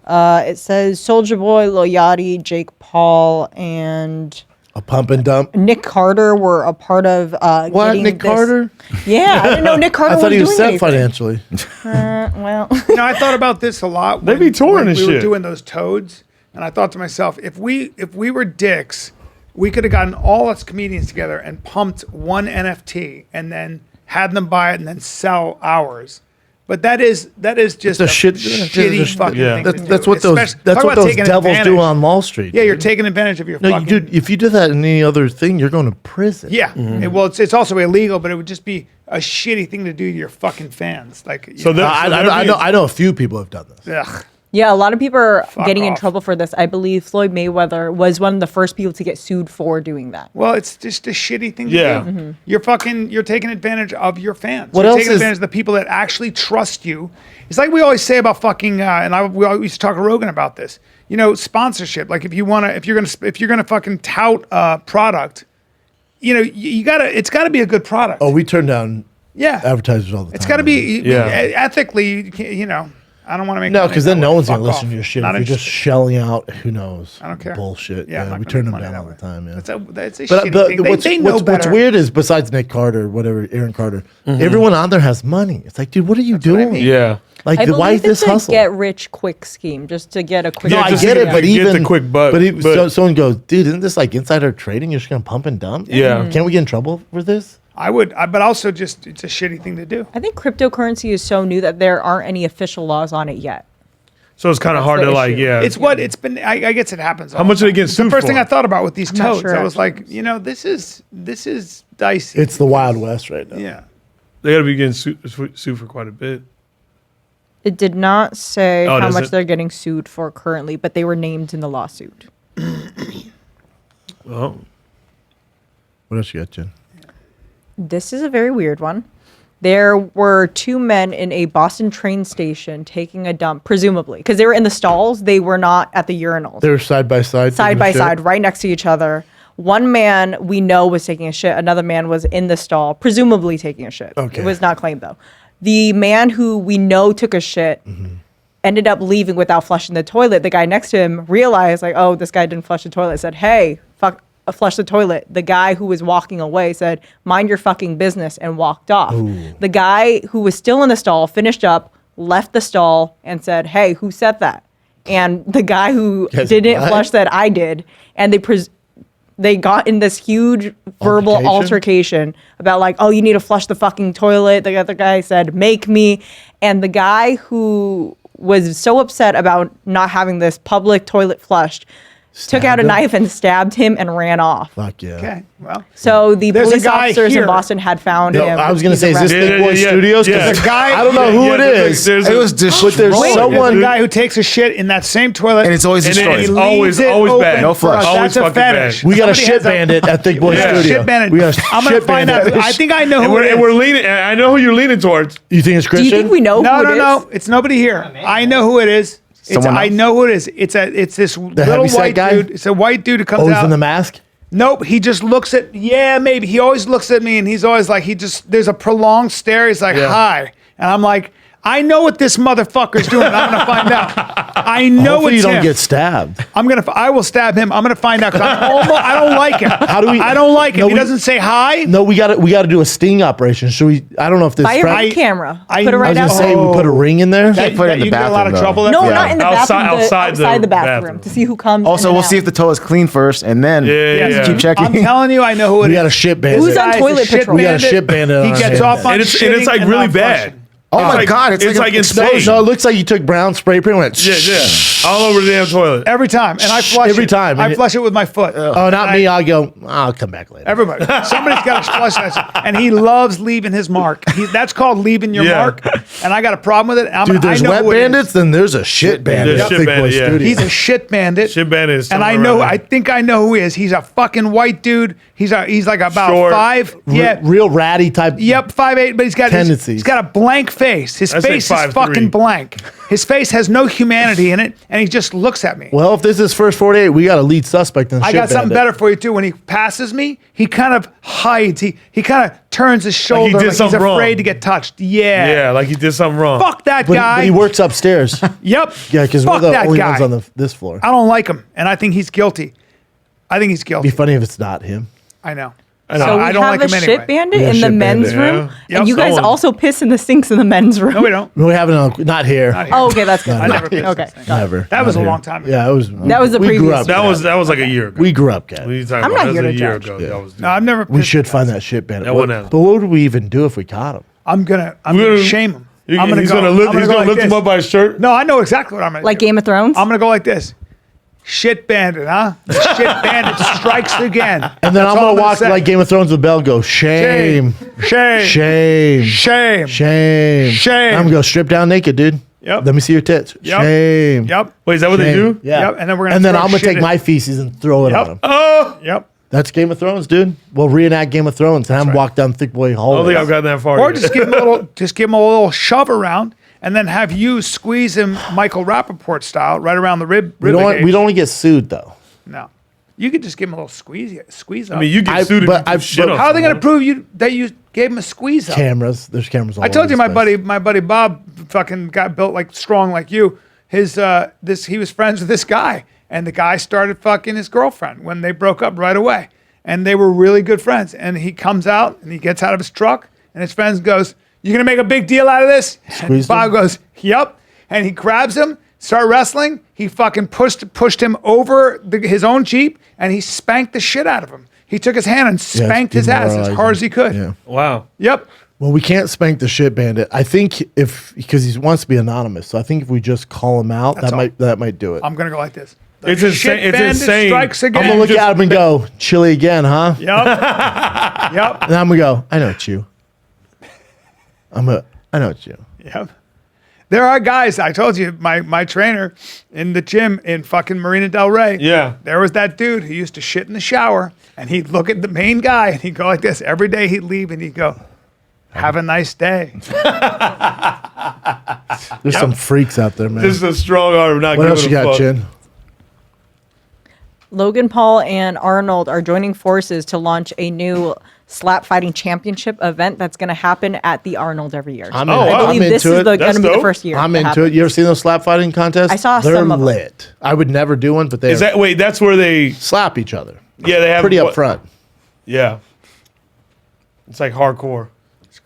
[SPEAKER 5] It says Soulja Boy, Lil Yachty, Jake Paul, and
[SPEAKER 3] A pump and dump.
[SPEAKER 5] Nick Carter were a part of
[SPEAKER 3] What,
[SPEAKER 5] getting
[SPEAKER 3] Nick
[SPEAKER 5] this-
[SPEAKER 3] Carter?
[SPEAKER 5] Yeah, I didn't know Nick Carter
[SPEAKER 3] I thought he was
[SPEAKER 5] doing
[SPEAKER 3] set
[SPEAKER 5] anything.
[SPEAKER 3] financially.
[SPEAKER 5] Well,
[SPEAKER 1] I thought about this a lot.
[SPEAKER 2] They be touring
[SPEAKER 1] when
[SPEAKER 2] and
[SPEAKER 1] we were
[SPEAKER 2] shit.
[SPEAKER 1] doing those toads, and I thought to myself, if we were dicks, we could have gotten all us comedians together and pumped one NFT and then had them buy it and then sell ours. But that is just
[SPEAKER 3] It's a shit-
[SPEAKER 1] shitty
[SPEAKER 3] it's a-
[SPEAKER 1] fucking
[SPEAKER 2] yeah.
[SPEAKER 1] thing to
[SPEAKER 3] That's
[SPEAKER 1] do.
[SPEAKER 3] what those
[SPEAKER 1] Especially-
[SPEAKER 3] that's
[SPEAKER 1] talk
[SPEAKER 3] what
[SPEAKER 1] about
[SPEAKER 3] those
[SPEAKER 1] taking
[SPEAKER 3] devils do
[SPEAKER 1] advantage.
[SPEAKER 3] on Wall Street.
[SPEAKER 1] Yeah, you're
[SPEAKER 3] dude.
[SPEAKER 1] taking advantage of your
[SPEAKER 3] No,
[SPEAKER 1] fucking.
[SPEAKER 3] dude. If you do that in any other thing, you're going to prison.
[SPEAKER 1] Yeah. Well, it's also illegal, but it would just be a shitty thing to do to your fucking fans. Like,
[SPEAKER 2] So
[SPEAKER 1] you know,
[SPEAKER 2] that-
[SPEAKER 3] I know a few people have done this.
[SPEAKER 1] ugh.
[SPEAKER 5] Yeah, a lot of people are getting in
[SPEAKER 1] off.
[SPEAKER 5] trouble for this. I believe Floyd Mayweather was one of the first people to get sued for doing that.
[SPEAKER 1] Well, it's just a shitty thing to
[SPEAKER 2] Yeah.
[SPEAKER 1] do. You're taking advantage of your fans.
[SPEAKER 3] What
[SPEAKER 1] you're
[SPEAKER 3] else
[SPEAKER 1] taking
[SPEAKER 3] is-
[SPEAKER 1] advantage of the people that actually trust you. It's like we always say about fucking, we always used to talk to Rogan about this. You know, sponsorship. Like if you're gonna fucking tout a product, you know, it's gotta be a good product.
[SPEAKER 3] Oh, we turn down
[SPEAKER 1] yeah.
[SPEAKER 3] advertisers all the time.
[SPEAKER 1] It's gotta be
[SPEAKER 2] Yeah.
[SPEAKER 1] ethically, you know. I don't want to make
[SPEAKER 3] No,
[SPEAKER 1] money
[SPEAKER 3] because
[SPEAKER 1] that
[SPEAKER 3] then no
[SPEAKER 1] way.
[SPEAKER 3] one's gonna
[SPEAKER 1] Fuck
[SPEAKER 3] listen
[SPEAKER 1] off.
[SPEAKER 3] to your shit.
[SPEAKER 1] Not
[SPEAKER 3] If you're just
[SPEAKER 1] interested.
[SPEAKER 3] shelling out, who knows?
[SPEAKER 1] I don't care.
[SPEAKER 3] Bullshit.
[SPEAKER 1] Yeah, I'm
[SPEAKER 3] Yeah,
[SPEAKER 1] not
[SPEAKER 3] we
[SPEAKER 1] gonna
[SPEAKER 3] turn
[SPEAKER 1] make
[SPEAKER 3] them
[SPEAKER 1] money
[SPEAKER 3] down
[SPEAKER 1] that
[SPEAKER 3] all
[SPEAKER 1] way.
[SPEAKER 3] the time. Yeah.
[SPEAKER 1] It's a
[SPEAKER 3] But
[SPEAKER 1] shitty thing.
[SPEAKER 3] what's
[SPEAKER 1] They know
[SPEAKER 3] what's
[SPEAKER 1] better.
[SPEAKER 3] weird is besides Nick Carter, whatever, Aaron Carter, everyone on there has money. It's like, dude, what are you
[SPEAKER 1] what I
[SPEAKER 3] doing?
[SPEAKER 1] mean.
[SPEAKER 2] Yeah.
[SPEAKER 3] Like,
[SPEAKER 5] I
[SPEAKER 3] why
[SPEAKER 5] believe
[SPEAKER 3] is this
[SPEAKER 5] it's a
[SPEAKER 3] hustle?
[SPEAKER 5] get rich quick scheme, just to get a quick.
[SPEAKER 3] No,
[SPEAKER 2] Yeah,
[SPEAKER 3] I
[SPEAKER 2] just
[SPEAKER 3] get
[SPEAKER 2] to
[SPEAKER 3] it, but
[SPEAKER 2] get the
[SPEAKER 3] even
[SPEAKER 2] quick buck,
[SPEAKER 3] But
[SPEAKER 2] but-
[SPEAKER 3] someone goes, dude, isn't this like insider trading? You're just gonna pump and dump.
[SPEAKER 2] Yeah.
[SPEAKER 3] Can't we get in trouble for this?
[SPEAKER 1] But also just it's a shitty thing to do.
[SPEAKER 5] I think cryptocurrency is so new that there aren't any official laws on it yet.
[SPEAKER 2] So it's kind of
[SPEAKER 5] That's
[SPEAKER 2] hard
[SPEAKER 5] the
[SPEAKER 2] to like,
[SPEAKER 5] issue.
[SPEAKER 2] yeah.
[SPEAKER 1] It's what it's been. I guess it happens.
[SPEAKER 2] How much are they getting
[SPEAKER 1] It's the
[SPEAKER 2] sued
[SPEAKER 1] first thing
[SPEAKER 2] for?
[SPEAKER 1] I thought about with these
[SPEAKER 5] not
[SPEAKER 1] toads.
[SPEAKER 5] sure,
[SPEAKER 1] I was
[SPEAKER 5] actually.
[SPEAKER 1] like, you know, this is dicey.
[SPEAKER 3] It's the Wild West right now.
[SPEAKER 1] Yeah.
[SPEAKER 2] They got to be getting sued for quite a bit.
[SPEAKER 5] It did not say
[SPEAKER 2] Oh,
[SPEAKER 5] how
[SPEAKER 2] does
[SPEAKER 5] much
[SPEAKER 2] it?
[SPEAKER 5] they're getting sued for currently, but they were named in the lawsuit.
[SPEAKER 2] Oh,
[SPEAKER 3] What else you got, Jen?
[SPEAKER 5] This is a very weird one. There were two men in a Boston train station taking a dump, presumably, because they were in the stalls. They were not at the urinals.
[SPEAKER 3] They're side by side.
[SPEAKER 5] Side
[SPEAKER 3] taking a
[SPEAKER 5] by
[SPEAKER 3] shit?
[SPEAKER 5] side, right next to each other. One man we know was taking a shit. Another man was in the stall, presumably taking a shit.
[SPEAKER 3] Okay.
[SPEAKER 5] It was not claimed, though. The man who we know took a shit ended up leaving without flushing the toilet. The guy next to him realized, like, oh, this guy didn't flush the toilet. Said, hey, flush the toilet. The guy who was walking away said, mind your fucking business, and walked off. The guy who was still in the stall finished up, left the stall, and said, hey, who said that? And the guy who
[SPEAKER 3] Guys,
[SPEAKER 5] didn't
[SPEAKER 3] what?
[SPEAKER 5] flush said, I did. And they got in this huge verbal altercation about like, oh, you need to flush the fucking toilet. The other guy said, make me. And the guy who was so upset about not having this public toilet flushed took out a
[SPEAKER 3] Stabbed him?
[SPEAKER 5] knife and stabbed him and ran off.
[SPEAKER 3] Fuck yeah.
[SPEAKER 1] Okay. Well.
[SPEAKER 5] So the
[SPEAKER 1] There's a
[SPEAKER 5] police
[SPEAKER 1] guy
[SPEAKER 5] officers
[SPEAKER 1] here.
[SPEAKER 5] in Boston had found
[SPEAKER 3] No,
[SPEAKER 5] him.
[SPEAKER 3] I was gonna
[SPEAKER 5] He's
[SPEAKER 3] say, is this
[SPEAKER 5] arrested.
[SPEAKER 3] Thick Boy Studios? 'Cause
[SPEAKER 2] Yeah.
[SPEAKER 3] there's-
[SPEAKER 1] The guy-
[SPEAKER 3] I don't know who it
[SPEAKER 2] there's
[SPEAKER 3] is.
[SPEAKER 2] a-
[SPEAKER 4] It was
[SPEAKER 3] But there's
[SPEAKER 4] destroyed.
[SPEAKER 3] someone.
[SPEAKER 1] The guy who takes a shit in that same toilet.
[SPEAKER 4] And it's always
[SPEAKER 2] And
[SPEAKER 4] destroyed.
[SPEAKER 2] it's
[SPEAKER 1] he
[SPEAKER 2] always-
[SPEAKER 1] leaves it
[SPEAKER 2] always
[SPEAKER 1] open
[SPEAKER 2] bad.
[SPEAKER 4] No
[SPEAKER 1] for us.
[SPEAKER 4] flush.
[SPEAKER 2] Always
[SPEAKER 1] That's a
[SPEAKER 2] fucking
[SPEAKER 1] fetish.
[SPEAKER 2] bad.
[SPEAKER 3] We got a
[SPEAKER 1] Somebody
[SPEAKER 3] shit
[SPEAKER 1] has
[SPEAKER 3] bandit at Thick Boy
[SPEAKER 2] Yeah.
[SPEAKER 3] Studio.
[SPEAKER 1] Shit bandit.
[SPEAKER 3] We got a
[SPEAKER 1] I'm gonna
[SPEAKER 3] shit
[SPEAKER 1] find out.
[SPEAKER 3] bandit.
[SPEAKER 1] I think I know
[SPEAKER 2] And
[SPEAKER 1] who it
[SPEAKER 2] we're
[SPEAKER 1] is.
[SPEAKER 2] leaning. I know who you're leaning towards.
[SPEAKER 3] You think it's
[SPEAKER 5] Do
[SPEAKER 3] Christian?
[SPEAKER 5] you think we know
[SPEAKER 1] No,
[SPEAKER 5] who
[SPEAKER 1] no,
[SPEAKER 5] it is?
[SPEAKER 1] no. It's nobody here. I know who it is.
[SPEAKER 4] Someone
[SPEAKER 1] I
[SPEAKER 4] else?
[SPEAKER 1] know who it is. It's this little
[SPEAKER 3] heavyset
[SPEAKER 1] white
[SPEAKER 3] guy?
[SPEAKER 1] dude. It's a white dude who comes
[SPEAKER 3] Oh, he's
[SPEAKER 1] out.
[SPEAKER 3] in the mask?
[SPEAKER 1] Nope, he just looks at, maybe. He always looks at me and he's always like, there's a prolonged stare. He's like,
[SPEAKER 3] Yeah.
[SPEAKER 1] hi. And I'm like, I know what this motherfucker's doing. I'm going to find out. I know
[SPEAKER 3] Hopefully
[SPEAKER 1] it's
[SPEAKER 3] you don't
[SPEAKER 1] him.
[SPEAKER 3] get stabbed.
[SPEAKER 1] I will stab him. I'm going to find out because I don't like him.
[SPEAKER 3] How do we-
[SPEAKER 1] I don't like him.
[SPEAKER 3] No,
[SPEAKER 1] He
[SPEAKER 3] we-
[SPEAKER 1] doesn't say hi.
[SPEAKER 3] No, we got to do a sting operation. Should we? I don't know if this.
[SPEAKER 5] Buy your
[SPEAKER 3] Fred-
[SPEAKER 5] ring camera.
[SPEAKER 1] I-
[SPEAKER 5] Put it
[SPEAKER 1] I
[SPEAKER 3] I
[SPEAKER 5] right
[SPEAKER 3] was gonna
[SPEAKER 5] out.
[SPEAKER 3] say we put a ring in there.
[SPEAKER 4] Can't put it in the
[SPEAKER 1] you get a lot of
[SPEAKER 4] bathroom,
[SPEAKER 1] trouble.
[SPEAKER 4] though.
[SPEAKER 1] there.
[SPEAKER 5] No,
[SPEAKER 4] Yeah.
[SPEAKER 5] not in the
[SPEAKER 2] Outside-
[SPEAKER 5] bathroom.
[SPEAKER 2] outside the
[SPEAKER 5] the bathroom
[SPEAKER 2] bathroom.
[SPEAKER 5] to see who comes.
[SPEAKER 4] Also,
[SPEAKER 5] in
[SPEAKER 4] we'll
[SPEAKER 5] and
[SPEAKER 4] see
[SPEAKER 5] out.
[SPEAKER 4] if the toe is clean first, and then
[SPEAKER 2] Yeah.
[SPEAKER 4] just keep checking.
[SPEAKER 1] I'm telling you, I know who it is.
[SPEAKER 3] We got a shit bandit.
[SPEAKER 5] Who's on
[SPEAKER 1] Guy's a
[SPEAKER 5] toilet
[SPEAKER 1] shit
[SPEAKER 5] patrol?
[SPEAKER 3] We got a
[SPEAKER 1] bandit.
[SPEAKER 3] shit bandit
[SPEAKER 1] He
[SPEAKER 3] on our
[SPEAKER 1] gets
[SPEAKER 3] hands.
[SPEAKER 1] off on
[SPEAKER 2] And it's
[SPEAKER 1] shitting
[SPEAKER 2] like
[SPEAKER 1] and
[SPEAKER 2] really
[SPEAKER 1] not
[SPEAKER 2] bad.
[SPEAKER 1] flushing.
[SPEAKER 4] Oh my God, it's like a-
[SPEAKER 2] insane.
[SPEAKER 3] So it looks like you took brown spray paint and went.
[SPEAKER 2] Yeah, all over the damn toilet.
[SPEAKER 1] Every time, and I flush
[SPEAKER 3] Every
[SPEAKER 1] it.
[SPEAKER 3] time.
[SPEAKER 1] I flush it with my foot.
[SPEAKER 3] Oh, not me. I'll go. I'll come back later.
[SPEAKER 1] Everybody, somebody's got to flush that, shit. And he loves leaving his mark. That's called leaving your
[SPEAKER 2] Yeah.
[SPEAKER 1] mark. And I got a problem with it.
[SPEAKER 3] Dude, there's
[SPEAKER 1] I know
[SPEAKER 3] wet
[SPEAKER 1] who it is.
[SPEAKER 3] bandits, then there's a shit bandit.
[SPEAKER 2] There's
[SPEAKER 3] at
[SPEAKER 2] shit
[SPEAKER 3] Thick Boy
[SPEAKER 2] bandit, yeah.
[SPEAKER 3] Studio.
[SPEAKER 1] He's a shit bandit.
[SPEAKER 2] Shit bandit is
[SPEAKER 1] And I
[SPEAKER 2] somewhere
[SPEAKER 1] know.
[SPEAKER 2] around
[SPEAKER 1] I
[SPEAKER 2] there.
[SPEAKER 1] think I know who he is. He's a fucking white dude. He's like about
[SPEAKER 2] Short.
[SPEAKER 1] 5. Yeah.
[SPEAKER 3] Real ratty type.
[SPEAKER 1] Yep, 5'8", but he's got
[SPEAKER 3] Tendencies.
[SPEAKER 1] he's got a blank face. His
[SPEAKER 2] I say
[SPEAKER 1] face is
[SPEAKER 2] 5'3".
[SPEAKER 1] fucking blank. His face has no humanity in it, and he just looks at me.
[SPEAKER 3] Well, if this is first 48, we got a lead suspect in the
[SPEAKER 1] I
[SPEAKER 3] shit
[SPEAKER 1] got something
[SPEAKER 3] bandit.
[SPEAKER 1] better for you too. When he passes me, he kind of hides. He kind of turns his shoulder
[SPEAKER 2] did
[SPEAKER 1] like he's
[SPEAKER 2] something
[SPEAKER 1] afraid
[SPEAKER 2] wrong.
[SPEAKER 1] to get touched. Yeah.
[SPEAKER 2] Yeah, like he did something wrong.
[SPEAKER 1] Fuck that
[SPEAKER 3] But,
[SPEAKER 1] guy.
[SPEAKER 3] but he works upstairs.
[SPEAKER 1] Yep.
[SPEAKER 3] Yeah, because we're
[SPEAKER 1] Fuck
[SPEAKER 3] the
[SPEAKER 1] that
[SPEAKER 3] only
[SPEAKER 1] guy.
[SPEAKER 3] ones on this floor.
[SPEAKER 1] I don't like him, and I think he's guilty. I think he's
[SPEAKER 3] It'd
[SPEAKER 1] guilty.
[SPEAKER 3] be funny if it's not him.
[SPEAKER 1] I know.
[SPEAKER 2] know.
[SPEAKER 5] So we
[SPEAKER 1] I don't
[SPEAKER 5] have
[SPEAKER 1] like
[SPEAKER 5] a
[SPEAKER 1] him
[SPEAKER 5] shit
[SPEAKER 1] anyway.
[SPEAKER 5] bandit
[SPEAKER 3] Yeah,
[SPEAKER 5] in the
[SPEAKER 3] shit
[SPEAKER 5] men's
[SPEAKER 3] bandit,
[SPEAKER 5] room,
[SPEAKER 2] yeah.
[SPEAKER 5] and you guys
[SPEAKER 2] Someone-
[SPEAKER 5] also piss in the sinks in the men's room.
[SPEAKER 1] No, we don't.
[SPEAKER 3] We haven't. Not here.
[SPEAKER 1] Not here.
[SPEAKER 5] Oh, okay, that's good.
[SPEAKER 1] I never pissed
[SPEAKER 5] Okay.
[SPEAKER 1] this thing.
[SPEAKER 3] Never.
[SPEAKER 1] That was
[SPEAKER 3] Not
[SPEAKER 1] a
[SPEAKER 3] here.
[SPEAKER 1] long time ago.
[SPEAKER 3] Yeah, it was.
[SPEAKER 5] That was the
[SPEAKER 3] we grew
[SPEAKER 5] previous
[SPEAKER 3] up.
[SPEAKER 2] That was like a year ago.
[SPEAKER 3] We grew up, guys.
[SPEAKER 2] What are you talking
[SPEAKER 5] I'm
[SPEAKER 2] about?
[SPEAKER 5] not
[SPEAKER 2] That was
[SPEAKER 5] here
[SPEAKER 2] a
[SPEAKER 5] to
[SPEAKER 2] year
[SPEAKER 5] judge.
[SPEAKER 2] ago. That was
[SPEAKER 1] No, I've never.
[SPEAKER 3] We
[SPEAKER 1] pissed
[SPEAKER 3] should
[SPEAKER 1] this
[SPEAKER 3] find
[SPEAKER 1] guy.
[SPEAKER 3] that shit bandit.
[SPEAKER 2] That
[SPEAKER 3] What-
[SPEAKER 2] one has-
[SPEAKER 3] But what would we even do if we caught him?
[SPEAKER 1] I'm gonna
[SPEAKER 2] We're gonna-
[SPEAKER 1] shame him.
[SPEAKER 2] He's
[SPEAKER 1] I'm gonna
[SPEAKER 2] he's
[SPEAKER 1] go.
[SPEAKER 2] gonna lift,
[SPEAKER 1] I'm
[SPEAKER 2] he's
[SPEAKER 1] go
[SPEAKER 2] gonna
[SPEAKER 1] like
[SPEAKER 2] lift him
[SPEAKER 1] this.
[SPEAKER 2] up by his shirt.
[SPEAKER 1] No, I know exactly what I'm gonna
[SPEAKER 5] Like
[SPEAKER 1] do.
[SPEAKER 5] Game of Thrones.
[SPEAKER 1] I'm gonna go like this. Shit bandit, huh? The shit bandit strikes again.
[SPEAKER 3] And then
[SPEAKER 1] That's
[SPEAKER 3] I'm
[SPEAKER 1] all
[SPEAKER 3] gonna walk
[SPEAKER 1] say.
[SPEAKER 3] like Game of Thrones with Bell. Go shame,
[SPEAKER 1] Shame.
[SPEAKER 3] shame,
[SPEAKER 1] Shame.
[SPEAKER 3] shame.
[SPEAKER 1] Shame.
[SPEAKER 3] I'm gonna go strip down naked, dude.
[SPEAKER 1] Yep.
[SPEAKER 3] Let me see your tits.
[SPEAKER 1] Yep.
[SPEAKER 3] Shame.
[SPEAKER 1] Yep.
[SPEAKER 2] Wait, is that what they
[SPEAKER 3] Shame.
[SPEAKER 2] do?
[SPEAKER 3] Yeah.
[SPEAKER 1] Yep, and then we're gonna
[SPEAKER 3] And then
[SPEAKER 1] throw
[SPEAKER 3] I'm gonna
[SPEAKER 1] shit
[SPEAKER 3] take
[SPEAKER 1] in-
[SPEAKER 3] my feces and throw it
[SPEAKER 1] Yep.
[SPEAKER 3] on him.
[SPEAKER 2] Oh,
[SPEAKER 1] Yep.
[SPEAKER 3] That's Game of Thrones, dude. We'll reenact Game of Thrones and have him walk down thick boy
[SPEAKER 2] I don't
[SPEAKER 3] hallways.
[SPEAKER 2] think I've gotten that far.
[SPEAKER 1] Or
[SPEAKER 2] yet.
[SPEAKER 1] just give him a little shove around, and then have you squeeze him Michael Rappaport style right around the rib.
[SPEAKER 3] we don't want, we don't want to get sued though.
[SPEAKER 1] No, you could just give him a little squeeze up.
[SPEAKER 2] I mean, you
[SPEAKER 3] I-
[SPEAKER 2] get sued if
[SPEAKER 3] but
[SPEAKER 2] you
[SPEAKER 3] I-
[SPEAKER 2] do shit
[SPEAKER 3] but
[SPEAKER 2] on
[SPEAKER 1] How are they going to
[SPEAKER 2] someone.
[SPEAKER 1] prove that you gave him a squeeze up?
[SPEAKER 3] Cameras. There's cameras all
[SPEAKER 1] I told
[SPEAKER 3] over
[SPEAKER 1] you
[SPEAKER 3] this place.
[SPEAKER 1] my buddy Bob fucking got built like strong like you. His he was friends with this guy, and the guy started fucking his girlfriend when they broke up right away, and they were really good friends. And he comes out and he gets out of his truck, and his friend goes, "You gonna make a big deal out of this?" And
[SPEAKER 3] Squeezed
[SPEAKER 1] Bob
[SPEAKER 3] him?
[SPEAKER 1] goes, "Yep," and he grabs him, start wrestling. He fucking pushed him over his own Jeep, and he spanked the shit out of him. He took his hand and
[SPEAKER 3] Yeah,
[SPEAKER 1] spanked his ass as
[SPEAKER 3] demoralizing.
[SPEAKER 1] hard as he could.
[SPEAKER 3] Yeah.
[SPEAKER 2] Wow.
[SPEAKER 1] Yep.
[SPEAKER 3] Well, we can't spank the shit bandit. I think because he wants to be anonymous. So I think if we just call him out,
[SPEAKER 1] That's
[SPEAKER 3] that might do it.
[SPEAKER 1] I'm gonna go like this. The
[SPEAKER 2] It's insane-
[SPEAKER 1] shit
[SPEAKER 2] it's
[SPEAKER 1] bandit
[SPEAKER 2] insane.
[SPEAKER 1] strikes again.
[SPEAKER 3] I'm gonna look at him and go, chilly again, huh?
[SPEAKER 1] Yep. Yep.
[SPEAKER 3] And I'm gonna go, I know it's you. I know it's you.
[SPEAKER 1] Yep. There are guys, I told you, my trainer in the gym in fucking Marina Del Rey.
[SPEAKER 2] Yeah.
[SPEAKER 1] There was that dude who used to shit in the shower, and he'd look at the main guy and he'd go like this. Every day he'd leave and he'd go, "Have a nice day."
[SPEAKER 3] There's some freaks out there, man.
[SPEAKER 2] This is a strong arm. Not
[SPEAKER 3] What
[SPEAKER 2] giving
[SPEAKER 3] else you
[SPEAKER 2] a
[SPEAKER 3] got,
[SPEAKER 2] fuck.
[SPEAKER 3] Chin?
[SPEAKER 5] Logan Paul and Arnold are joining forces to launch a new slap fighting championship event that's going to happen at the Arnold every year.
[SPEAKER 3] I'm
[SPEAKER 2] Oh,
[SPEAKER 3] in-
[SPEAKER 2] wow.
[SPEAKER 5] I believe
[SPEAKER 3] I'm
[SPEAKER 5] this
[SPEAKER 3] into
[SPEAKER 5] is
[SPEAKER 3] it.
[SPEAKER 5] going
[SPEAKER 2] That's
[SPEAKER 5] to be the
[SPEAKER 2] dope.
[SPEAKER 5] first year.
[SPEAKER 3] I'm
[SPEAKER 5] that
[SPEAKER 3] into
[SPEAKER 5] happens.
[SPEAKER 3] it. You ever seen those slap fighting contests?
[SPEAKER 5] I saw
[SPEAKER 3] They're
[SPEAKER 5] some of them.
[SPEAKER 3] lit. I would never do one, but they
[SPEAKER 2] Is that wait? That's where they?
[SPEAKER 3] slap each other.
[SPEAKER 2] Yeah, they have
[SPEAKER 3] Pretty
[SPEAKER 2] what-
[SPEAKER 3] upfront.
[SPEAKER 2] Yeah. It's like hardcore.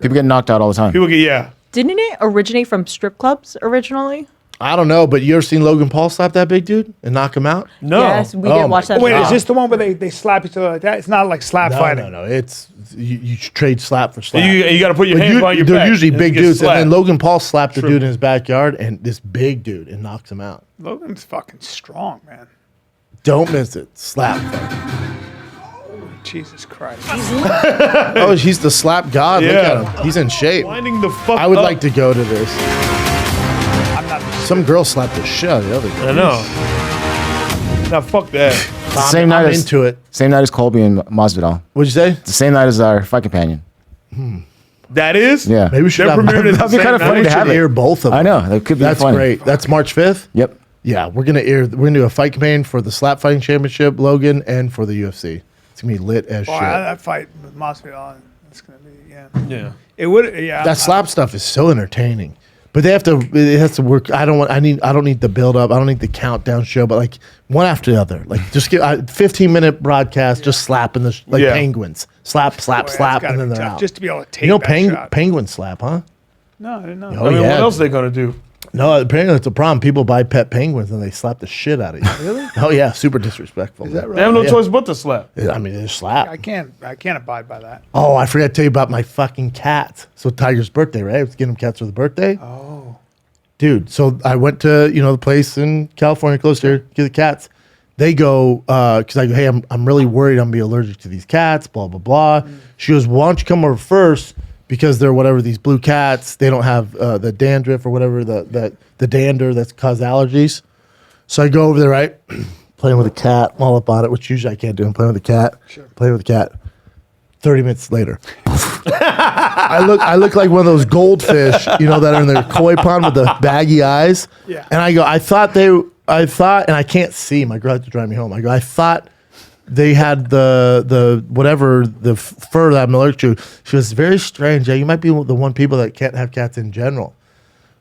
[SPEAKER 4] People get knocked out all the time.
[SPEAKER 2] People get
[SPEAKER 5] Didn't it originate from strip clubs originally?
[SPEAKER 3] I don't know, but you ever seen Logan Paul slap that big dude and knock him out?
[SPEAKER 2] no.
[SPEAKER 5] Yes, we
[SPEAKER 3] Oh
[SPEAKER 5] didn't watch
[SPEAKER 3] my
[SPEAKER 5] that.
[SPEAKER 1] Wait,
[SPEAKER 5] video.
[SPEAKER 1] is this the one where they slap each other like that? It's not like slap fighting.
[SPEAKER 3] No. It's you trade slap for slap.
[SPEAKER 2] You got to put your
[SPEAKER 3] But
[SPEAKER 2] hands behind your
[SPEAKER 3] they're
[SPEAKER 2] back.
[SPEAKER 3] usually
[SPEAKER 2] and
[SPEAKER 3] big
[SPEAKER 2] you get
[SPEAKER 3] dudes, and then
[SPEAKER 2] slapped.
[SPEAKER 3] Logan Paul slapped the
[SPEAKER 2] True.
[SPEAKER 3] dude in his backyard, and this big dude and knocks him out.
[SPEAKER 1] Logan's fucking strong, man.
[SPEAKER 3] Don't miss it. Slap.
[SPEAKER 1] Jesus Christ.
[SPEAKER 3] Oh, he's the slap god. Look
[SPEAKER 2] Yeah.
[SPEAKER 3] at him. He's in shape.
[SPEAKER 2] Winding the fuck
[SPEAKER 3] I would
[SPEAKER 2] up.
[SPEAKER 3] like to go to this.
[SPEAKER 1] I'm not.
[SPEAKER 3] Some girl slapped the shit out of the other girl.
[SPEAKER 2] I know. Now fuck that.
[SPEAKER 4] It's the same night
[SPEAKER 3] I'm
[SPEAKER 4] as
[SPEAKER 3] into it.
[SPEAKER 4] Same night as Colby and Masvidal.
[SPEAKER 3] What'd you say?
[SPEAKER 4] It's the same night as our fight companion.
[SPEAKER 2] That is.
[SPEAKER 4] Yeah.
[SPEAKER 3] Maybe we should
[SPEAKER 2] They're
[SPEAKER 3] have
[SPEAKER 2] premiering at the
[SPEAKER 4] That'd be
[SPEAKER 2] same
[SPEAKER 4] kinda
[SPEAKER 2] night.
[SPEAKER 4] funny
[SPEAKER 3] we
[SPEAKER 4] to
[SPEAKER 3] should
[SPEAKER 4] have it.
[SPEAKER 3] air both of them.
[SPEAKER 4] I know that could be
[SPEAKER 3] That's
[SPEAKER 4] funny.
[SPEAKER 3] great. That's March 5th.
[SPEAKER 4] Yep.
[SPEAKER 3] Yeah, we're gonna do a fight campaign for the slap fighting championship, Logan, and for the UFC. It's gonna be lit as
[SPEAKER 1] Boy,
[SPEAKER 3] shit.
[SPEAKER 1] that fight with Masvidal, it's gonna be
[SPEAKER 2] Yeah.
[SPEAKER 1] It would, yeah.
[SPEAKER 3] That slap stuff is so entertaining. But it has to work. I don't need the build up. I don't need the countdown show, but like one after the other. Like just get a 15-minute broadcast, just slapping like
[SPEAKER 2] Yeah.
[SPEAKER 3] penguins. Slap, slap,
[SPEAKER 1] Boy, that's
[SPEAKER 3] slap,
[SPEAKER 1] gotta
[SPEAKER 3] and then
[SPEAKER 1] be
[SPEAKER 3] they're
[SPEAKER 1] tough
[SPEAKER 3] out.
[SPEAKER 1] just to be able to take
[SPEAKER 3] You know,
[SPEAKER 1] that shot.
[SPEAKER 3] penguin slap, huh?
[SPEAKER 1] No, I didn't know.
[SPEAKER 3] Oh,
[SPEAKER 2] I mean,
[SPEAKER 3] yeah.
[SPEAKER 2] what else are they gonna do?
[SPEAKER 3] No, apparently it's a problem. People buy pet penguins and they slap the shit out of you. Really? Oh yeah, super disrespectful. Is
[SPEAKER 1] that right?
[SPEAKER 2] They have no
[SPEAKER 3] Yeah.
[SPEAKER 2] choice but to slap.
[SPEAKER 3] I mean, they just slap.
[SPEAKER 1] I can't abide by that.
[SPEAKER 3] Oh, I forgot to tell you about my fucking cat. So Tiger's birthday, right? I was getting him cats for the birthday. Oh. Dude, so I went to, the place in California close here, get the cats. They go, because I go, hey, I'm really worried I'm going to be allergic to these cats, blah, blah, blah. She goes, why don't you come over first? Because they're whatever, these blue cats, they don't have the dandruff or whatever, the dander that's cause allergies. So I go over there, right? Playing with a cat, all up on it, which usually I can't do. I'm playing with the cat. Sure. Playing with the cat. 30 minutes later. I look like one of those goldfish, that are in their koi pond with the baggy eyes.
[SPEAKER 1] Yeah.
[SPEAKER 3] And I go, I thought, and I can't see. My girl had to drive me home. I go, I thought they had the whatever, the fur that I'm allergic to. She was very strange. Yeah, you might be the one people that can't have cats in general.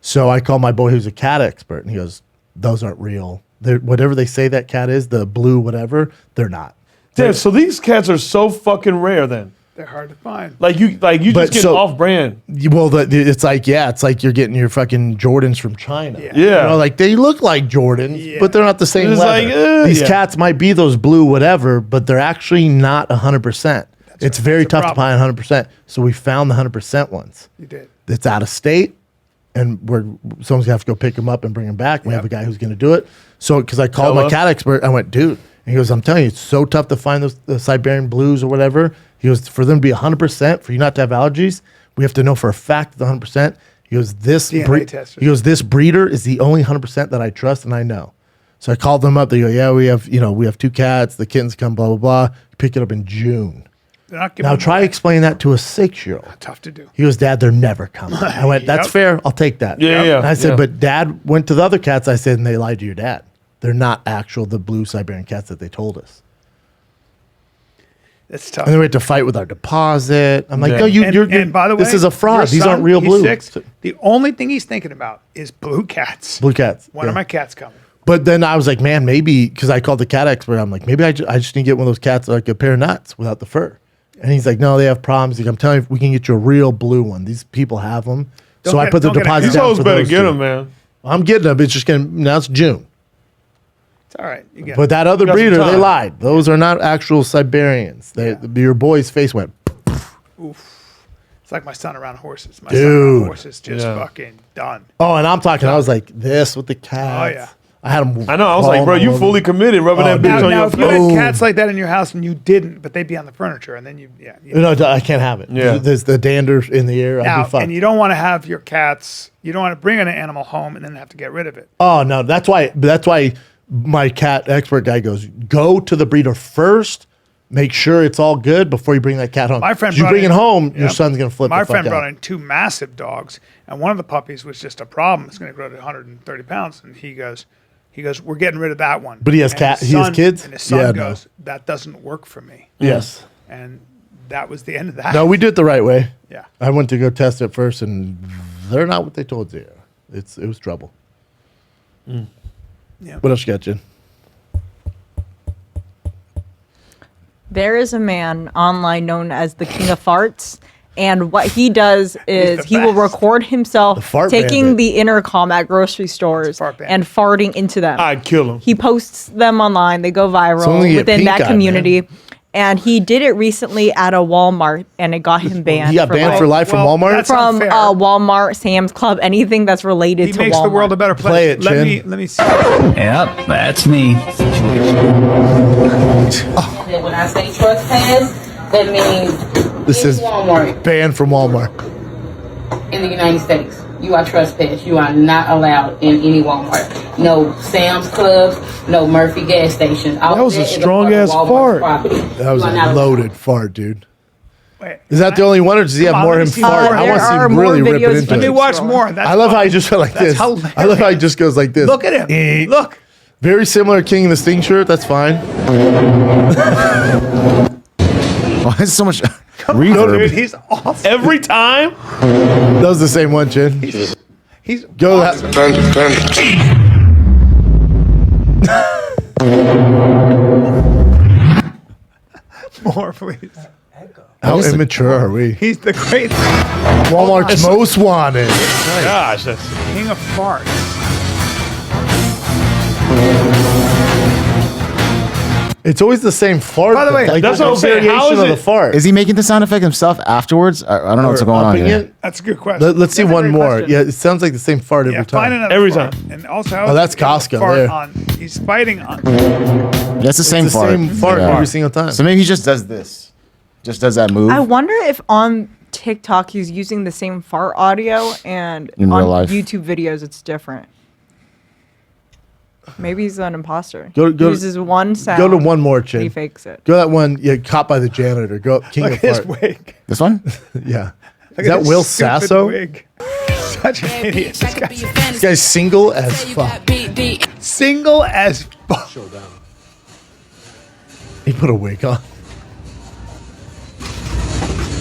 [SPEAKER 3] So I called my boy who's a cat expert, and he goes, those aren't real. Whatever they say that cat is, the blue whatever, they're not.
[SPEAKER 2] Damn, so these cats are so fucking rare then.
[SPEAKER 1] They're hard to find.
[SPEAKER 2] Like you
[SPEAKER 3] But
[SPEAKER 2] just get
[SPEAKER 3] so-
[SPEAKER 2] off brand.
[SPEAKER 3] Well, it's like you're getting your fucking Jordans from China.
[SPEAKER 2] Yeah.
[SPEAKER 3] Like they look like Jordans,
[SPEAKER 1] Yeah.
[SPEAKER 3] but they're not the same
[SPEAKER 2] It's
[SPEAKER 3] leather.
[SPEAKER 2] like,
[SPEAKER 3] These
[SPEAKER 2] yeah.
[SPEAKER 3] cats might be those blue whatever, but they're actually not 100%. It's very
[SPEAKER 1] That's a
[SPEAKER 3] tough to find 100%. So we found the 100% ones.
[SPEAKER 1] You did.
[SPEAKER 3] It's out of state, and someone's gonna have to go pick them up and bring them back. We have a guy who's gonna do it. So because I called my
[SPEAKER 2] Hello?
[SPEAKER 3] cat expert, I went, dude. And he goes, I'm telling you, it's so tough to find the Siberian blues or whatever. He goes, for them to be 100%, for you not to have allergies, we have to know for a fact the 100%. He He goes, this
[SPEAKER 1] DNA testers.
[SPEAKER 3] he goes, this breeder is the only 100% that I trust and I know. So I called them up. They go, yeah, we have 2 cats. The kittens come, blah, blah, blah. Pick it up in June.
[SPEAKER 1] They're not giving
[SPEAKER 3] Now
[SPEAKER 1] them
[SPEAKER 3] try
[SPEAKER 1] away.
[SPEAKER 3] explaining that to a 6-year-old.
[SPEAKER 1] Tough to do.
[SPEAKER 3] He goes, Dad, they're never coming. I went, that's
[SPEAKER 1] Yep.
[SPEAKER 3] fair. I'll take that.
[SPEAKER 2] Yeah.
[SPEAKER 3] And I said,
[SPEAKER 2] yeah.
[SPEAKER 3] but Dad went to the other cats. I said, and they lied to your dad. They're not the blue Siberian cats that they told us.
[SPEAKER 1] It's tough.
[SPEAKER 3] And then we had to fight with our deposit. I'm like,
[SPEAKER 2] Yeah.
[SPEAKER 3] no,
[SPEAKER 1] And by the way,
[SPEAKER 3] this is a fraud.
[SPEAKER 1] your
[SPEAKER 3] These
[SPEAKER 1] son,
[SPEAKER 3] aren't real
[SPEAKER 1] he's
[SPEAKER 3] blue.
[SPEAKER 1] 6. The only thing he's thinking about is blue cats.
[SPEAKER 3] Blue cats.
[SPEAKER 1] When
[SPEAKER 3] yeah.
[SPEAKER 1] are my cats coming?
[SPEAKER 3] But then I was like, man, maybe, because I called the cat expert. I'm like, maybe I just need to get one of those cats like a pair of nuts without the fur. And he's like, no, they have problems. He's like, I'm telling you, we can get you a real blue one. These people have them. So I put the
[SPEAKER 1] don't get
[SPEAKER 3] deposit
[SPEAKER 2] These
[SPEAKER 3] down
[SPEAKER 2] hoes
[SPEAKER 3] for
[SPEAKER 2] better
[SPEAKER 3] those
[SPEAKER 2] get
[SPEAKER 3] two.
[SPEAKER 2] them, man.
[SPEAKER 3] I'm getting them. It's just now it's June.
[SPEAKER 1] It's all right. You get
[SPEAKER 3] But that other
[SPEAKER 2] got some
[SPEAKER 3] breeder, they
[SPEAKER 2] time.
[SPEAKER 3] lied. Those are not actual Siberians. Your boy's face went.
[SPEAKER 1] It's like my son around horses. My son
[SPEAKER 3] Dude.
[SPEAKER 1] around horses just
[SPEAKER 2] Yeah.
[SPEAKER 1] fucking done.
[SPEAKER 3] Oh, and I'm talking. I was like this with the cats.
[SPEAKER 1] Oh, yeah.
[SPEAKER 3] I had them.
[SPEAKER 2] I know. I was like, bro, you fully committed, rubbing that bitch
[SPEAKER 1] Now,
[SPEAKER 2] on
[SPEAKER 1] now
[SPEAKER 2] your
[SPEAKER 1] if you
[SPEAKER 2] face.
[SPEAKER 1] had
[SPEAKER 3] Boom.
[SPEAKER 1] cats like that in your house and you didn't, but they'd be on the furniture, and then you
[SPEAKER 3] No, I can't have it.
[SPEAKER 2] Yeah.
[SPEAKER 3] There's the dander in the air. I'd
[SPEAKER 1] now,
[SPEAKER 3] be fucked.
[SPEAKER 1] and you don't want to have your cats. You don't want to bring an animal home and then have to get rid of it.
[SPEAKER 3] Oh no, that's why my cat expert guy goes, go to the breeder first, make sure it's all good before you bring that cat home.
[SPEAKER 1] My friend,
[SPEAKER 3] 'Cause you
[SPEAKER 1] brought
[SPEAKER 3] bring
[SPEAKER 1] in-
[SPEAKER 3] it home, your
[SPEAKER 1] Yep.
[SPEAKER 3] son's gonna flip.
[SPEAKER 1] My
[SPEAKER 3] the fuck
[SPEAKER 1] friend brought
[SPEAKER 3] out.
[SPEAKER 1] in 2 massive dogs, and one of the puppies was just a problem. It's going to grow to 130 pounds, and he goes, we're getting rid of that one.
[SPEAKER 3] But he has
[SPEAKER 1] And
[SPEAKER 3] cat-
[SPEAKER 1] his
[SPEAKER 3] he has
[SPEAKER 1] son-
[SPEAKER 3] kids?
[SPEAKER 1] and his son
[SPEAKER 3] Yeah, no.
[SPEAKER 1] goes, that doesn't work for me,
[SPEAKER 3] Yes.
[SPEAKER 1] and that was the end of that.
[SPEAKER 3] No, we do it the right way.
[SPEAKER 1] Yeah.
[SPEAKER 3] I went to go test it first, and they're not what they told you. It was trouble.
[SPEAKER 1] Yeah.
[SPEAKER 3] What else you got, Jen?
[SPEAKER 5] There is a man online known as the King of Farts. And what he does is
[SPEAKER 1] the
[SPEAKER 5] he will
[SPEAKER 1] best.
[SPEAKER 5] record himself
[SPEAKER 3] The fart
[SPEAKER 5] taking
[SPEAKER 3] bandit.
[SPEAKER 5] the intercom at grocery stores
[SPEAKER 1] Fart bandit.
[SPEAKER 5] and farting into them.
[SPEAKER 2] I'd kill him.
[SPEAKER 5] He posts them online. They go viral
[SPEAKER 3] Someone get
[SPEAKER 5] within
[SPEAKER 3] pink
[SPEAKER 5] that
[SPEAKER 3] eye,
[SPEAKER 5] community.
[SPEAKER 3] man.
[SPEAKER 5] And he did it recently at a Walmart, and it got him banned.
[SPEAKER 3] He got banned for life from
[SPEAKER 1] Well,
[SPEAKER 3] Walmart.
[SPEAKER 1] that's
[SPEAKER 5] from
[SPEAKER 1] unfair.
[SPEAKER 5] Walmart, Sam's Club, anything that's related
[SPEAKER 1] He
[SPEAKER 5] to
[SPEAKER 1] makes
[SPEAKER 5] Walmart.
[SPEAKER 1] the world a better place.
[SPEAKER 3] Play it, Chin.
[SPEAKER 1] Let me see.
[SPEAKER 6] Yep, that's me.
[SPEAKER 7] Then when I say trespass, that means
[SPEAKER 3] This
[SPEAKER 7] in
[SPEAKER 3] is
[SPEAKER 7] Walmart
[SPEAKER 3] banned from Walmart.
[SPEAKER 7] in the United States. You are trespass. You are not allowed in any Walmart. No Sam's Club, no Murphy gas stations. All
[SPEAKER 2] That was
[SPEAKER 7] that
[SPEAKER 2] a
[SPEAKER 7] is
[SPEAKER 2] strong
[SPEAKER 7] part of
[SPEAKER 2] ass
[SPEAKER 7] Walmart's
[SPEAKER 2] fart.
[SPEAKER 7] property.
[SPEAKER 3] That was
[SPEAKER 7] You are
[SPEAKER 3] a
[SPEAKER 7] not allowed.
[SPEAKER 3] loaded fart, dude.
[SPEAKER 1] Wait,
[SPEAKER 3] Is that the only one, or does he have
[SPEAKER 1] Come on,
[SPEAKER 3] more
[SPEAKER 1] let
[SPEAKER 3] him
[SPEAKER 1] me see
[SPEAKER 3] fart?
[SPEAKER 1] more.
[SPEAKER 3] I
[SPEAKER 5] There
[SPEAKER 3] want to see
[SPEAKER 5] are
[SPEAKER 3] him
[SPEAKER 5] more
[SPEAKER 3] really
[SPEAKER 5] videos
[SPEAKER 3] rip it
[SPEAKER 5] from
[SPEAKER 3] into
[SPEAKER 1] let me
[SPEAKER 3] it.
[SPEAKER 1] watch more. That's
[SPEAKER 3] I love how
[SPEAKER 1] fun.
[SPEAKER 3] he just went like
[SPEAKER 1] That's
[SPEAKER 3] this.
[SPEAKER 1] hilarious.
[SPEAKER 3] I love how he just goes like this.
[SPEAKER 1] Look at him. Look.
[SPEAKER 3] Very similar to King of the Sting shirt. That's fine.
[SPEAKER 4] Why is so much
[SPEAKER 1] Dude,
[SPEAKER 4] reverb?
[SPEAKER 1] he's awesome.
[SPEAKER 2] Every time?
[SPEAKER 3] That was the same one, Chin.
[SPEAKER 1] He's
[SPEAKER 3] Go
[SPEAKER 1] awesome. More, please.
[SPEAKER 3] How immature are we?
[SPEAKER 1] He's the great
[SPEAKER 3] Walmart's most wanted.
[SPEAKER 2] Gosh, that's
[SPEAKER 1] king of farts.
[SPEAKER 3] It's always the same fart.
[SPEAKER 1] By the way,
[SPEAKER 3] like,
[SPEAKER 2] that's
[SPEAKER 3] there's
[SPEAKER 2] what I'm saying. How
[SPEAKER 3] variation
[SPEAKER 2] is
[SPEAKER 3] of the
[SPEAKER 2] it-
[SPEAKER 3] fart.
[SPEAKER 4] Is he making the sound effect himself afterwards? I don't know what's
[SPEAKER 3] Or
[SPEAKER 4] going on
[SPEAKER 3] upping
[SPEAKER 4] here.
[SPEAKER 3] it?
[SPEAKER 1] That's a good question.
[SPEAKER 3] Let's see
[SPEAKER 1] That's a
[SPEAKER 3] one
[SPEAKER 1] great
[SPEAKER 3] more.
[SPEAKER 1] question.
[SPEAKER 3] Yeah, it sounds like the same fart every
[SPEAKER 1] Yeah,
[SPEAKER 3] time.
[SPEAKER 1] find another
[SPEAKER 2] Every
[SPEAKER 1] fart.
[SPEAKER 2] time.
[SPEAKER 1] And also,
[SPEAKER 3] Oh, that's Costco
[SPEAKER 1] fart
[SPEAKER 3] there.
[SPEAKER 1] On, he's fighting on.
[SPEAKER 4] That's the same
[SPEAKER 3] It's the
[SPEAKER 4] fart.
[SPEAKER 3] same fart
[SPEAKER 4] Yeah.
[SPEAKER 3] every single time.
[SPEAKER 4] So maybe he just does this. Just does that move.
[SPEAKER 5] I wonder if on TikTok he's using the same fart audio, and
[SPEAKER 4] In
[SPEAKER 5] on
[SPEAKER 4] real life.
[SPEAKER 5] YouTube videos it's different. Maybe he's an imposter.
[SPEAKER 3] Go-
[SPEAKER 5] He uses one sound.
[SPEAKER 3] Go to one more,
[SPEAKER 5] and he
[SPEAKER 3] Chin.
[SPEAKER 5] fakes it.
[SPEAKER 3] Go that one. Yeah, caught by the janitor. Go up, King
[SPEAKER 1] Look
[SPEAKER 3] of
[SPEAKER 1] at his
[SPEAKER 3] Fart.
[SPEAKER 1] wig.
[SPEAKER 4] This one?
[SPEAKER 3] Yeah.
[SPEAKER 1] Look
[SPEAKER 3] Is that
[SPEAKER 1] at his
[SPEAKER 3] Will
[SPEAKER 1] stupid
[SPEAKER 3] Sasso?
[SPEAKER 1] Wig. Such an idiot. This guy's
[SPEAKER 3] This guy's single as fuck.
[SPEAKER 1] single as fuck.
[SPEAKER 3] He put a wig on.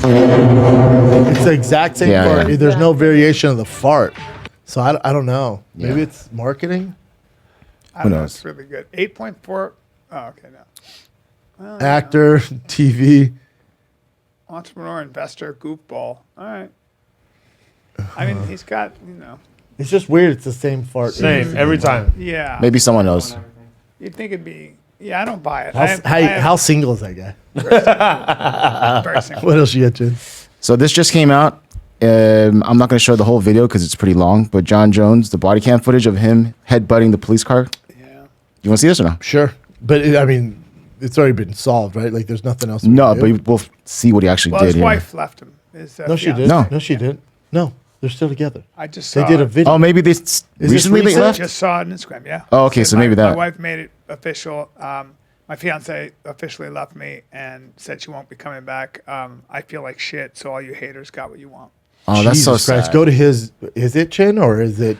[SPEAKER 3] It's the exact same
[SPEAKER 4] Yeah,
[SPEAKER 3] fart.
[SPEAKER 4] yeah.
[SPEAKER 3] There's no variation of the fart. So I don't know. Maybe
[SPEAKER 4] Yeah.
[SPEAKER 3] it's marketing,
[SPEAKER 1] I don't know.
[SPEAKER 4] knows?
[SPEAKER 1] It's really good. 8.4. Oh, okay, no.
[SPEAKER 3] actor, TV.
[SPEAKER 1] Entrepreneur, investor, goofball. All right. I mean, he's got,
[SPEAKER 3] It's just weird. It's the same fart.
[SPEAKER 2] same every time.
[SPEAKER 1] yeah.
[SPEAKER 4] Maybe someone knows.
[SPEAKER 1] You'd think it'd be, I don't buy it.
[SPEAKER 3] How single is that guy?
[SPEAKER 1] very simple.
[SPEAKER 3] What else you got, Jen?
[SPEAKER 4] So this just came out. I'm not going to show the whole video because it's pretty long. But John Jones, the body cam footage of him headbutting the police car.
[SPEAKER 1] Yeah.
[SPEAKER 4] You want to see this or no?
[SPEAKER 3] Sure, but I mean, it's already been solved, right? Like, there's nothing else. we
[SPEAKER 4] No,
[SPEAKER 3] can
[SPEAKER 4] but
[SPEAKER 3] do.
[SPEAKER 4] we'll see what he actually
[SPEAKER 1] Well,
[SPEAKER 4] did
[SPEAKER 1] his
[SPEAKER 4] here.
[SPEAKER 1] wife left him. His,
[SPEAKER 3] No, she
[SPEAKER 1] fiance.
[SPEAKER 3] did.
[SPEAKER 4] No.
[SPEAKER 3] No, she didn't. No. They're still together.
[SPEAKER 1] I just
[SPEAKER 3] They
[SPEAKER 1] saw
[SPEAKER 3] did a
[SPEAKER 1] it.
[SPEAKER 3] video.
[SPEAKER 4] Oh, maybe they recently they
[SPEAKER 3] recent?
[SPEAKER 4] left.
[SPEAKER 1] Just saw it on Instagram. Yeah.
[SPEAKER 4] Oh, okay, so maybe that.
[SPEAKER 1] My wife made it official. My fiance officially left me and said she won't be coming back. I feel like shit. So all you haters got what you want.
[SPEAKER 4] Oh, that's so
[SPEAKER 3] Jesus Christ.
[SPEAKER 4] sad.
[SPEAKER 3] Go to his. Is it Chin or is it?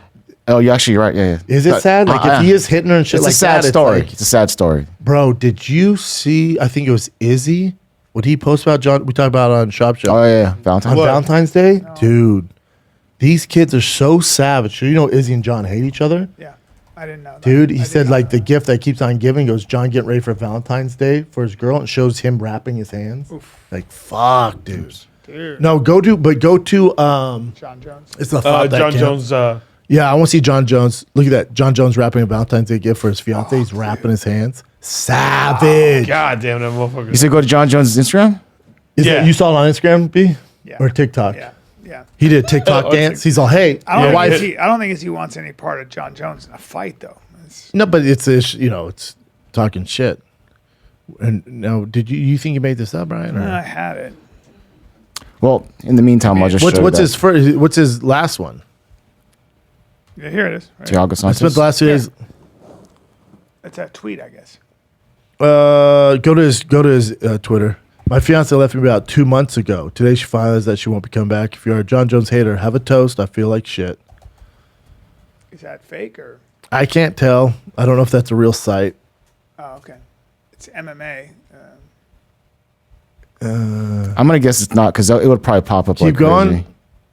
[SPEAKER 4] Oh, you're actually right. Yeah, yeah.
[SPEAKER 3] Is it
[SPEAKER 4] But,
[SPEAKER 3] sad? Like if he is hitting her and shit
[SPEAKER 4] it's
[SPEAKER 3] like
[SPEAKER 4] a sad
[SPEAKER 3] that,
[SPEAKER 4] story.
[SPEAKER 3] It's
[SPEAKER 4] It's a sad story.
[SPEAKER 3] bro, did you see? I think it was Izzy. What he posted about John? We talked about it on Shop Show.
[SPEAKER 4] Oh yeah, Valentine's.
[SPEAKER 3] On Valentine's Day, dude. These kids are so savage. You know, Izzy and John hate each other.
[SPEAKER 1] Yeah. I didn't know that.
[SPEAKER 3] Dude,
[SPEAKER 1] I
[SPEAKER 3] he
[SPEAKER 1] did
[SPEAKER 3] said
[SPEAKER 1] not
[SPEAKER 3] like
[SPEAKER 1] know
[SPEAKER 3] the
[SPEAKER 1] that.
[SPEAKER 3] gift that keeps on giving goes John getting ready for Valentine's Day for his girl and shows him wrapping his hands. Like fuck, dude.
[SPEAKER 1] Dude.
[SPEAKER 3] No, go to
[SPEAKER 1] John Jones.
[SPEAKER 3] it's the thought that
[SPEAKER 2] John
[SPEAKER 3] counts.
[SPEAKER 2] Jones.
[SPEAKER 3] Yeah, I want to see John Jones. Look at that. John Jones wrapping a Valentine's Day gift for his fiance. He's wrapping his hands. Savage.
[SPEAKER 2] God damn that motherfucker.
[SPEAKER 4] You said go to John Jones' Instagram.
[SPEAKER 3] Is
[SPEAKER 2] Yeah.
[SPEAKER 3] it, you saw it on Instagram, B?
[SPEAKER 1] Yeah.
[SPEAKER 3] Or TikTok?
[SPEAKER 1] Yeah. Yeah.
[SPEAKER 3] He did a TikTok
[SPEAKER 2] Oh,
[SPEAKER 3] dance. He's all, hey,
[SPEAKER 1] I don't,
[SPEAKER 3] your
[SPEAKER 1] think
[SPEAKER 3] wife.
[SPEAKER 1] Izzy, I don't think Izzy wants any part of John Jones in a fight, though. It's,
[SPEAKER 3] No, but it's this, it's talking shit. And no, did you think you made this up, Brian? Or?
[SPEAKER 1] I had it.
[SPEAKER 4] Well, in the meantime, I'll just show
[SPEAKER 3] What's
[SPEAKER 4] you
[SPEAKER 3] his first? What's his last one?
[SPEAKER 1] Yeah, here it is. Right?
[SPEAKER 4] Thiago
[SPEAKER 3] I
[SPEAKER 4] Santos.
[SPEAKER 3] spent the last 2 days.
[SPEAKER 1] It's a tweet, I guess.
[SPEAKER 3] Go to his Twitter. My fiance left me about 2 months ago. Today she finalized that she won't be coming back. If you're a John Jones hater, have a toast. I feel like shit.
[SPEAKER 1] Is that fake or?
[SPEAKER 3] I can't tell. I don't know if that's a real site.
[SPEAKER 1] Oh, okay. It's MMA.
[SPEAKER 4] I'm gonna guess it's not because it would probably pop up.
[SPEAKER 3] Keep
[SPEAKER 4] like
[SPEAKER 3] going.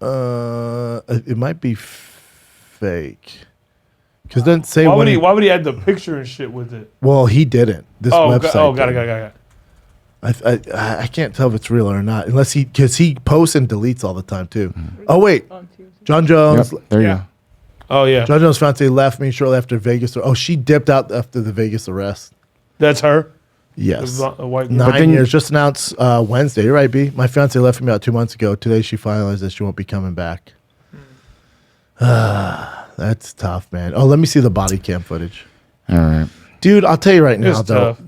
[SPEAKER 4] crazy.
[SPEAKER 3] It might be fake. Because then say
[SPEAKER 2] Why
[SPEAKER 3] when
[SPEAKER 2] why would he add the picture and shit with it?
[SPEAKER 3] well, he didn't. This website.
[SPEAKER 2] Got
[SPEAKER 3] did.
[SPEAKER 2] it.
[SPEAKER 3] I can't tell if it's real or not unless because he posts and deletes all the time too. Oh wait, John Jones.
[SPEAKER 4] Yep, there you
[SPEAKER 1] Yeah.
[SPEAKER 4] go.
[SPEAKER 2] Oh yeah,
[SPEAKER 3] John Jones' fiance left me shortly after Vegas. Oh, she dipped out after the Vegas arrest.
[SPEAKER 2] that's her.
[SPEAKER 3] Yes.
[SPEAKER 2] The white girl.
[SPEAKER 3] 9
[SPEAKER 4] then-
[SPEAKER 3] years, just announced Wednesday. You're right, B. My fiance left me about 2 months ago. Today she finalized that she won't be coming back. That's tough, man. Oh, let me see the body cam footage.
[SPEAKER 4] All right.
[SPEAKER 3] Dude, I'll tell you right now,
[SPEAKER 2] It's
[SPEAKER 3] though.
[SPEAKER 2] tough.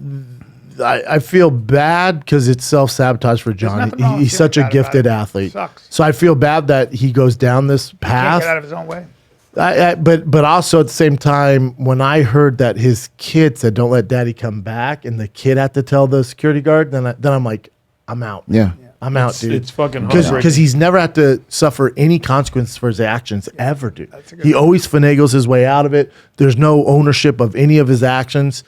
[SPEAKER 3] I feel bad because it's self-sabotage for John.
[SPEAKER 1] nothing wrong with
[SPEAKER 3] He's such a
[SPEAKER 1] feeling bad about
[SPEAKER 3] gifted
[SPEAKER 1] it.
[SPEAKER 3] athlete.
[SPEAKER 1] Sucks.
[SPEAKER 3] So I feel bad that he goes down this
[SPEAKER 1] Can't
[SPEAKER 3] path.
[SPEAKER 1] get out of his own way.
[SPEAKER 3] But also at the same time, when I heard that his kid said, "Don't let Daddy come back," and the kid had to tell the security guard, then I'm like, I'm out.
[SPEAKER 4] Yeah.
[SPEAKER 3] I'm out, dude.
[SPEAKER 2] It's fucking
[SPEAKER 3] because
[SPEAKER 2] heartbreaking.
[SPEAKER 3] he's never had to suffer any consequence for his actions ever, dude.
[SPEAKER 1] that's a good
[SPEAKER 3] He
[SPEAKER 1] point.
[SPEAKER 3] always finagles his way out of it. There's no ownership of any of his actions.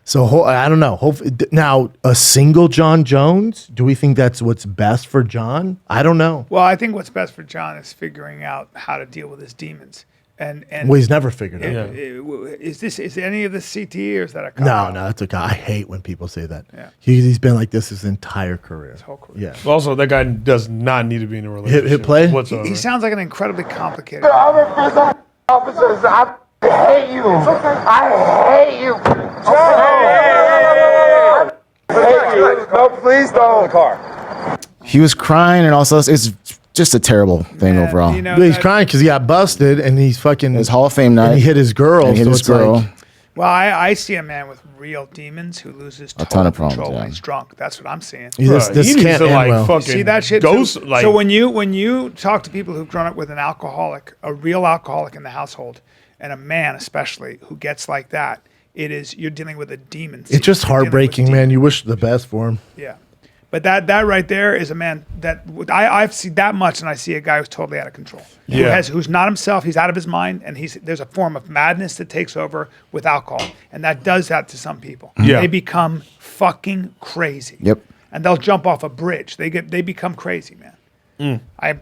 [SPEAKER 3] So I don't know. Now, a single John Jones. Do we think that's what's best for John? I don't know.
[SPEAKER 1] Well, I think what's best for John is figuring out how to deal with his demons. And
[SPEAKER 3] Well, he's never figured it out.
[SPEAKER 1] is any of this CTE or is that a
[SPEAKER 3] No,
[SPEAKER 1] cop-out?
[SPEAKER 3] no, that's okay. I hate when people say that.
[SPEAKER 1] Yeah.
[SPEAKER 3] He's been like this his entire career. His
[SPEAKER 1] whole career.
[SPEAKER 3] Yeah.
[SPEAKER 2] Also, that guy does not need to be in a relationship.
[SPEAKER 3] hit play?
[SPEAKER 2] whatsoever.
[SPEAKER 1] He sounds like an incredibly complicated.
[SPEAKER 8] Officers, I hate you. I hate you. I hate you. No, please don't.
[SPEAKER 4] He was crying and also it's just a terrible thing overall.
[SPEAKER 1] You know,
[SPEAKER 3] But he's
[SPEAKER 1] that-
[SPEAKER 3] crying because he got busted and he's fucking.
[SPEAKER 4] His Hall of Fame night.
[SPEAKER 3] And he hit his girl.
[SPEAKER 4] And he hit
[SPEAKER 3] so
[SPEAKER 4] his
[SPEAKER 3] it's like-
[SPEAKER 4] girl.
[SPEAKER 1] Well, I see a man with real demons who loses total
[SPEAKER 4] ton of
[SPEAKER 1] control
[SPEAKER 4] problems,
[SPEAKER 1] when
[SPEAKER 4] yeah.
[SPEAKER 1] he's drunk. That's what I'm seeing.
[SPEAKER 3] This
[SPEAKER 2] He needs
[SPEAKER 3] can't
[SPEAKER 2] to,
[SPEAKER 3] end
[SPEAKER 2] like,
[SPEAKER 3] well.
[SPEAKER 2] fucking
[SPEAKER 1] See that shit?
[SPEAKER 2] ghost,
[SPEAKER 1] too?
[SPEAKER 2] like,
[SPEAKER 1] So when you talk to people who've grown up with an alcoholic, a real alcoholic in the household, and a man especially who gets like that, you're dealing with a demon.
[SPEAKER 3] It's just
[SPEAKER 1] You're dealing with
[SPEAKER 3] heartbreaking,
[SPEAKER 1] demons.
[SPEAKER 3] man. You wish the best for him.
[SPEAKER 1] Yeah. But that right there is a man that I've seen that much, and I see a guy who's totally out of control.
[SPEAKER 2] Yeah.
[SPEAKER 1] Who's not himself. He's out of his mind, and there's a form of madness that takes over with alcohol, and that does that to some people.
[SPEAKER 2] Yeah.
[SPEAKER 1] They become fucking crazy.
[SPEAKER 4] Yep.
[SPEAKER 1] And they'll jump off a bridge. They become crazy, man. I've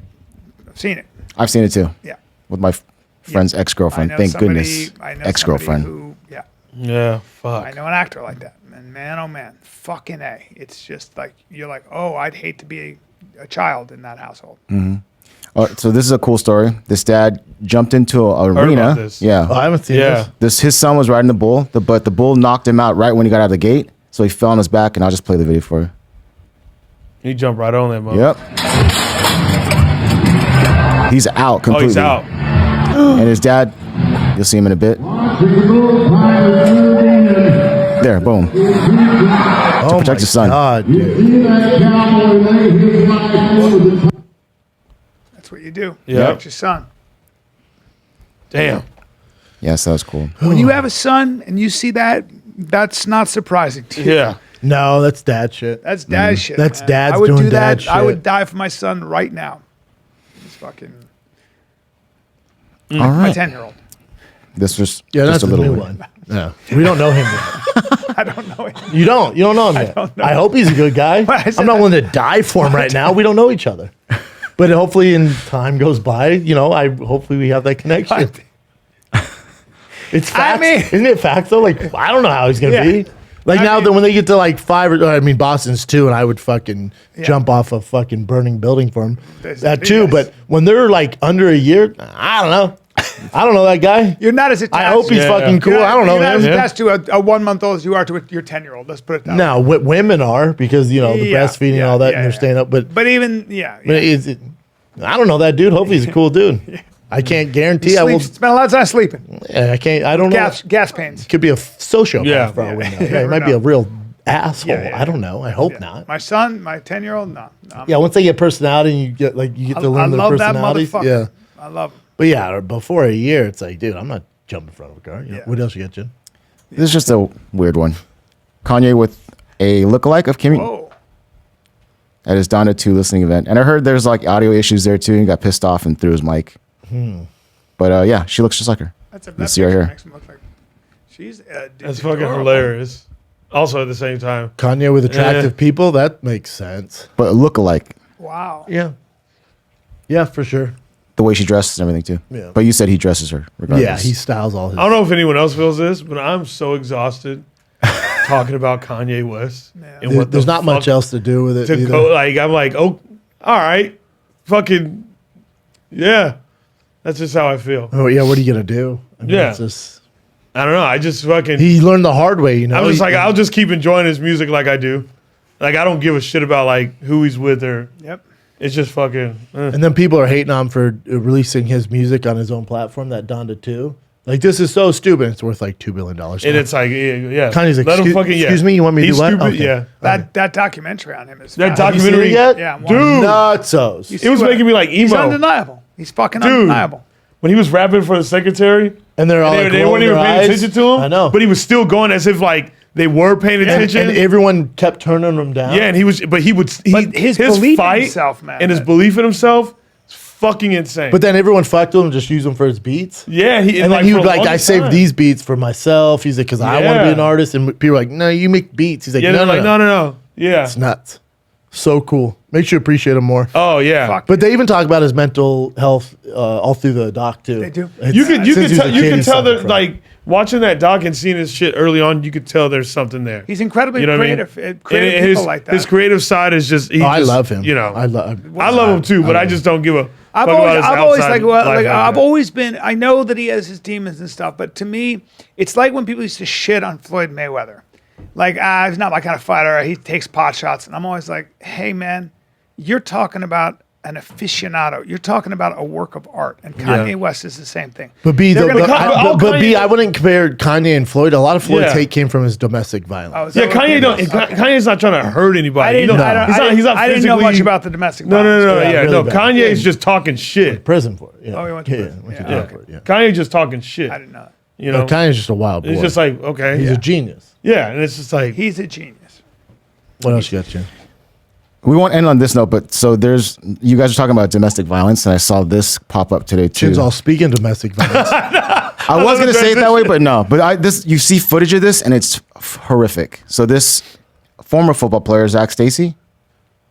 [SPEAKER 1] seen it.
[SPEAKER 4] I've seen it too.
[SPEAKER 1] Yeah.
[SPEAKER 4] With my friend's ex-girlfriend.
[SPEAKER 1] I know
[SPEAKER 4] Thank
[SPEAKER 1] somebody-
[SPEAKER 4] goodness.
[SPEAKER 1] I know
[SPEAKER 4] Ex-girlfriend.
[SPEAKER 1] somebody who, yeah.
[SPEAKER 2] yeah, fuck.
[SPEAKER 1] I know an actor like that, and man, oh man, fucking A. It's just like you're like, oh, I'd hate to be a child in that household.
[SPEAKER 4] So this is a cool story. This dad jumped into an
[SPEAKER 2] Heard
[SPEAKER 4] arena.
[SPEAKER 2] about this.
[SPEAKER 4] Yeah.
[SPEAKER 3] Oh, I haven't seen
[SPEAKER 2] Yeah.
[SPEAKER 3] this.
[SPEAKER 4] His son was riding the bull, but the bull knocked him out right when he got out of the gate. So he fell on his back, and I'll just play the video for you.
[SPEAKER 2] He jumped right on that mother.
[SPEAKER 4] Yep. He's out
[SPEAKER 2] Oh,
[SPEAKER 4] completely.
[SPEAKER 2] he's out.
[SPEAKER 4] And his dad, you'll see him in a bit. There, boom.
[SPEAKER 3] Oh
[SPEAKER 4] protect
[SPEAKER 3] my
[SPEAKER 4] his son.
[SPEAKER 3] God, dude.
[SPEAKER 1] That's what you do.
[SPEAKER 2] Yeah.
[SPEAKER 1] That's your son.
[SPEAKER 2] Damn.
[SPEAKER 4] Yes, that was cool.
[SPEAKER 1] When you have a son and you see that, that's not surprising to you.
[SPEAKER 2] Yeah.
[SPEAKER 3] No, that's dad shit.
[SPEAKER 1] That's dad shit.
[SPEAKER 3] That's
[SPEAKER 1] man.
[SPEAKER 3] dad's
[SPEAKER 1] I would
[SPEAKER 3] doing
[SPEAKER 1] do that.
[SPEAKER 3] dad
[SPEAKER 1] I
[SPEAKER 3] shit.
[SPEAKER 1] would die for my son right now. He's fucking
[SPEAKER 4] All
[SPEAKER 1] my
[SPEAKER 4] right.
[SPEAKER 1] 10-year-old.
[SPEAKER 4] This was
[SPEAKER 3] Yeah,
[SPEAKER 4] just
[SPEAKER 3] that's
[SPEAKER 4] a
[SPEAKER 3] a
[SPEAKER 4] little
[SPEAKER 3] new
[SPEAKER 4] weird.
[SPEAKER 3] one. Yeah, we don't know him yet.
[SPEAKER 1] I don't know him.
[SPEAKER 3] You don't know him yet.
[SPEAKER 1] don't know.
[SPEAKER 3] I hope he's a good guy.
[SPEAKER 1] I said
[SPEAKER 3] I'm not willing to die for him right now. We don't know each other. But hopefully, in time goes by, hopefully we have that connection. It's facts. Isn't it facts though? Like I don't know how he's gonna
[SPEAKER 1] Yeah.
[SPEAKER 3] be. Like
[SPEAKER 1] I
[SPEAKER 3] now
[SPEAKER 1] mean-
[SPEAKER 3] that when they get to like 5 or Boston's 2, and I would fucking jump off a fucking burning building for him. That too.
[SPEAKER 1] yes.
[SPEAKER 3] But when they're like under a year, I don't know. I don't know that guy.
[SPEAKER 1] You're not as attached.
[SPEAKER 3] I hope he's
[SPEAKER 2] Yeah,
[SPEAKER 3] fucking
[SPEAKER 2] yeah.
[SPEAKER 3] cool.
[SPEAKER 1] You're not-
[SPEAKER 3] I don't know
[SPEAKER 1] You're not as
[SPEAKER 3] him.
[SPEAKER 1] attached to a 1 month old as you are to your 10-year-old. Let's put it that way.
[SPEAKER 3] No, women are because the
[SPEAKER 1] Yeah,
[SPEAKER 3] breastfeeding and
[SPEAKER 1] yeah,
[SPEAKER 3] all that,
[SPEAKER 1] yeah,
[SPEAKER 3] and they're
[SPEAKER 1] yeah.
[SPEAKER 3] staying up. But
[SPEAKER 1] even
[SPEAKER 3] I don't know that dude. Hopefully he's a cool dude. I can't guarantee I will.
[SPEAKER 1] Spend a lot of time sleeping.
[SPEAKER 3] I can't. I don't know.
[SPEAKER 1] Gas pains.
[SPEAKER 3] Could be a sociopath
[SPEAKER 2] Yeah.
[SPEAKER 3] for all we know.
[SPEAKER 1] You
[SPEAKER 3] Yeah,
[SPEAKER 1] never
[SPEAKER 3] he might be
[SPEAKER 1] know.
[SPEAKER 3] a real asshole.
[SPEAKER 1] Yeah, yeah,
[SPEAKER 3] I don't know. I hope
[SPEAKER 1] Yeah.
[SPEAKER 3] not.
[SPEAKER 1] My son, my 10-year-old, no.
[SPEAKER 3] Yeah, once they get personality, and you get to learn their
[SPEAKER 1] love that
[SPEAKER 3] personalities.
[SPEAKER 1] motherfucker.
[SPEAKER 3] Yeah,
[SPEAKER 1] I love him.
[SPEAKER 3] but yeah, before a year, it's like, dude, I'm not jumping in front of a car.
[SPEAKER 1] Yeah.
[SPEAKER 3] What else you got, Jim?
[SPEAKER 4] This is just a weird one. Kanye with a lookalike of Kimmy
[SPEAKER 1] Oh,
[SPEAKER 4] at his Donda 2 listening event. And I heard there's like audio issues there too. He got pissed off and threw his mic. But yeah, she looks just like her.
[SPEAKER 1] that's a
[SPEAKER 4] Let's see right here.
[SPEAKER 1] makes him look like she's
[SPEAKER 2] That's fucking
[SPEAKER 1] adorable.
[SPEAKER 2] hilarious. Also, at the same time,
[SPEAKER 3] Kanye with attractive people. That makes sense.
[SPEAKER 4] But a lookalike,
[SPEAKER 1] Wow.
[SPEAKER 3] Yeah. Yeah, for sure.
[SPEAKER 4] the way she dresses and everything too.
[SPEAKER 3] Yeah.
[SPEAKER 4] But you said he dresses her regardless.
[SPEAKER 3] Yeah, he styles all his.
[SPEAKER 2] I don't know if anyone else feels this, but I'm so exhausted talking about Kanye West. And
[SPEAKER 3] There-
[SPEAKER 2] what
[SPEAKER 3] there's
[SPEAKER 2] the
[SPEAKER 3] not much
[SPEAKER 2] fuck
[SPEAKER 3] else to do with it.
[SPEAKER 2] to
[SPEAKER 3] either.
[SPEAKER 2] go. Like I'm like, oh, all right, fucking, yeah. That's just how I feel.
[SPEAKER 3] Oh yeah, what are you gonna do? I mean,
[SPEAKER 2] Yeah.
[SPEAKER 3] it's just,
[SPEAKER 2] I don't know. I just fucking.
[SPEAKER 3] he learned the hard way.
[SPEAKER 2] I'm just
[SPEAKER 3] He-
[SPEAKER 2] like, I'll just keep enjoying his music like I do. Like I don't give a shit about like who he's with or.
[SPEAKER 1] Yep.
[SPEAKER 2] It's just fucking.
[SPEAKER 3] And then people are hating on him for releasing his music on his own platform, that Donda 2. Like, this is so stupid. It's worth like $2 billion.
[SPEAKER 2] And it's like, yeah.
[SPEAKER 3] Kanye's like,
[SPEAKER 2] let him
[SPEAKER 3] "Excuse-
[SPEAKER 2] fucking, yeah.
[SPEAKER 3] excuse me, you want me to
[SPEAKER 2] He's
[SPEAKER 3] do what?"
[SPEAKER 2] stupid,
[SPEAKER 3] Okay.
[SPEAKER 2] yeah.
[SPEAKER 1] That documentary on him is
[SPEAKER 2] That
[SPEAKER 1] fast.
[SPEAKER 3] Have you seen
[SPEAKER 2] documentary.
[SPEAKER 3] it yet?
[SPEAKER 1] Yeah, I'm
[SPEAKER 2] Dude.
[SPEAKER 3] Nutsos.
[SPEAKER 2] It was making me like
[SPEAKER 1] He's
[SPEAKER 2] emo.
[SPEAKER 1] undeniable. He's fucking
[SPEAKER 2] Dude.
[SPEAKER 1] undeniable.
[SPEAKER 2] When he was rapping for the secretary,
[SPEAKER 3] And they're all
[SPEAKER 2] they,
[SPEAKER 3] like,
[SPEAKER 2] they
[SPEAKER 3] rolling
[SPEAKER 2] weren't even
[SPEAKER 3] their
[SPEAKER 2] paying
[SPEAKER 3] eyes.
[SPEAKER 2] attention to him.
[SPEAKER 3] I know.
[SPEAKER 2] But he was still going as if like they were paying attention.
[SPEAKER 3] And everyone kept turning him down.
[SPEAKER 2] Yeah, and he was, but he would,
[SPEAKER 1] But his belief in himself, man.
[SPEAKER 2] and his belief in himself is fucking insane.
[SPEAKER 3] But then everyone fucked with him and just used him for his beats.
[SPEAKER 2] yeah, he
[SPEAKER 3] And then he
[SPEAKER 2] for
[SPEAKER 3] would
[SPEAKER 2] a
[SPEAKER 3] like,
[SPEAKER 2] long
[SPEAKER 3] I saved
[SPEAKER 2] time.
[SPEAKER 3] these beats for myself. He's like, because I want to be
[SPEAKER 2] Yeah.
[SPEAKER 3] an artist. And people are like, no, you make beats. He's like,
[SPEAKER 2] Yeah,
[SPEAKER 3] no,
[SPEAKER 2] they're
[SPEAKER 3] no,
[SPEAKER 2] like,
[SPEAKER 3] no.
[SPEAKER 2] no. Yeah.
[SPEAKER 3] It's nuts. So cool. Makes you appreciate him more.
[SPEAKER 2] Oh yeah.
[SPEAKER 1] Fuck.
[SPEAKER 3] But they even talk about his mental health all through the doc too.
[SPEAKER 1] They do.
[SPEAKER 3] It's-
[SPEAKER 2] You could
[SPEAKER 3] since he was a
[SPEAKER 2] you
[SPEAKER 3] kid,
[SPEAKER 2] could
[SPEAKER 3] he's
[SPEAKER 2] tell
[SPEAKER 3] suffering
[SPEAKER 2] that
[SPEAKER 3] from it.
[SPEAKER 2] like watching that doc and seeing his shit early on, you could tell there's something there.
[SPEAKER 1] He's incredibly
[SPEAKER 2] You know what I mean?
[SPEAKER 1] creative.
[SPEAKER 2] And
[SPEAKER 1] People
[SPEAKER 2] his,
[SPEAKER 1] like that.
[SPEAKER 2] his creative side is just.
[SPEAKER 3] I love him.
[SPEAKER 2] You know,
[SPEAKER 3] I love
[SPEAKER 2] him too, but I just don't give a.
[SPEAKER 1] I've
[SPEAKER 2] fuck
[SPEAKER 1] always,
[SPEAKER 2] about his
[SPEAKER 1] I've always
[SPEAKER 2] outside
[SPEAKER 1] like,
[SPEAKER 2] life like
[SPEAKER 1] I've
[SPEAKER 2] that.
[SPEAKER 1] always been. I know that he has his demons and stuff, but to me, it's like when people used to shit on Floyd Mayweather, like he's not my kind of fighter. He takes pot shots, and I'm always like, hey man, you're talking about an aficionado. You're talking about a work of art, and Kanye West is the same thing.
[SPEAKER 3] But B,
[SPEAKER 1] They're
[SPEAKER 3] though,
[SPEAKER 1] gonna
[SPEAKER 3] but,
[SPEAKER 1] come-
[SPEAKER 3] I, but B,
[SPEAKER 2] Kanye-
[SPEAKER 3] I wouldn't compare Kanye and Floyd. A lot of Floyd's
[SPEAKER 2] Yeah.
[SPEAKER 3] hate came from his domestic violence.
[SPEAKER 1] Oh, is
[SPEAKER 2] Yeah,
[SPEAKER 1] that what
[SPEAKER 2] Kanye
[SPEAKER 1] it
[SPEAKER 2] don't.
[SPEAKER 1] is? Okay.
[SPEAKER 2] Kanye's not trying to hurt anybody.
[SPEAKER 1] I didn't,
[SPEAKER 2] You know,
[SPEAKER 1] I don't,
[SPEAKER 2] he's
[SPEAKER 1] I
[SPEAKER 2] not.
[SPEAKER 1] didn't,
[SPEAKER 2] He's not
[SPEAKER 1] I didn't know much
[SPEAKER 2] physically-
[SPEAKER 1] about the domestic
[SPEAKER 2] No,
[SPEAKER 1] violence.
[SPEAKER 2] no.
[SPEAKER 3] Yeah,
[SPEAKER 2] Yeah,
[SPEAKER 3] really
[SPEAKER 2] no.
[SPEAKER 3] bad.
[SPEAKER 2] Kanye's just talking shit.
[SPEAKER 3] Prison for it. Yeah.
[SPEAKER 1] Oh, he went to prison.
[SPEAKER 3] Went to
[SPEAKER 1] Yeah.
[SPEAKER 3] jail
[SPEAKER 1] Okay.
[SPEAKER 3] for it. Yeah.
[SPEAKER 2] Kanye's just talking shit.
[SPEAKER 1] I didn't know that.
[SPEAKER 2] You know,
[SPEAKER 3] Kanye's just a wild boy.
[SPEAKER 2] it's just like okay,
[SPEAKER 3] he's
[SPEAKER 2] yeah.
[SPEAKER 3] a genius.
[SPEAKER 2] Yeah, and it's just like
[SPEAKER 1] He's a genius.
[SPEAKER 3] What else you got, Jim?
[SPEAKER 4] We won't end on this note, but so there's you guys are talking about domestic violence, and I saw this pop up today too.
[SPEAKER 3] Jim's all speaking domestic violence.
[SPEAKER 4] I was gonna say it that way, but no. But you see footage of this, and it's horrific. So this former football player Zach Stacy,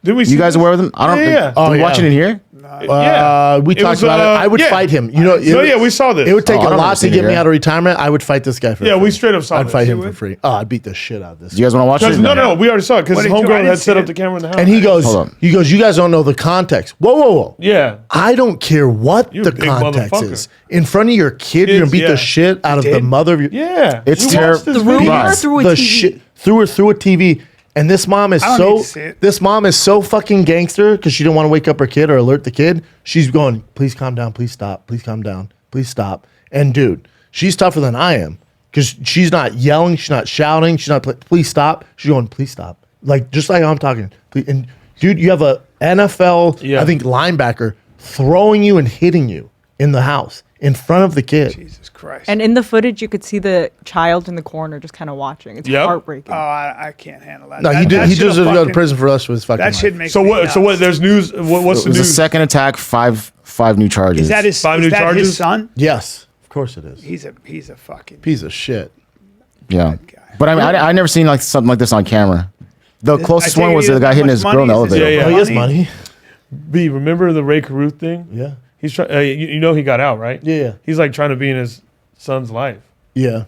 [SPEAKER 2] did we?
[SPEAKER 4] you guys aware of them? I don't.
[SPEAKER 2] Yeah.
[SPEAKER 3] Oh,
[SPEAKER 4] Are you
[SPEAKER 3] yeah.
[SPEAKER 4] watching it here?
[SPEAKER 3] We
[SPEAKER 2] It
[SPEAKER 3] talked
[SPEAKER 2] was,
[SPEAKER 3] about it. I would
[SPEAKER 2] yeah.
[SPEAKER 3] fight him. You know,
[SPEAKER 2] So yeah, we saw this.
[SPEAKER 3] it would take
[SPEAKER 4] Oh, I
[SPEAKER 3] a
[SPEAKER 4] don't
[SPEAKER 3] lot
[SPEAKER 4] remember
[SPEAKER 3] to
[SPEAKER 4] seeing
[SPEAKER 3] get
[SPEAKER 4] it,
[SPEAKER 3] me
[SPEAKER 4] yeah.
[SPEAKER 3] out of retirement. I would fight this guy for
[SPEAKER 2] Yeah,
[SPEAKER 3] free.
[SPEAKER 2] we straight up saw
[SPEAKER 3] I'd
[SPEAKER 2] this.
[SPEAKER 3] fight
[SPEAKER 2] You
[SPEAKER 3] him for
[SPEAKER 1] would?
[SPEAKER 3] free. Oh, I'd beat the shit out of this.
[SPEAKER 4] Do you guys want to watch it?
[SPEAKER 2] No, we already saw it because
[SPEAKER 1] What
[SPEAKER 2] his
[SPEAKER 1] did you- I
[SPEAKER 2] homegirl
[SPEAKER 1] didn't
[SPEAKER 2] had
[SPEAKER 1] see
[SPEAKER 2] set up
[SPEAKER 1] it.
[SPEAKER 2] the camera in the house.
[SPEAKER 3] And he goes,
[SPEAKER 4] Hold on.
[SPEAKER 3] you guys don't know the context. Whoa.
[SPEAKER 2] yeah,
[SPEAKER 3] I don't care what
[SPEAKER 2] You're
[SPEAKER 3] the
[SPEAKER 2] a big
[SPEAKER 3] context
[SPEAKER 2] motherfucker.
[SPEAKER 3] is. In front of your kid, you're gonna beat
[SPEAKER 2] yeah.
[SPEAKER 3] the shit out of the
[SPEAKER 1] did?
[SPEAKER 3] mother of your.
[SPEAKER 2] yeah.
[SPEAKER 4] It's
[SPEAKER 2] We
[SPEAKER 4] terrible.
[SPEAKER 2] watched this
[SPEAKER 4] The
[SPEAKER 2] video.
[SPEAKER 4] rumor
[SPEAKER 5] Or through a
[SPEAKER 3] the
[SPEAKER 5] TV.
[SPEAKER 3] shit through a TV. And this mom is
[SPEAKER 1] I don't
[SPEAKER 3] so
[SPEAKER 1] need to see it.
[SPEAKER 3] this mom is so fucking gangster because she didn't want to wake up her kid or alert the kid. She's going, please calm down, please stop, please calm down, please stop. And dude, she's tougher than I am because she's not yelling, she's not shouting, she's not please stop. She's going, please stop, like just like I'm talking. Please. And dude, you have a NFL,
[SPEAKER 2] Yeah.
[SPEAKER 3] I think linebacker throwing you and hitting you in the house in front of the kid.
[SPEAKER 1] Jesus Christ.
[SPEAKER 5] And in the footage, you could see the child in the corner just kind of watching. It's
[SPEAKER 2] Yep.
[SPEAKER 5] heartbreaking.
[SPEAKER 1] Oh, I can't handle that.
[SPEAKER 3] No,
[SPEAKER 1] That-
[SPEAKER 3] he
[SPEAKER 1] that
[SPEAKER 3] deserves
[SPEAKER 1] shit'll
[SPEAKER 3] to go to
[SPEAKER 1] fucking-
[SPEAKER 3] prison for us with his fucking
[SPEAKER 1] That
[SPEAKER 3] life.
[SPEAKER 1] shit makes
[SPEAKER 2] So
[SPEAKER 1] me
[SPEAKER 2] what? So
[SPEAKER 1] nuts.
[SPEAKER 2] what? There's news. What's
[SPEAKER 4] It
[SPEAKER 2] the
[SPEAKER 4] was a
[SPEAKER 2] news?
[SPEAKER 4] second attack, five new charges.
[SPEAKER 1] Is that his?
[SPEAKER 2] Five
[SPEAKER 1] is
[SPEAKER 2] new
[SPEAKER 1] that
[SPEAKER 2] charges?
[SPEAKER 1] his son?
[SPEAKER 3] Yes, of course it is.
[SPEAKER 1] He's a fucking
[SPEAKER 3] Piece of shit.
[SPEAKER 4] Yeah.
[SPEAKER 1] guy.
[SPEAKER 4] But I mean, I never seen like something like this on camera. The closest
[SPEAKER 1] I tell
[SPEAKER 4] one
[SPEAKER 1] you,
[SPEAKER 4] was
[SPEAKER 1] he
[SPEAKER 4] the
[SPEAKER 1] doesn't
[SPEAKER 4] guy
[SPEAKER 1] have
[SPEAKER 4] hitting
[SPEAKER 1] much
[SPEAKER 4] his
[SPEAKER 1] money.
[SPEAKER 4] girl in the
[SPEAKER 1] He's just-
[SPEAKER 4] elevator.
[SPEAKER 2] Yeah,
[SPEAKER 3] Oh,
[SPEAKER 2] yeah.
[SPEAKER 3] he has money.
[SPEAKER 2] B, remember the Ray Caruth thing?
[SPEAKER 3] Yeah.
[SPEAKER 2] He's trying. You know he got out, right?
[SPEAKER 3] Yeah.
[SPEAKER 2] He's like trying to be in his son's life.
[SPEAKER 3] Yeah.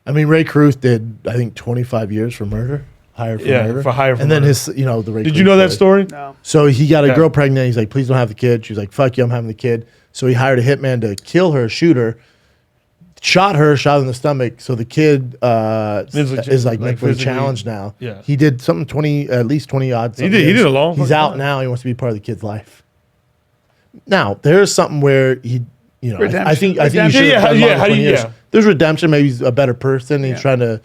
[SPEAKER 3] I mean, Ray Caruth did, I think, 25 years for murder. Hired for
[SPEAKER 2] Yeah,
[SPEAKER 3] murder.
[SPEAKER 2] for hire for
[SPEAKER 3] And then
[SPEAKER 2] murder.
[SPEAKER 3] his, the Ray
[SPEAKER 2] Did
[SPEAKER 3] Caruth
[SPEAKER 2] you know that story?
[SPEAKER 1] No.
[SPEAKER 3] So he got a
[SPEAKER 2] Yeah.
[SPEAKER 3] girl pregnant. He's like, please don't have the kid. She's like, fuck you, I'm having the kid. So he hired a hitman to kill her, shoot her, shot her in the stomach. So the kid is like mentally
[SPEAKER 2] physically-
[SPEAKER 3] challenged now.
[SPEAKER 2] Yeah.
[SPEAKER 3] He did something at least 20 odd.
[SPEAKER 2] He did a long
[SPEAKER 3] He's
[SPEAKER 2] fucking
[SPEAKER 3] out
[SPEAKER 2] time.
[SPEAKER 3] now. He wants to be part of the kid's life. Now, there's something where he, I think
[SPEAKER 1] Redemption.
[SPEAKER 3] you should
[SPEAKER 2] Yeah,
[SPEAKER 3] have done
[SPEAKER 2] yeah,
[SPEAKER 3] longer
[SPEAKER 2] how do
[SPEAKER 3] 20
[SPEAKER 2] you-
[SPEAKER 3] years.
[SPEAKER 2] yeah.
[SPEAKER 3] There's redemption. Maybe he's a better person. He's
[SPEAKER 1] Yeah.
[SPEAKER 3] trying to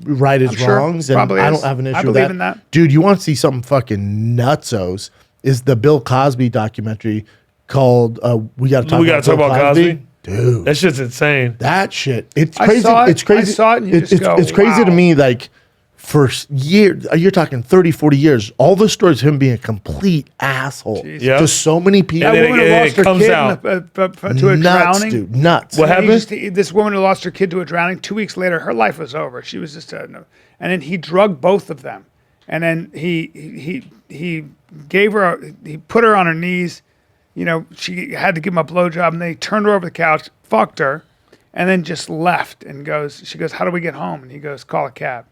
[SPEAKER 3] right his
[SPEAKER 1] I'm sure.
[SPEAKER 3] wrongs. And
[SPEAKER 1] Probably
[SPEAKER 3] I
[SPEAKER 1] is.
[SPEAKER 3] don't have an issue
[SPEAKER 1] I
[SPEAKER 3] with
[SPEAKER 1] believe
[SPEAKER 3] that.
[SPEAKER 1] in that.
[SPEAKER 3] Dude, you want to see something fucking nutsos? Is the Bill Cosby documentary called We Gotta Talk
[SPEAKER 2] We Gotta
[SPEAKER 3] About
[SPEAKER 2] Talk About Cosby?
[SPEAKER 3] Dude,
[SPEAKER 2] That shit's insane.
[SPEAKER 3] that shit. It's
[SPEAKER 1] I
[SPEAKER 3] crazy.
[SPEAKER 1] saw it.
[SPEAKER 3] It's crazy.
[SPEAKER 1] I saw it and you just go,
[SPEAKER 3] it's crazy to
[SPEAKER 1] wow.
[SPEAKER 3] me, like, for years, you're talking 30, 40 years, all the stories of him being a complete asshole
[SPEAKER 2] Yep.
[SPEAKER 3] to so many people.
[SPEAKER 2] And
[SPEAKER 1] That
[SPEAKER 2] then
[SPEAKER 1] woman who
[SPEAKER 2] it
[SPEAKER 1] lost her
[SPEAKER 2] comes
[SPEAKER 1] kid
[SPEAKER 2] out.
[SPEAKER 1] to a
[SPEAKER 3] Nuts,
[SPEAKER 1] drowning.
[SPEAKER 3] dude. Nuts.
[SPEAKER 2] What happened?
[SPEAKER 1] This woman who lost her kid to a drowning. 2 weeks later, her life was over. She was just and then he drugged both of them, and then he gave her he put her on her knees. She had to give him a blowjob, and then he turned her over the couch, fucked her, and then just left. And she goes, "How do we get home?" And he goes, "Call a cab."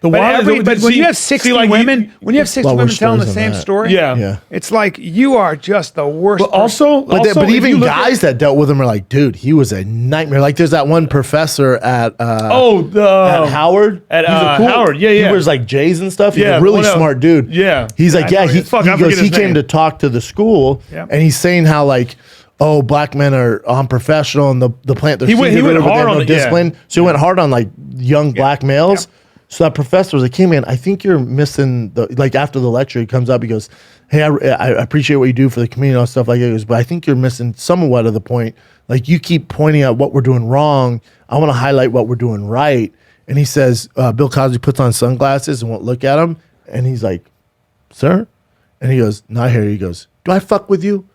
[SPEAKER 1] But when you have 60 women, when you have 60
[SPEAKER 3] Well,
[SPEAKER 1] women
[SPEAKER 3] we're
[SPEAKER 1] telling the
[SPEAKER 3] stories on
[SPEAKER 1] same
[SPEAKER 3] that.
[SPEAKER 1] story,
[SPEAKER 2] Yeah.
[SPEAKER 3] Yeah.
[SPEAKER 1] it's like you are just the worst.
[SPEAKER 2] But also,
[SPEAKER 3] But
[SPEAKER 2] if
[SPEAKER 3] even
[SPEAKER 2] you look
[SPEAKER 3] guys
[SPEAKER 2] at-
[SPEAKER 3] that dealt with him are like, dude, he was a nightmare. Like, there's that one professor at
[SPEAKER 2] at
[SPEAKER 3] Howard.
[SPEAKER 2] at,
[SPEAKER 3] He's a
[SPEAKER 2] Howard. Yeah, yeah.
[SPEAKER 3] He wears like J's and stuff. He's
[SPEAKER 2] Yeah,
[SPEAKER 3] a really
[SPEAKER 2] one of-
[SPEAKER 3] smart dude.
[SPEAKER 2] Yeah.
[SPEAKER 3] He's like,
[SPEAKER 1] I
[SPEAKER 3] yeah. He,
[SPEAKER 2] forget- fuck,
[SPEAKER 3] he
[SPEAKER 2] I
[SPEAKER 3] goes.
[SPEAKER 2] forget
[SPEAKER 3] He
[SPEAKER 2] his
[SPEAKER 3] came
[SPEAKER 2] name.
[SPEAKER 3] to talk to the school,
[SPEAKER 1] Yep.
[SPEAKER 3] and he's saying how like, oh, black men are unprofessional and the plant. They're
[SPEAKER 2] He went
[SPEAKER 3] secretive, but they
[SPEAKER 2] hard
[SPEAKER 3] have
[SPEAKER 2] on
[SPEAKER 3] no
[SPEAKER 2] it, yeah.
[SPEAKER 3] discipline. So he went hard on like young black males. So that professor was like, hey man, I think you're missing the, like after the lecture, he comes up, he goes, hey, I appreciate what you do for the community and stuff like that. He goes, but I think you're missing somewhat of the point. Like you keep pointing out what we're doing wrong. I want to highlight what we're doing right. And he says, Bill Cosby puts on sunglasses and won't look at him. And he's like, sir? And he goes, no, I hear you. He goes, do I fuck with you?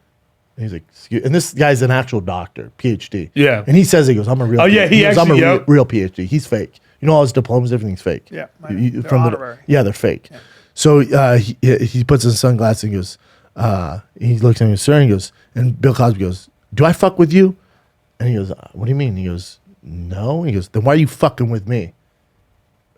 [SPEAKER 3] And he's like, excuse, and this guy's an actual doctor, PhD.
[SPEAKER 2] Yeah.
[SPEAKER 3] And he says, he goes, I'm a real
[SPEAKER 2] Oh, yeah, he
[SPEAKER 3] goes, I'm a
[SPEAKER 2] actually- yep.
[SPEAKER 3] real PhD. He's fake. You know, all his diplomas, everything's fake.
[SPEAKER 1] Yeah, I know. They're honorary.
[SPEAKER 3] They're fake. So he puts his sunglasses and goes, he looks at me, sir, and he goes, and Bill Cosby goes, do I fuck with you? And he goes, what do you mean? He goes, no. He goes, then why are you fucking with me?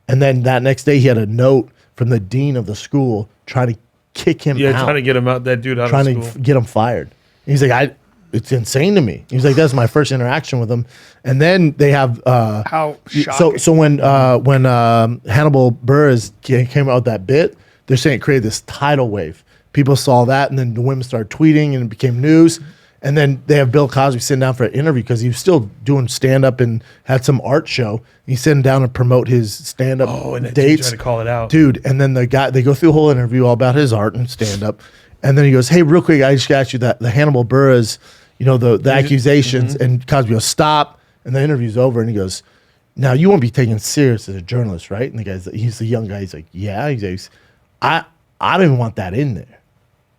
[SPEAKER 3] And then that next day, he had a note from the dean of the school trying to kick him out.
[SPEAKER 2] trying to get him out, that dude out
[SPEAKER 3] trying
[SPEAKER 2] of
[SPEAKER 3] to
[SPEAKER 2] school.
[SPEAKER 3] get him fired. He's like, it's insane to me. He's like, that's my first interaction with him. And then they have
[SPEAKER 1] How shocking.
[SPEAKER 3] so when Hannibal Buress came out with that bit, they're saying it created this tidal wave. People saw that, and then the women started tweeting, and it became news. And then they have Bill Cosby sitting down for an interview because he was still doing stand up and had some art show. He's sitting down to promote his stand up
[SPEAKER 2] Oh, and that dude
[SPEAKER 3] dates.
[SPEAKER 2] tried to call it out.
[SPEAKER 3] Dude, and then they go through a whole interview all about his art and stand up. And then he goes, hey, real quick, I just got you that the Hannibal Buress, the accusations.
[SPEAKER 2] Mm-hmm.
[SPEAKER 3] And Cosby goes, stop. And the interview's over. And he goes, now you won't be taken serious as a journalist, right? And he's the young guy. He's like, yeah. He goes, I don't even want that in there.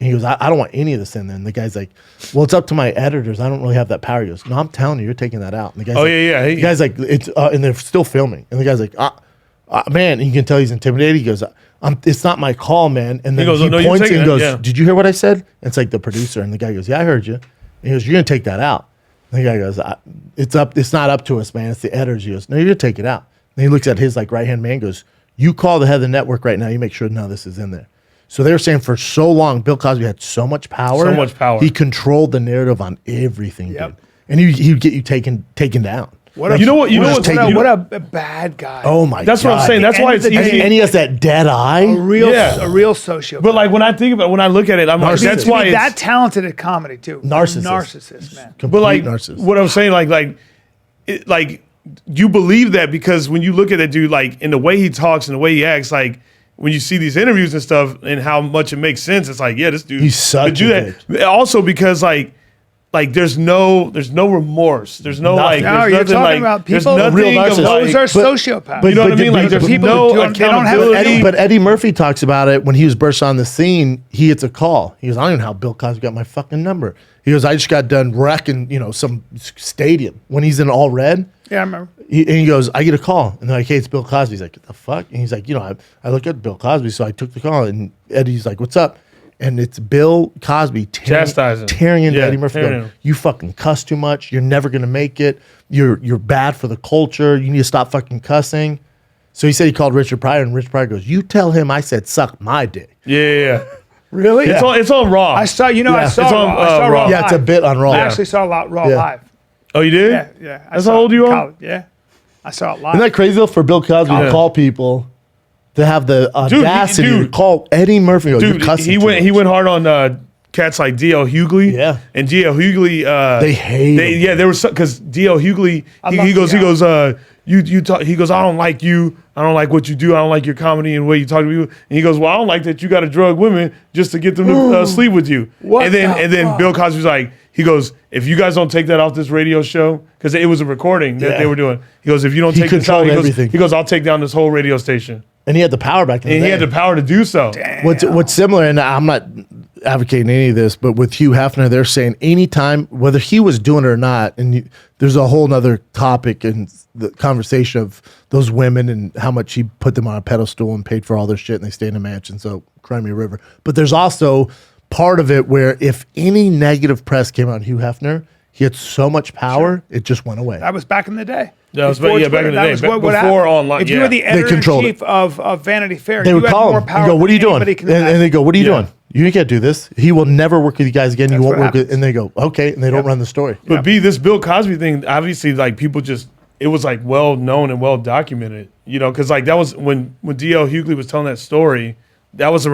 [SPEAKER 3] And he goes, I don't want any of this in there. And the guy's like, well, it's up to my editors. I don't really have that power. He goes, no, I'm telling you, you're taking that out. And the guy's
[SPEAKER 2] Oh,
[SPEAKER 3] like,
[SPEAKER 2] yeah.
[SPEAKER 3] The guy's like, it's and they're still filming. And the guy's like, man, and you can tell he's intimidated. He goes, it's not my call, man. And then
[SPEAKER 2] goes,
[SPEAKER 3] he
[SPEAKER 2] "Oh, no, you're
[SPEAKER 3] points
[SPEAKER 2] taking
[SPEAKER 3] and
[SPEAKER 2] it,
[SPEAKER 3] goes,
[SPEAKER 2] yeah."
[SPEAKER 3] did you hear what I said? And it's like the producer. And the guy goes, yeah, I heard you. And he goes, you're going to take that out. And the guy goes, it's not up to us, man. It's the editors. He goes, no, you're going to take it out. And he looks at his like right-hand man, goes, you call the head of the network right now. You make sure none of this is in there. So they were saying for so long, Bill Cosby had so much power.
[SPEAKER 2] So much power.
[SPEAKER 3] He controlled the narrative on everything,
[SPEAKER 1] Yep.
[SPEAKER 3] dude. And he'd get you taken down.
[SPEAKER 1] What a,
[SPEAKER 2] You know what- you
[SPEAKER 1] what
[SPEAKER 2] know
[SPEAKER 1] a-
[SPEAKER 2] what's-
[SPEAKER 1] what a-
[SPEAKER 2] you know-
[SPEAKER 1] what a bad guy.
[SPEAKER 3] Oh my god.
[SPEAKER 2] That's what I'm saying. That's why it's
[SPEAKER 1] End of the
[SPEAKER 2] easy.
[SPEAKER 1] day-
[SPEAKER 3] And he has that dead eye.
[SPEAKER 1] a real
[SPEAKER 2] Yeah.
[SPEAKER 1] sociopath.
[SPEAKER 2] But like when I think about it, when I look at it, I'm like,
[SPEAKER 3] Narcissist.
[SPEAKER 2] that's
[SPEAKER 1] To
[SPEAKER 2] why
[SPEAKER 1] be
[SPEAKER 2] it's
[SPEAKER 1] that talented at comedy too. Narcissist, man.
[SPEAKER 3] Complete
[SPEAKER 2] But like
[SPEAKER 3] narcissist.
[SPEAKER 2] what I'm saying, like you believe that because when you look at that dude, like in the way he talks and the way he acts, like when you see these interviews and stuff and how much it makes sense, it's like, yeah, this dude
[SPEAKER 3] He's such
[SPEAKER 2] could do
[SPEAKER 3] a
[SPEAKER 2] that. Also because like there's no remorse. There's no
[SPEAKER 3] Nothing.
[SPEAKER 1] No,
[SPEAKER 2] there's
[SPEAKER 1] you're
[SPEAKER 2] nothing
[SPEAKER 1] talking about
[SPEAKER 2] there's
[SPEAKER 1] people.
[SPEAKER 2] nothing
[SPEAKER 3] Real
[SPEAKER 2] of,
[SPEAKER 3] narcissists.
[SPEAKER 1] Those are
[SPEAKER 3] But-
[SPEAKER 1] sociopaths.
[SPEAKER 3] but-
[SPEAKER 2] you know what I mean? Like
[SPEAKER 1] the
[SPEAKER 2] there's
[SPEAKER 1] people
[SPEAKER 2] no
[SPEAKER 1] who don't- they don't have
[SPEAKER 2] accountability.
[SPEAKER 3] But Eddie Murphy talks about it when he was burst on the scene. He gets a call. He goes, I don't even know how Bill Cosby got my fucking number. He goes, I just got done wrecking, some stadium when he's in all red.
[SPEAKER 1] Yeah, I remember.
[SPEAKER 3] And he goes, I get a call. And they're like, hey, it's Bill Cosby. He's like, what the fuck? And he's like, I look at Bill Cosby, so I took the call. And Eddie's like, what's up? And it's Bill Cosby
[SPEAKER 2] Chastising.
[SPEAKER 3] tearing into
[SPEAKER 2] Yeah,
[SPEAKER 3] Eddie Murphy.
[SPEAKER 2] tearing
[SPEAKER 3] Going,
[SPEAKER 2] him.
[SPEAKER 3] you fucking cuss too much. You're never going to make it. You're bad for the culture. You need to stop fucking cussing. So he said he called Richard Pryor, and Richard Pryor goes, you tell him I said suck my dick.
[SPEAKER 2] Yeah.
[SPEAKER 1] Really?
[SPEAKER 2] It's on Raw.
[SPEAKER 1] I saw.
[SPEAKER 3] Yeah.
[SPEAKER 1] I saw
[SPEAKER 2] It's on,
[SPEAKER 1] Raw. I saw
[SPEAKER 2] Raw.
[SPEAKER 1] Raw.
[SPEAKER 3] Yeah, it's a
[SPEAKER 1] live.
[SPEAKER 3] bit on Raw.
[SPEAKER 1] I actually saw a lot Raw
[SPEAKER 3] Yeah.
[SPEAKER 1] live.
[SPEAKER 2] Oh, you did?
[SPEAKER 1] Yeah. I
[SPEAKER 2] That's
[SPEAKER 1] saw
[SPEAKER 2] how old
[SPEAKER 1] it
[SPEAKER 2] you
[SPEAKER 1] in
[SPEAKER 2] are?
[SPEAKER 1] college. Yeah. I saw it live.
[SPEAKER 3] Isn't that crazy though for Bill Cosby to
[SPEAKER 2] Yeah.
[SPEAKER 3] call people to have the audacity to
[SPEAKER 2] dude.
[SPEAKER 3] call Eddie Murphy? You're
[SPEAKER 2] Dude,
[SPEAKER 3] cussing
[SPEAKER 2] he
[SPEAKER 3] too
[SPEAKER 2] went
[SPEAKER 3] much.
[SPEAKER 2] hard on cats like D.L. Hughley.
[SPEAKER 3] Yeah.
[SPEAKER 2] And D.L. Hughley
[SPEAKER 3] They hate him.
[SPEAKER 2] Yeah, there was because D.L. Hughley
[SPEAKER 1] love
[SPEAKER 2] he goes
[SPEAKER 1] D.L..
[SPEAKER 2] you talk, he goes, I don't like you. I don't like what you do. I don't like your comedy and the way you talk to people. And he goes, well, I don't like that you got to drug women just to get them to sleep with you.
[SPEAKER 1] What
[SPEAKER 2] and then
[SPEAKER 1] the fuck?
[SPEAKER 2] Bill Cosby's like, he goes, if you guys don't take that off this radio show, because it was a recording that
[SPEAKER 3] Yeah.
[SPEAKER 2] they were doing. He goes, if you don't
[SPEAKER 3] He
[SPEAKER 2] take this out,
[SPEAKER 3] controlled everything.
[SPEAKER 2] he goes, I'll take down this whole radio station.
[SPEAKER 3] And he had the power back in the
[SPEAKER 2] And
[SPEAKER 3] day.
[SPEAKER 2] he had the power to do so.
[SPEAKER 3] What's similar, and I'm not advocating any of this, but with Hugh Hefner, they're saying anytime, whether he was doing it or not, and there's a whole nother topic and the conversation of those women and how much he put them on a pedestal and paid for all their shit and they stay in a mansion, so Crimea River. But there's also part of it where if any negative press came on Hugh Hefner, he had so much power, it just went away.
[SPEAKER 1] That was back in the day.
[SPEAKER 2] That was
[SPEAKER 1] Before
[SPEAKER 2] back in
[SPEAKER 1] Twitter,
[SPEAKER 2] the
[SPEAKER 1] that
[SPEAKER 2] day.
[SPEAKER 1] was
[SPEAKER 2] Ba-
[SPEAKER 1] what
[SPEAKER 2] before
[SPEAKER 1] happened.
[SPEAKER 2] online,
[SPEAKER 1] If you
[SPEAKER 2] yeah.
[SPEAKER 1] were the
[SPEAKER 3] They controlled
[SPEAKER 1] editor-in-chief of Vanity Fair,
[SPEAKER 3] They
[SPEAKER 1] you
[SPEAKER 3] would
[SPEAKER 1] had
[SPEAKER 3] call
[SPEAKER 1] more
[SPEAKER 3] him.
[SPEAKER 1] power
[SPEAKER 3] You go, what are you
[SPEAKER 1] than
[SPEAKER 3] doing?
[SPEAKER 1] anybody can
[SPEAKER 3] And
[SPEAKER 1] imagine.
[SPEAKER 3] they go, what are you
[SPEAKER 2] Yeah.
[SPEAKER 3] doing? You can't do this. He will never work with you guys again. You
[SPEAKER 1] That's
[SPEAKER 3] won't
[SPEAKER 1] what
[SPEAKER 3] work with,
[SPEAKER 1] happens.
[SPEAKER 3] and they go, okay, and they don't run the story.
[SPEAKER 2] But B, this Bill Cosby thing, obviously, like people just, it was like well known and well documented, because like that was when D.L. Hughley was telling that story. That was in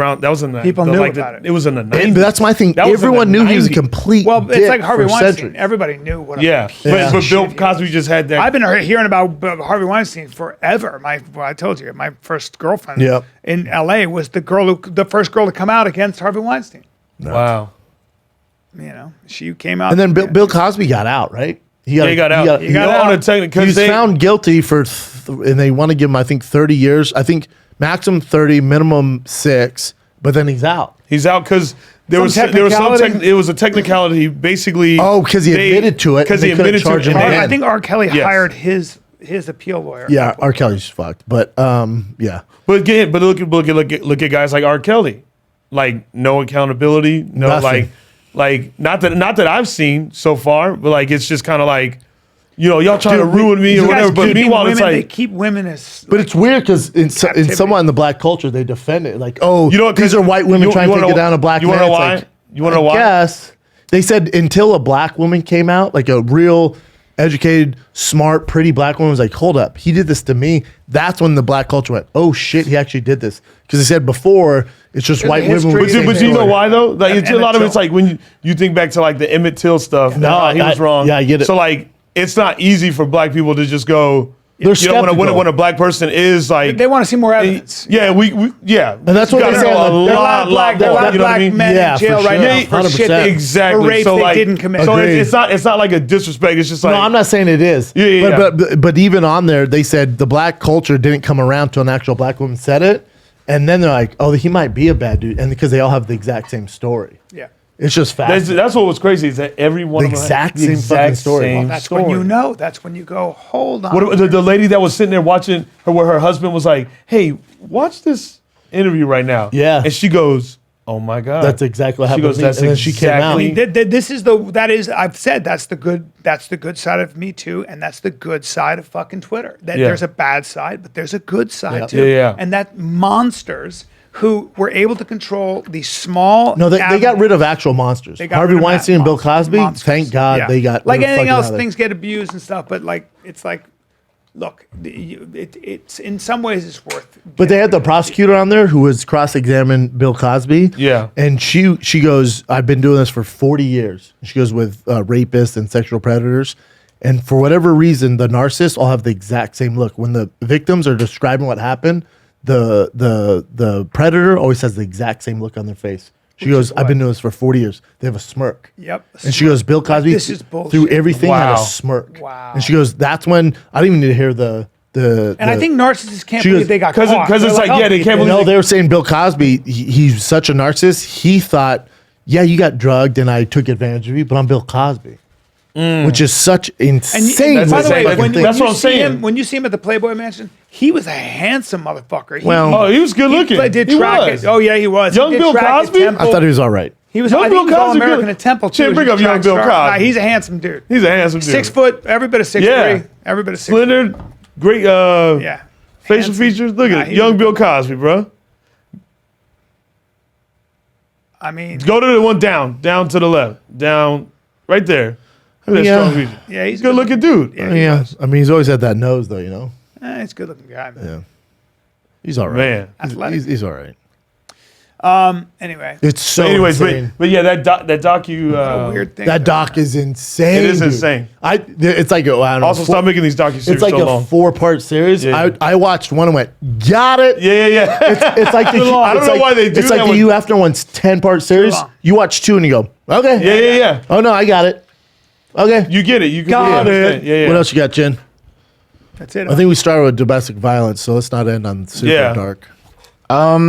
[SPEAKER 2] the
[SPEAKER 1] People knew about it.
[SPEAKER 2] It was in the 90s.
[SPEAKER 3] But that's my thing.
[SPEAKER 2] That was in
[SPEAKER 3] Everyone
[SPEAKER 2] the
[SPEAKER 3] knew he was a
[SPEAKER 2] 90s.
[SPEAKER 3] complete.
[SPEAKER 1] Well, it's
[SPEAKER 3] dick
[SPEAKER 1] like Harvey
[SPEAKER 3] for
[SPEAKER 1] Weinstein.
[SPEAKER 3] centuries.
[SPEAKER 1] Everybody knew what.
[SPEAKER 2] Yeah,
[SPEAKER 1] piece
[SPEAKER 2] but
[SPEAKER 1] of
[SPEAKER 2] Bill
[SPEAKER 1] shit he
[SPEAKER 2] Cosby
[SPEAKER 1] was.
[SPEAKER 2] just had that.
[SPEAKER 1] I've been hearing about Harvey Weinstein forever. I told you, my first girlfriend
[SPEAKER 3] Yep.
[SPEAKER 1] in L.A. was the first girl to come out against Harvey Weinstein.
[SPEAKER 2] Wow.
[SPEAKER 1] She came out,
[SPEAKER 3] And then Bill Cosby got out, right?
[SPEAKER 2] He got out.
[SPEAKER 1] He got
[SPEAKER 2] on
[SPEAKER 1] out.
[SPEAKER 2] a technical.
[SPEAKER 3] He was found guilty and they want to give him, I think, 30 years. I think maximum 30, minimum 6. But then he's out.
[SPEAKER 2] He's out because there was
[SPEAKER 1] technicality?
[SPEAKER 2] it was a technicality. Basically,
[SPEAKER 3] Oh, because he admitted to it.
[SPEAKER 2] Because
[SPEAKER 3] and
[SPEAKER 2] he
[SPEAKER 3] they couldn't
[SPEAKER 2] admitted to
[SPEAKER 3] charge
[SPEAKER 2] it.
[SPEAKER 3] him
[SPEAKER 2] and
[SPEAKER 3] again.
[SPEAKER 1] I think R. Kelly
[SPEAKER 2] Yes.
[SPEAKER 1] hired his appeal lawyer.
[SPEAKER 3] Yeah, R. Kelly's fucked. But yeah.
[SPEAKER 2] But again, look at guys like R. Kelly, like no accountability, no
[SPEAKER 3] Nothing.
[SPEAKER 2] like not that I've seen so far, but like it's just kind of like, y'all trying to ruin me or
[SPEAKER 1] These guys
[SPEAKER 2] whatever. But
[SPEAKER 1] keep
[SPEAKER 2] meanwhile,
[SPEAKER 1] women,
[SPEAKER 2] it's
[SPEAKER 1] they
[SPEAKER 2] like,
[SPEAKER 1] keep women as.
[SPEAKER 3] But it's weird because in
[SPEAKER 1] captivity.
[SPEAKER 3] somewhat in the black culture, they defend it. Like, oh,
[SPEAKER 2] You know what,
[SPEAKER 3] these are white women
[SPEAKER 2] you
[SPEAKER 3] trying to
[SPEAKER 2] wanna
[SPEAKER 3] take
[SPEAKER 2] know-
[SPEAKER 3] it down a black
[SPEAKER 2] you
[SPEAKER 3] man.
[SPEAKER 2] wanna know
[SPEAKER 3] It's
[SPEAKER 2] why?
[SPEAKER 3] like,
[SPEAKER 2] You wanna know why?
[SPEAKER 3] Yes. They said until a black woman came out, like a real educated, smart, pretty black woman was like, hold up, he did this to me. That's when the black culture went, oh shit, he actually did this. Because they said before, it's just white women.
[SPEAKER 1] history
[SPEAKER 3] with
[SPEAKER 1] is
[SPEAKER 3] the
[SPEAKER 2] but
[SPEAKER 3] same
[SPEAKER 2] you know
[SPEAKER 3] story.
[SPEAKER 2] why though? Like
[SPEAKER 1] And
[SPEAKER 2] a lot of
[SPEAKER 1] Emmett
[SPEAKER 2] it's like when you think back to like the Emmett Till stuff.
[SPEAKER 3] No,
[SPEAKER 2] he was wrong.
[SPEAKER 3] yeah, I get it.
[SPEAKER 2] So like, it's not easy for black people to just go.
[SPEAKER 3] They're
[SPEAKER 2] when
[SPEAKER 3] skeptical.
[SPEAKER 2] a black person is like,
[SPEAKER 1] They want to see more evidence.
[SPEAKER 2] yeah, and
[SPEAKER 3] that's what
[SPEAKER 2] gotta
[SPEAKER 3] they say,
[SPEAKER 2] know
[SPEAKER 3] like,
[SPEAKER 1] There are a lot of
[SPEAKER 2] more,
[SPEAKER 1] black
[SPEAKER 2] you know what I mean?
[SPEAKER 1] men
[SPEAKER 3] Yeah,
[SPEAKER 1] in jail
[SPEAKER 3] for
[SPEAKER 1] right
[SPEAKER 3] sure.
[SPEAKER 1] now for shit
[SPEAKER 3] 100%.
[SPEAKER 1] they,
[SPEAKER 2] Exactly.
[SPEAKER 1] for rapes
[SPEAKER 2] so
[SPEAKER 1] they
[SPEAKER 2] like,
[SPEAKER 1] didn't commit.
[SPEAKER 2] So
[SPEAKER 3] Agreed.
[SPEAKER 2] it's not like a disrespect. It's just like
[SPEAKER 3] No, I'm not saying it is.
[SPEAKER 2] Yeah.
[SPEAKER 3] But even on there, they said the black culture didn't come around till an actual black woman said it. And then they're like, oh, he might be a bad dude. And because they all have the exact same story.
[SPEAKER 1] Yeah.
[SPEAKER 3] It's just fact.
[SPEAKER 2] That's what was crazy is that every one
[SPEAKER 3] The
[SPEAKER 2] of them
[SPEAKER 3] exact
[SPEAKER 2] had the
[SPEAKER 3] same fucking story.
[SPEAKER 2] same
[SPEAKER 3] Well,
[SPEAKER 1] That's
[SPEAKER 2] story.
[SPEAKER 1] when you know. That's when you go, hold on.
[SPEAKER 2] What the lady that was sitting there watching her, where her husband was like, "Hey, watch this interview right now."
[SPEAKER 3] Yeah.
[SPEAKER 2] and she goes, "Oh my god,
[SPEAKER 3] That's exactly what
[SPEAKER 2] She
[SPEAKER 3] happened
[SPEAKER 2] goes,
[SPEAKER 3] to me.
[SPEAKER 2] "That's
[SPEAKER 3] And then she came out.
[SPEAKER 1] I
[SPEAKER 2] exactly."
[SPEAKER 1] mean, I've said that's the good side of Me Too, and that's the good side of fucking Twitter. That
[SPEAKER 2] Yeah.
[SPEAKER 1] there's a bad side, but there's a good side
[SPEAKER 3] Yeah.
[SPEAKER 1] too.
[SPEAKER 2] Yeah.
[SPEAKER 1] And that monsters who were able to control these small.
[SPEAKER 3] No, they got rid of actual monsters.
[SPEAKER 1] They got
[SPEAKER 3] Harvey
[SPEAKER 1] rid of
[SPEAKER 3] Weinstein and Bill Cosby,
[SPEAKER 1] monsters.
[SPEAKER 3] thank God
[SPEAKER 1] Yeah.
[SPEAKER 3] they got
[SPEAKER 1] like
[SPEAKER 3] rid of
[SPEAKER 1] anything
[SPEAKER 3] fucking
[SPEAKER 1] else,
[SPEAKER 3] other.
[SPEAKER 1] things get abused and stuff, but like it's like, look, it's in some ways it's worth.
[SPEAKER 3] But they had the prosecutor on there who was cross-examining Bill Cosby.
[SPEAKER 2] Yeah.
[SPEAKER 3] And she goes, I've been doing this for 40 years. She goes with rapists and sexual predators. And for whatever reason, the narcissists all have the exact same look. When the victims are describing what happened, the predator always has the exact same look on their face. She goes, I've been doing this for 40 years. They have a smirk.
[SPEAKER 1] Yep.
[SPEAKER 3] And she goes, Bill Cosby
[SPEAKER 1] This is bullshit.
[SPEAKER 3] through everything had
[SPEAKER 2] Wow.
[SPEAKER 3] a smirk.
[SPEAKER 1] Wow.
[SPEAKER 3] And she goes, that's when I don't even need to hear the
[SPEAKER 1] And I think narcissists can't
[SPEAKER 3] she
[SPEAKER 1] believe
[SPEAKER 3] goes,
[SPEAKER 1] they got
[SPEAKER 2] 'cause
[SPEAKER 1] caught.
[SPEAKER 2] it's
[SPEAKER 1] They're
[SPEAKER 2] like, yeah, they can't
[SPEAKER 3] you
[SPEAKER 2] believe
[SPEAKER 3] know, they were saying Bill Cosby, he's such a narcissist. He thought, yeah, you got drugged and I took advantage of you, but I'm Bill Cosby. Which is such insane.
[SPEAKER 1] And by the way,
[SPEAKER 2] insane.
[SPEAKER 1] when,
[SPEAKER 2] That's
[SPEAKER 1] you
[SPEAKER 2] what I'm
[SPEAKER 1] see
[SPEAKER 2] saying.
[SPEAKER 1] him, when you see him at the Playboy Mansion, he was a handsome motherfucker.
[SPEAKER 2] Oh, he was good looking.
[SPEAKER 1] Did
[SPEAKER 2] He
[SPEAKER 1] track
[SPEAKER 2] was.
[SPEAKER 1] it. Oh yeah, he was.
[SPEAKER 2] Young
[SPEAKER 1] He did
[SPEAKER 2] Bill
[SPEAKER 1] track at
[SPEAKER 2] Cosby?
[SPEAKER 1] Temple.
[SPEAKER 3] I thought he was all right.
[SPEAKER 1] He was.
[SPEAKER 2] Young
[SPEAKER 1] I think
[SPEAKER 2] Bill
[SPEAKER 1] he was
[SPEAKER 2] Cosby
[SPEAKER 1] All-American
[SPEAKER 2] good.
[SPEAKER 1] at Temple too.
[SPEAKER 2] Shit,
[SPEAKER 1] He
[SPEAKER 2] bring
[SPEAKER 1] was
[SPEAKER 2] up
[SPEAKER 1] a
[SPEAKER 2] young
[SPEAKER 1] track
[SPEAKER 2] Bill
[SPEAKER 1] star.
[SPEAKER 2] Cosby.
[SPEAKER 1] Nah, he's a handsome dude.
[SPEAKER 2] He's a handsome dude.
[SPEAKER 1] 6 foot. Every bit of 6'3".
[SPEAKER 2] Yeah.
[SPEAKER 1] Every bit of 6'3".
[SPEAKER 2] Slender, great
[SPEAKER 1] Yeah.
[SPEAKER 2] facial
[SPEAKER 1] Handsome.
[SPEAKER 2] features. Look
[SPEAKER 1] Nah,
[SPEAKER 2] at it.
[SPEAKER 1] he
[SPEAKER 2] Young
[SPEAKER 1] was-
[SPEAKER 2] Bill Cosby, bro.
[SPEAKER 1] I mean,
[SPEAKER 2] Go to the one down to the left. Down, right there. Look at that
[SPEAKER 3] Yeah.
[SPEAKER 2] strong feature.
[SPEAKER 1] yeah, he's
[SPEAKER 2] Good looking dude.
[SPEAKER 1] Yeah, he
[SPEAKER 3] Yeah.
[SPEAKER 1] was.
[SPEAKER 3] I mean, he's always had that nose, though, you know?
[SPEAKER 1] He's a good looking guy, man.
[SPEAKER 3] Yeah. He's all right.
[SPEAKER 2] Man.
[SPEAKER 1] Athletic.
[SPEAKER 3] He's all right.
[SPEAKER 1] Anyway,
[SPEAKER 3] It's so
[SPEAKER 2] Anyways,
[SPEAKER 3] insane.
[SPEAKER 2] but yeah, that docu.
[SPEAKER 1] weird thing.
[SPEAKER 3] That doc is insane.
[SPEAKER 2] It is
[SPEAKER 3] dude.
[SPEAKER 2] insane.
[SPEAKER 3] It's like, I don't know.
[SPEAKER 2] Also, stop making these docu-series
[SPEAKER 3] It's like
[SPEAKER 2] so
[SPEAKER 3] a
[SPEAKER 2] long.
[SPEAKER 3] 4-part series.
[SPEAKER 2] Yeah.
[SPEAKER 3] I watched one and went, got it.
[SPEAKER 2] Yeah.
[SPEAKER 3] It's like the,
[SPEAKER 2] I don't
[SPEAKER 3] it's
[SPEAKER 2] know
[SPEAKER 3] like,
[SPEAKER 2] why they do
[SPEAKER 3] It's
[SPEAKER 2] that
[SPEAKER 3] like the
[SPEAKER 2] one.
[SPEAKER 3] You After One's 10-part series.
[SPEAKER 1] long.
[SPEAKER 3] You watch 2 and you go, okay.
[SPEAKER 2] Yeah.
[SPEAKER 3] Oh no, I got it. Okay.
[SPEAKER 2] You get it. You
[SPEAKER 1] Got
[SPEAKER 2] it. Yeah.
[SPEAKER 3] What else you got, Jen?
[SPEAKER 1] That's it.
[SPEAKER 3] I think we started with domestic violence, so let's not end on super
[SPEAKER 2] Yeah.
[SPEAKER 3] dark.
[SPEAKER 4] All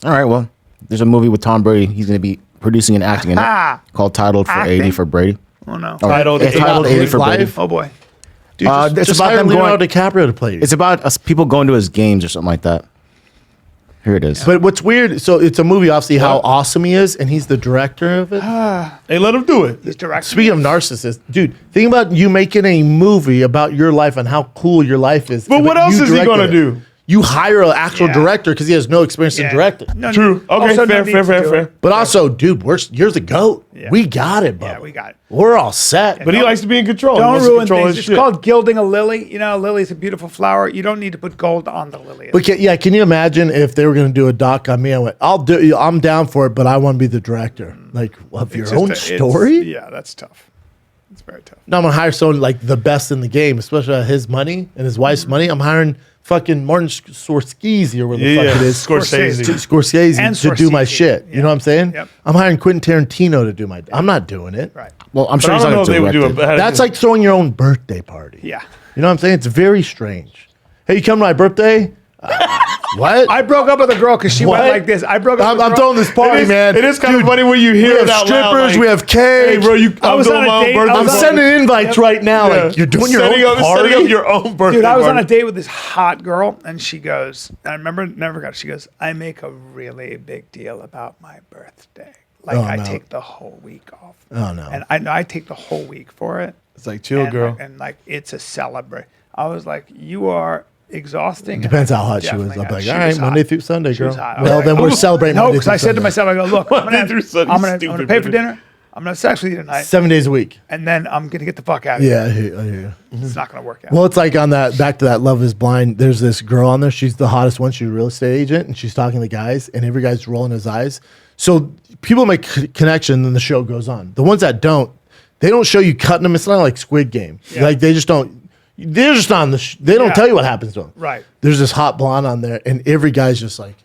[SPEAKER 4] right, well, there's a movie with Tom Brady. He's going to be producing and acting in it called Titled for
[SPEAKER 1] Acting?
[SPEAKER 4] 80 for Brady.
[SPEAKER 1] Oh no.
[SPEAKER 4] Or,
[SPEAKER 2] Titled
[SPEAKER 4] it's
[SPEAKER 2] 80
[SPEAKER 4] titled 80 for
[SPEAKER 3] Live?
[SPEAKER 4] Brady.
[SPEAKER 1] Oh boy.
[SPEAKER 3] Dude,
[SPEAKER 4] It's
[SPEAKER 3] just
[SPEAKER 4] about
[SPEAKER 3] hire
[SPEAKER 4] them
[SPEAKER 3] Leonardo
[SPEAKER 4] going.
[SPEAKER 3] DiCaprio to play.
[SPEAKER 4] It's about us people going to his games or something like that. Here it is.
[SPEAKER 3] But what's weird, so it's a movie, obviously, how awesome he is, and he's the director of it.
[SPEAKER 2] Hey, let him do it.
[SPEAKER 1] He's directing.
[SPEAKER 3] Speaking of narcissists, dude, think about you making a movie about your life and how cool your life is.
[SPEAKER 2] But what
[SPEAKER 3] you
[SPEAKER 2] else is he
[SPEAKER 3] directed
[SPEAKER 2] gonna
[SPEAKER 3] it.
[SPEAKER 2] do?
[SPEAKER 3] You hire an actual
[SPEAKER 1] Yeah.
[SPEAKER 3] director because he has no experience in directing.
[SPEAKER 1] No,
[SPEAKER 2] True. Okay,
[SPEAKER 1] also, no
[SPEAKER 2] fair.
[SPEAKER 1] need to do it.
[SPEAKER 3] But also, dude, you're the GOAT.
[SPEAKER 1] Yeah.
[SPEAKER 3] We got it, bro.
[SPEAKER 1] Yeah, we got it.
[SPEAKER 3] We're all set.
[SPEAKER 2] But he likes to be in control. He
[SPEAKER 1] Don't
[SPEAKER 2] wants to
[SPEAKER 1] ruin
[SPEAKER 2] control
[SPEAKER 1] things.
[SPEAKER 2] his
[SPEAKER 1] It's
[SPEAKER 2] shit.
[SPEAKER 1] called gilding a lily. You know, a lily's a beautiful flower. You don't need to put gold on the lily.
[SPEAKER 3] But can you imagine if they were going to do a doc on me? I went, I'm down for it, but I want to be the director. Like, of
[SPEAKER 1] It's
[SPEAKER 3] your
[SPEAKER 1] just
[SPEAKER 3] own story?
[SPEAKER 1] Yeah, that's tough. It's very tough.
[SPEAKER 3] No, I'm going to hire someone like the best in the game, especially his money and his wife's money. I'm hiring fucking Martin Scorsese or whatever the fuck it is.
[SPEAKER 2] Scorsese.
[SPEAKER 3] Scorsese
[SPEAKER 1] And
[SPEAKER 3] to do my
[SPEAKER 1] Scorsese,
[SPEAKER 3] shit.
[SPEAKER 1] yeah.
[SPEAKER 3] You know what I'm saying?
[SPEAKER 1] Yep.
[SPEAKER 3] I'm hiring Quentin Tarantino to do my. I'm not doing it.
[SPEAKER 1] Right.
[SPEAKER 4] Well, I'm
[SPEAKER 2] But
[SPEAKER 4] sure
[SPEAKER 2] I
[SPEAKER 4] he's
[SPEAKER 2] don't
[SPEAKER 4] not
[SPEAKER 2] know if
[SPEAKER 4] going
[SPEAKER 2] they
[SPEAKER 4] to
[SPEAKER 2] would do
[SPEAKER 4] direct
[SPEAKER 2] it.
[SPEAKER 4] it.
[SPEAKER 3] That's like throwing your own birthday party.
[SPEAKER 1] Yeah.
[SPEAKER 3] You know what I'm saying? It's very strange. Hey, you come to my birthday? What?
[SPEAKER 1] I broke up with a girl because she
[SPEAKER 3] What?
[SPEAKER 1] went like this. I broke up with a
[SPEAKER 3] I'm
[SPEAKER 1] girl.
[SPEAKER 3] throwing this party, man.
[SPEAKER 2] It is kind of
[SPEAKER 3] Dude,
[SPEAKER 2] funny when you hear
[SPEAKER 3] we
[SPEAKER 2] it
[SPEAKER 3] have
[SPEAKER 2] out loud,
[SPEAKER 3] strippers,
[SPEAKER 2] like,
[SPEAKER 3] we have cake.
[SPEAKER 2] Hey, bro,
[SPEAKER 1] I was on a date. I
[SPEAKER 3] I'm
[SPEAKER 1] was on
[SPEAKER 3] sending invites right now.
[SPEAKER 1] Yep.
[SPEAKER 3] Like, you're doing your own party?
[SPEAKER 2] Setting up your own birthday
[SPEAKER 1] Dude, I was on a
[SPEAKER 2] party.
[SPEAKER 1] date with this hot girl, and she goes, and I remember, never forgot, she goes, I make a really big deal about my birthday. Like,
[SPEAKER 3] Oh,
[SPEAKER 1] I
[SPEAKER 3] no.
[SPEAKER 1] take the whole week off.
[SPEAKER 3] Oh, no.
[SPEAKER 1] And I take the whole week for it.
[SPEAKER 2] It's like, chill,
[SPEAKER 1] and,
[SPEAKER 2] girl.
[SPEAKER 1] And, like, it's a celebrate. I was like, you are exhausting.
[SPEAKER 3] Depends
[SPEAKER 1] And
[SPEAKER 3] how
[SPEAKER 1] I
[SPEAKER 3] hot she was.
[SPEAKER 1] definitely
[SPEAKER 3] I'm
[SPEAKER 1] got-
[SPEAKER 3] like,
[SPEAKER 1] she
[SPEAKER 3] all right,
[SPEAKER 1] was hot.
[SPEAKER 3] Monday through Sunday,
[SPEAKER 1] She
[SPEAKER 3] girl.
[SPEAKER 1] was hot. I
[SPEAKER 3] Well,
[SPEAKER 1] was
[SPEAKER 3] then
[SPEAKER 1] like,
[SPEAKER 3] we're
[SPEAKER 1] "Oh."
[SPEAKER 3] celebrating
[SPEAKER 1] No,
[SPEAKER 3] Monday
[SPEAKER 1] because I
[SPEAKER 3] through
[SPEAKER 1] said to
[SPEAKER 3] Sunday.
[SPEAKER 1] myself, I go, look, I'm
[SPEAKER 2] Monday through Sunday,
[SPEAKER 1] I'm gonna
[SPEAKER 2] stupid
[SPEAKER 1] pay for
[SPEAKER 2] bitch.
[SPEAKER 1] dinner. I'm gonna sex with you tonight,
[SPEAKER 3] 7 days a week.
[SPEAKER 1] and then I'm gonna get the fuck out of
[SPEAKER 3] Yeah,
[SPEAKER 1] here.
[SPEAKER 3] I hear you.
[SPEAKER 1] It's not gonna work out.
[SPEAKER 3] Well, it's like on that, back to that Love is Blind, there's this girl on there. She's the hottest one. She's a real estate agent, and she's talking to guys, and every guy's rolling his eyes. So people make connection, and the show goes on. The ones that don't, they don't show you cutting them. It's not like Squid Game.
[SPEAKER 1] Yeah.
[SPEAKER 3] Like, they just don't. They're just on the. They don't
[SPEAKER 1] Yeah.
[SPEAKER 3] tell you what happens to them.
[SPEAKER 1] Right.
[SPEAKER 3] There's this hot blonde on there, and every guy's just like,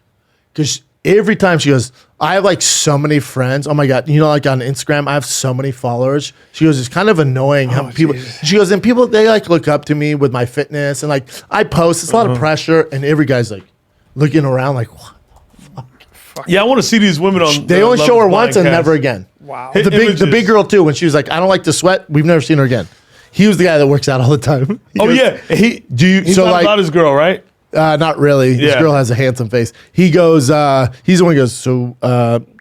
[SPEAKER 3] because every time she goes, I have like so many friends. Oh my god, you know, like on Instagram, I have so many followers. She goes, it's kind of annoying how people.
[SPEAKER 1] Jesus.
[SPEAKER 3] She goes, and people they like look up to me with my fitness, and like I post. It's a lot of pressure, and every guy's like looking around, like what?
[SPEAKER 2] Yeah, I want to see these women on.
[SPEAKER 3] They only
[SPEAKER 2] Love
[SPEAKER 3] show
[SPEAKER 2] is
[SPEAKER 3] her
[SPEAKER 2] Blind
[SPEAKER 3] once and
[SPEAKER 2] cast.
[SPEAKER 3] never again.
[SPEAKER 1] Wow.
[SPEAKER 3] The
[SPEAKER 2] Images.
[SPEAKER 3] big girl too. When she was like, I don't like to sweat. We've never seen her again. He was the guy that works out all the time. He
[SPEAKER 2] Oh
[SPEAKER 3] goes,
[SPEAKER 2] yeah, he's
[SPEAKER 3] so
[SPEAKER 2] not
[SPEAKER 3] like-
[SPEAKER 2] about his girl, right?
[SPEAKER 3] Not really. This
[SPEAKER 2] Yeah.
[SPEAKER 3] girl has a handsome face. He goes, he's the one who goes, so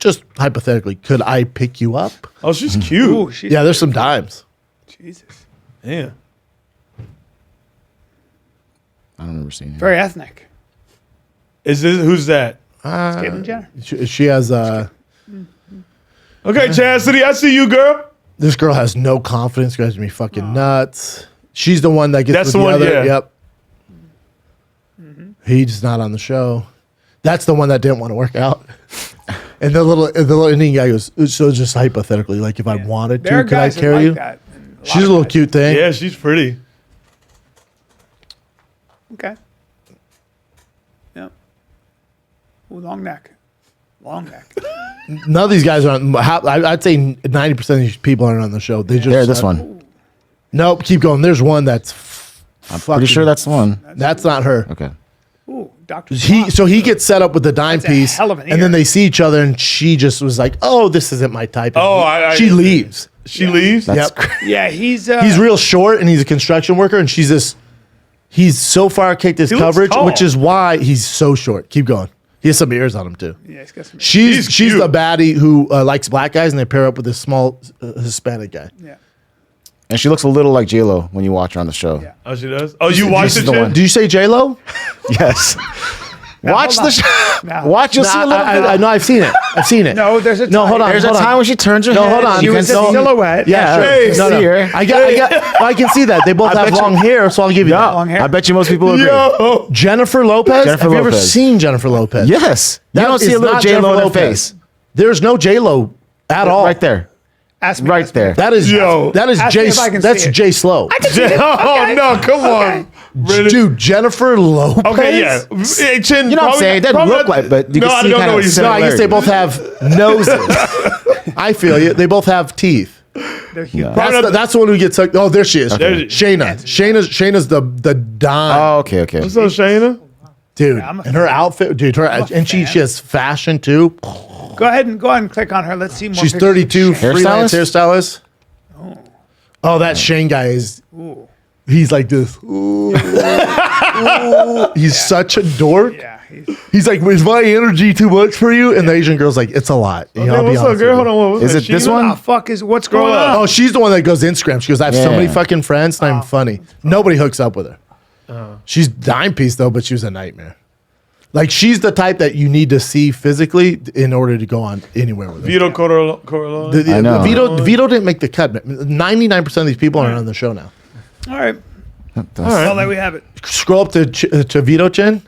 [SPEAKER 3] just hypothetically, could I pick you up?
[SPEAKER 2] Oh, she's cute.
[SPEAKER 1] Ooh, she's
[SPEAKER 3] Yeah, there's some dimes.
[SPEAKER 1] Jesus.
[SPEAKER 2] Yeah.
[SPEAKER 4] I don't remember seeing it.
[SPEAKER 1] Very ethnic.
[SPEAKER 2] Is this who's that?
[SPEAKER 1] Caitlyn Jenner.
[SPEAKER 3] She has,
[SPEAKER 2] Okay, Chastity, I see you, girl.
[SPEAKER 3] this girl has no confidence, drives me fucking nuts. She's the one that gets
[SPEAKER 2] That's
[SPEAKER 3] with
[SPEAKER 2] the
[SPEAKER 3] the
[SPEAKER 2] one,
[SPEAKER 3] other.
[SPEAKER 2] yeah.
[SPEAKER 3] Yep. He's not on the show. That's the one that didn't want to work out. And the little Indian guy goes, so just hypothetically, like if I wanted
[SPEAKER 1] There are
[SPEAKER 3] to, could I
[SPEAKER 1] guys that
[SPEAKER 3] carry
[SPEAKER 1] like
[SPEAKER 3] you?
[SPEAKER 1] that. and lot
[SPEAKER 3] She's a
[SPEAKER 1] of
[SPEAKER 3] little
[SPEAKER 1] guys.
[SPEAKER 3] cute thing.
[SPEAKER 2] Yeah, she's pretty.
[SPEAKER 1] Okay. Yeah. Ooh, long neck. Long neck.
[SPEAKER 3] None of these guys are on. I'd say 90% of these people aren't on the show. They just
[SPEAKER 4] There, this one.
[SPEAKER 3] Nope, keep going. There's one that's.
[SPEAKER 4] I'm pretty sure that's the one.
[SPEAKER 3] That's not her.
[SPEAKER 4] Okay.
[SPEAKER 1] Ooh, Dr.
[SPEAKER 3] He gets set up with the dime
[SPEAKER 1] That's a
[SPEAKER 3] piece,
[SPEAKER 1] hell of an
[SPEAKER 3] and then
[SPEAKER 1] ear.
[SPEAKER 3] they see each other, and she just was like, "Oh, this isn't my type." And
[SPEAKER 2] Oh,
[SPEAKER 3] she leaves.
[SPEAKER 2] She leaves.
[SPEAKER 4] That's
[SPEAKER 3] Yep.
[SPEAKER 1] Yeah, he's
[SPEAKER 3] He's real short, and he's a construction worker, and she's this. He's so far kicked his
[SPEAKER 2] He looks
[SPEAKER 3] coverage,
[SPEAKER 2] tall.
[SPEAKER 3] which is why he's so short. Keep going. He has some ears on him too.
[SPEAKER 1] Yeah, he's got some.
[SPEAKER 3] She's
[SPEAKER 2] cute.
[SPEAKER 3] the baddie who likes black guys, and they pair up with this small Hispanic guy.
[SPEAKER 1] Yeah.
[SPEAKER 4] And she looks a little like J-Lo when you watch her on the show.
[SPEAKER 1] Yeah.
[SPEAKER 2] Oh, she does. Oh, you watched
[SPEAKER 4] This
[SPEAKER 2] the
[SPEAKER 4] is the
[SPEAKER 2] shit?
[SPEAKER 4] one.
[SPEAKER 3] Did you say J Lo?
[SPEAKER 4] Yes. Watch
[SPEAKER 1] hold
[SPEAKER 4] the
[SPEAKER 1] on.
[SPEAKER 4] show.
[SPEAKER 1] Now-
[SPEAKER 4] Watch, you'll see a little bit.
[SPEAKER 3] I know. I've seen it. I've seen it.
[SPEAKER 1] No, there's a
[SPEAKER 3] No, hold on.
[SPEAKER 4] There's a time when she turns her
[SPEAKER 3] No,
[SPEAKER 4] head.
[SPEAKER 3] hold on.
[SPEAKER 1] She
[SPEAKER 3] You
[SPEAKER 1] was
[SPEAKER 3] can
[SPEAKER 1] a
[SPEAKER 3] see-
[SPEAKER 1] silhouette.
[SPEAKER 3] Yeah, sure.
[SPEAKER 2] Hey,
[SPEAKER 3] No, no.
[SPEAKER 4] see her.
[SPEAKER 3] I can see that. They both have
[SPEAKER 4] bet you-
[SPEAKER 3] long hair, so I'll give you that.
[SPEAKER 1] Long hair.
[SPEAKER 4] I bet you most people agree.
[SPEAKER 2] Yo.
[SPEAKER 3] Jennifer Lopez?
[SPEAKER 4] Jennifer
[SPEAKER 3] have you ever
[SPEAKER 4] Lopez.
[SPEAKER 3] seen Jennifer Lopez?
[SPEAKER 4] Yes. You
[SPEAKER 3] That
[SPEAKER 4] don't see
[SPEAKER 3] is
[SPEAKER 4] a little
[SPEAKER 3] not
[SPEAKER 4] J-Lo
[SPEAKER 3] Jennifer
[SPEAKER 4] in her
[SPEAKER 3] Lopez.
[SPEAKER 4] face.
[SPEAKER 3] There's no J Lo at all.
[SPEAKER 4] Right there.
[SPEAKER 1] Ask me.
[SPEAKER 4] Right
[SPEAKER 1] ask me.
[SPEAKER 4] there.
[SPEAKER 3] That is
[SPEAKER 2] Yo.
[SPEAKER 3] that is
[SPEAKER 1] Ask
[SPEAKER 3] Jay.
[SPEAKER 1] me if I can
[SPEAKER 3] That's
[SPEAKER 1] see it.
[SPEAKER 3] Jay Slow.
[SPEAKER 2] Oh no! Come on, really?
[SPEAKER 3] Dude, Jennifer Lopez.
[SPEAKER 2] Okay, yeah. Hey, Chin,
[SPEAKER 4] You know what I'm saying? It doesn't look like, but you
[SPEAKER 2] no,
[SPEAKER 4] can
[SPEAKER 2] I
[SPEAKER 4] see
[SPEAKER 2] don't
[SPEAKER 4] kind
[SPEAKER 2] know
[SPEAKER 4] of
[SPEAKER 2] what you're
[SPEAKER 3] No,
[SPEAKER 2] saying.
[SPEAKER 3] I guess they both have noses. I feel you. They both have teeth.
[SPEAKER 1] They're huge.
[SPEAKER 3] That's the one who gets sucked. Oh, there she is.
[SPEAKER 2] Okay.
[SPEAKER 3] Shayna's the dime.
[SPEAKER 4] Oh, okay, okay.
[SPEAKER 2] What's up, Shayna?
[SPEAKER 3] Dude,
[SPEAKER 1] I'm a
[SPEAKER 3] and her outfit, dude, and she has fashion too.
[SPEAKER 1] Go ahead and click on her. Let's see more.
[SPEAKER 3] She's
[SPEAKER 1] pictures of
[SPEAKER 3] 32,
[SPEAKER 1] Shane.
[SPEAKER 3] freelance hairstylist. Oh, that Shane guy is. He's like this. Ooh. Ooh. He's such a dork.
[SPEAKER 1] Yeah,
[SPEAKER 3] He's like, is my energy too much for you? And the Asian girl's like, it's a lot. You know, I'll
[SPEAKER 2] Hey,
[SPEAKER 3] be
[SPEAKER 2] what's up,
[SPEAKER 3] honest
[SPEAKER 2] girl?
[SPEAKER 3] with
[SPEAKER 2] Hold
[SPEAKER 3] you.
[SPEAKER 2] on. What was
[SPEAKER 4] Is
[SPEAKER 2] that?
[SPEAKER 4] it this
[SPEAKER 2] Sheena?
[SPEAKER 4] one?
[SPEAKER 1] the fuck is what's going on?
[SPEAKER 3] Oh, she's the one that goes to Instagram. She goes, I have so
[SPEAKER 4] Yeah.
[SPEAKER 3] many fucking friends. It's not even funny. Nobody hooks up with her. She's dime piece though, but she was a nightmare. Like she's the type that you need to see physically in order to go on anywhere with her.
[SPEAKER 2] Vito Corleone.
[SPEAKER 4] I know.
[SPEAKER 3] Vito didn't make the cut. 99% of these people aren't on the show now.
[SPEAKER 1] All right.
[SPEAKER 4] That's-
[SPEAKER 1] Well, there we have it.
[SPEAKER 3] Scroll up to Vito Chin.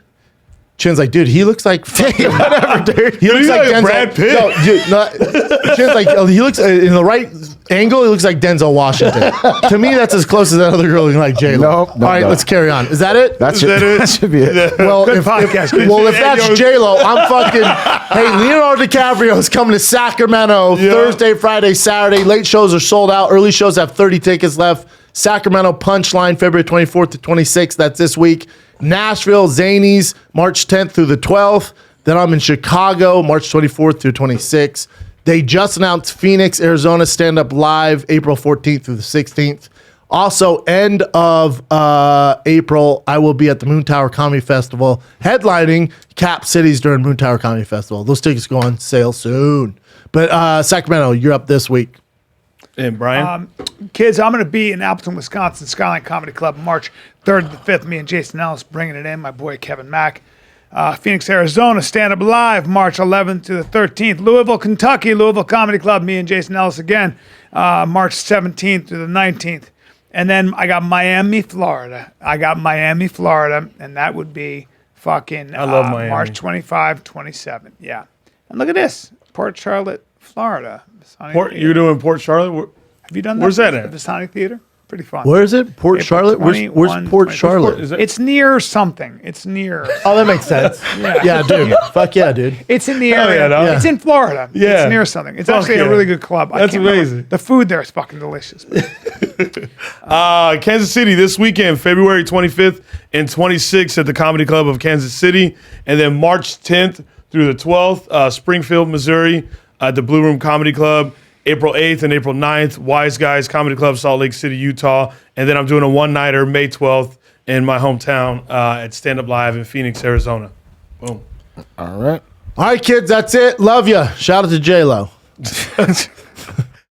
[SPEAKER 3] Chin's like, dude, he looks like whatever, dude. He looks
[SPEAKER 2] he's
[SPEAKER 3] like
[SPEAKER 2] like
[SPEAKER 3] Denzel.
[SPEAKER 2] Brad Pitt.
[SPEAKER 3] No, dude, no, Chin's like, he looks in the right angle. He looks like Denzel Washington. To me, that's as close as that other girl looking like J Lo.
[SPEAKER 4] Nope,
[SPEAKER 3] All right,
[SPEAKER 4] no.
[SPEAKER 3] let's carry on. Is that it?
[SPEAKER 4] That should,
[SPEAKER 2] that it?
[SPEAKER 4] that should be it.
[SPEAKER 3] Well,
[SPEAKER 1] Good
[SPEAKER 3] if
[SPEAKER 1] podcast, Chris.
[SPEAKER 3] if
[SPEAKER 2] Hey,
[SPEAKER 3] that's
[SPEAKER 2] yo.
[SPEAKER 3] J Lo, I'm fucking. Hey, Leonardo DiCaprio is coming to Sacramento
[SPEAKER 2] Yeah.
[SPEAKER 3] Thursday, Friday, Saturday. Late shows are sold out. Early shows have 30 tickets left. Sacramento Punchline, February 24th to 26th. That's this week. Nashville Zanies, March 10th through the 12th. Then I'm in Chicago, March 24th through 26th. They just announced Phoenix, Arizona Stand Up Live, April 14th through the 16th. Also, end of April, I will be at the Moon Tower Comedy Festival, headlining Cap Cities during Moon Tower Comedy Festival. Those tickets go on sale soon. But Sacramento, you're up this week.
[SPEAKER 2] And Brian.
[SPEAKER 1] Kids, I'm going to be in Appleton, Wisconsin, Skyline Comedy Club, March 3rd to the 5th. Me and Jason Ellis bringing it in, my boy Kevin Mack. Phoenix, Arizona, Stand Up Live, March 11th to the 13th. Louisville, Kentucky, Louisville Comedy Club, me and Jason Ellis again, March 17th to the 19th. And then I got Miami, Florida. And that would be fucking
[SPEAKER 2] I love Miami.
[SPEAKER 1] March 25, 27. Yeah. And look at this, Port Charlotte, Florida. Visani Theater.
[SPEAKER 2] You're doing Port Charlotte?
[SPEAKER 1] Have you done that?
[SPEAKER 2] Where's that at?
[SPEAKER 1] The Visani Theater? Pretty fun.
[SPEAKER 3] Where is it? Port
[SPEAKER 1] April
[SPEAKER 3] Charlotte? Where's
[SPEAKER 1] 21,
[SPEAKER 3] Port
[SPEAKER 1] 24.
[SPEAKER 3] Charlotte?
[SPEAKER 2] Is it?
[SPEAKER 1] It's near something. It's near.
[SPEAKER 3] Oh, that makes sense. Yeah, dude. Fuck yeah, dude.
[SPEAKER 1] It's in the
[SPEAKER 2] Hell
[SPEAKER 1] area.
[SPEAKER 2] yeah, dog.
[SPEAKER 1] It's in Florida.
[SPEAKER 2] Yeah.
[SPEAKER 1] It's near something. It's
[SPEAKER 2] Fuck
[SPEAKER 1] actually
[SPEAKER 2] yeah.
[SPEAKER 1] a really good club. I
[SPEAKER 2] That's
[SPEAKER 1] can't remember.
[SPEAKER 2] amazing.
[SPEAKER 1] The food there is fucking delicious.
[SPEAKER 2] Kansas City this weekend, February 25th and 26th at the Comedy Club of Kansas City. And then March 10th through the 12th, Springfield, Missouri at the Blue Room Comedy Club. April 8th and April 9th, Wise Guys Comedy Club, Salt Lake City, Utah. And then I'm doing a one-nighter May 12th in my hometown at Stand Up Live in Phoenix, Arizona. Boom.
[SPEAKER 4] All right.
[SPEAKER 3] All right, kids, that's it. Love ya. Shout out to J Lo.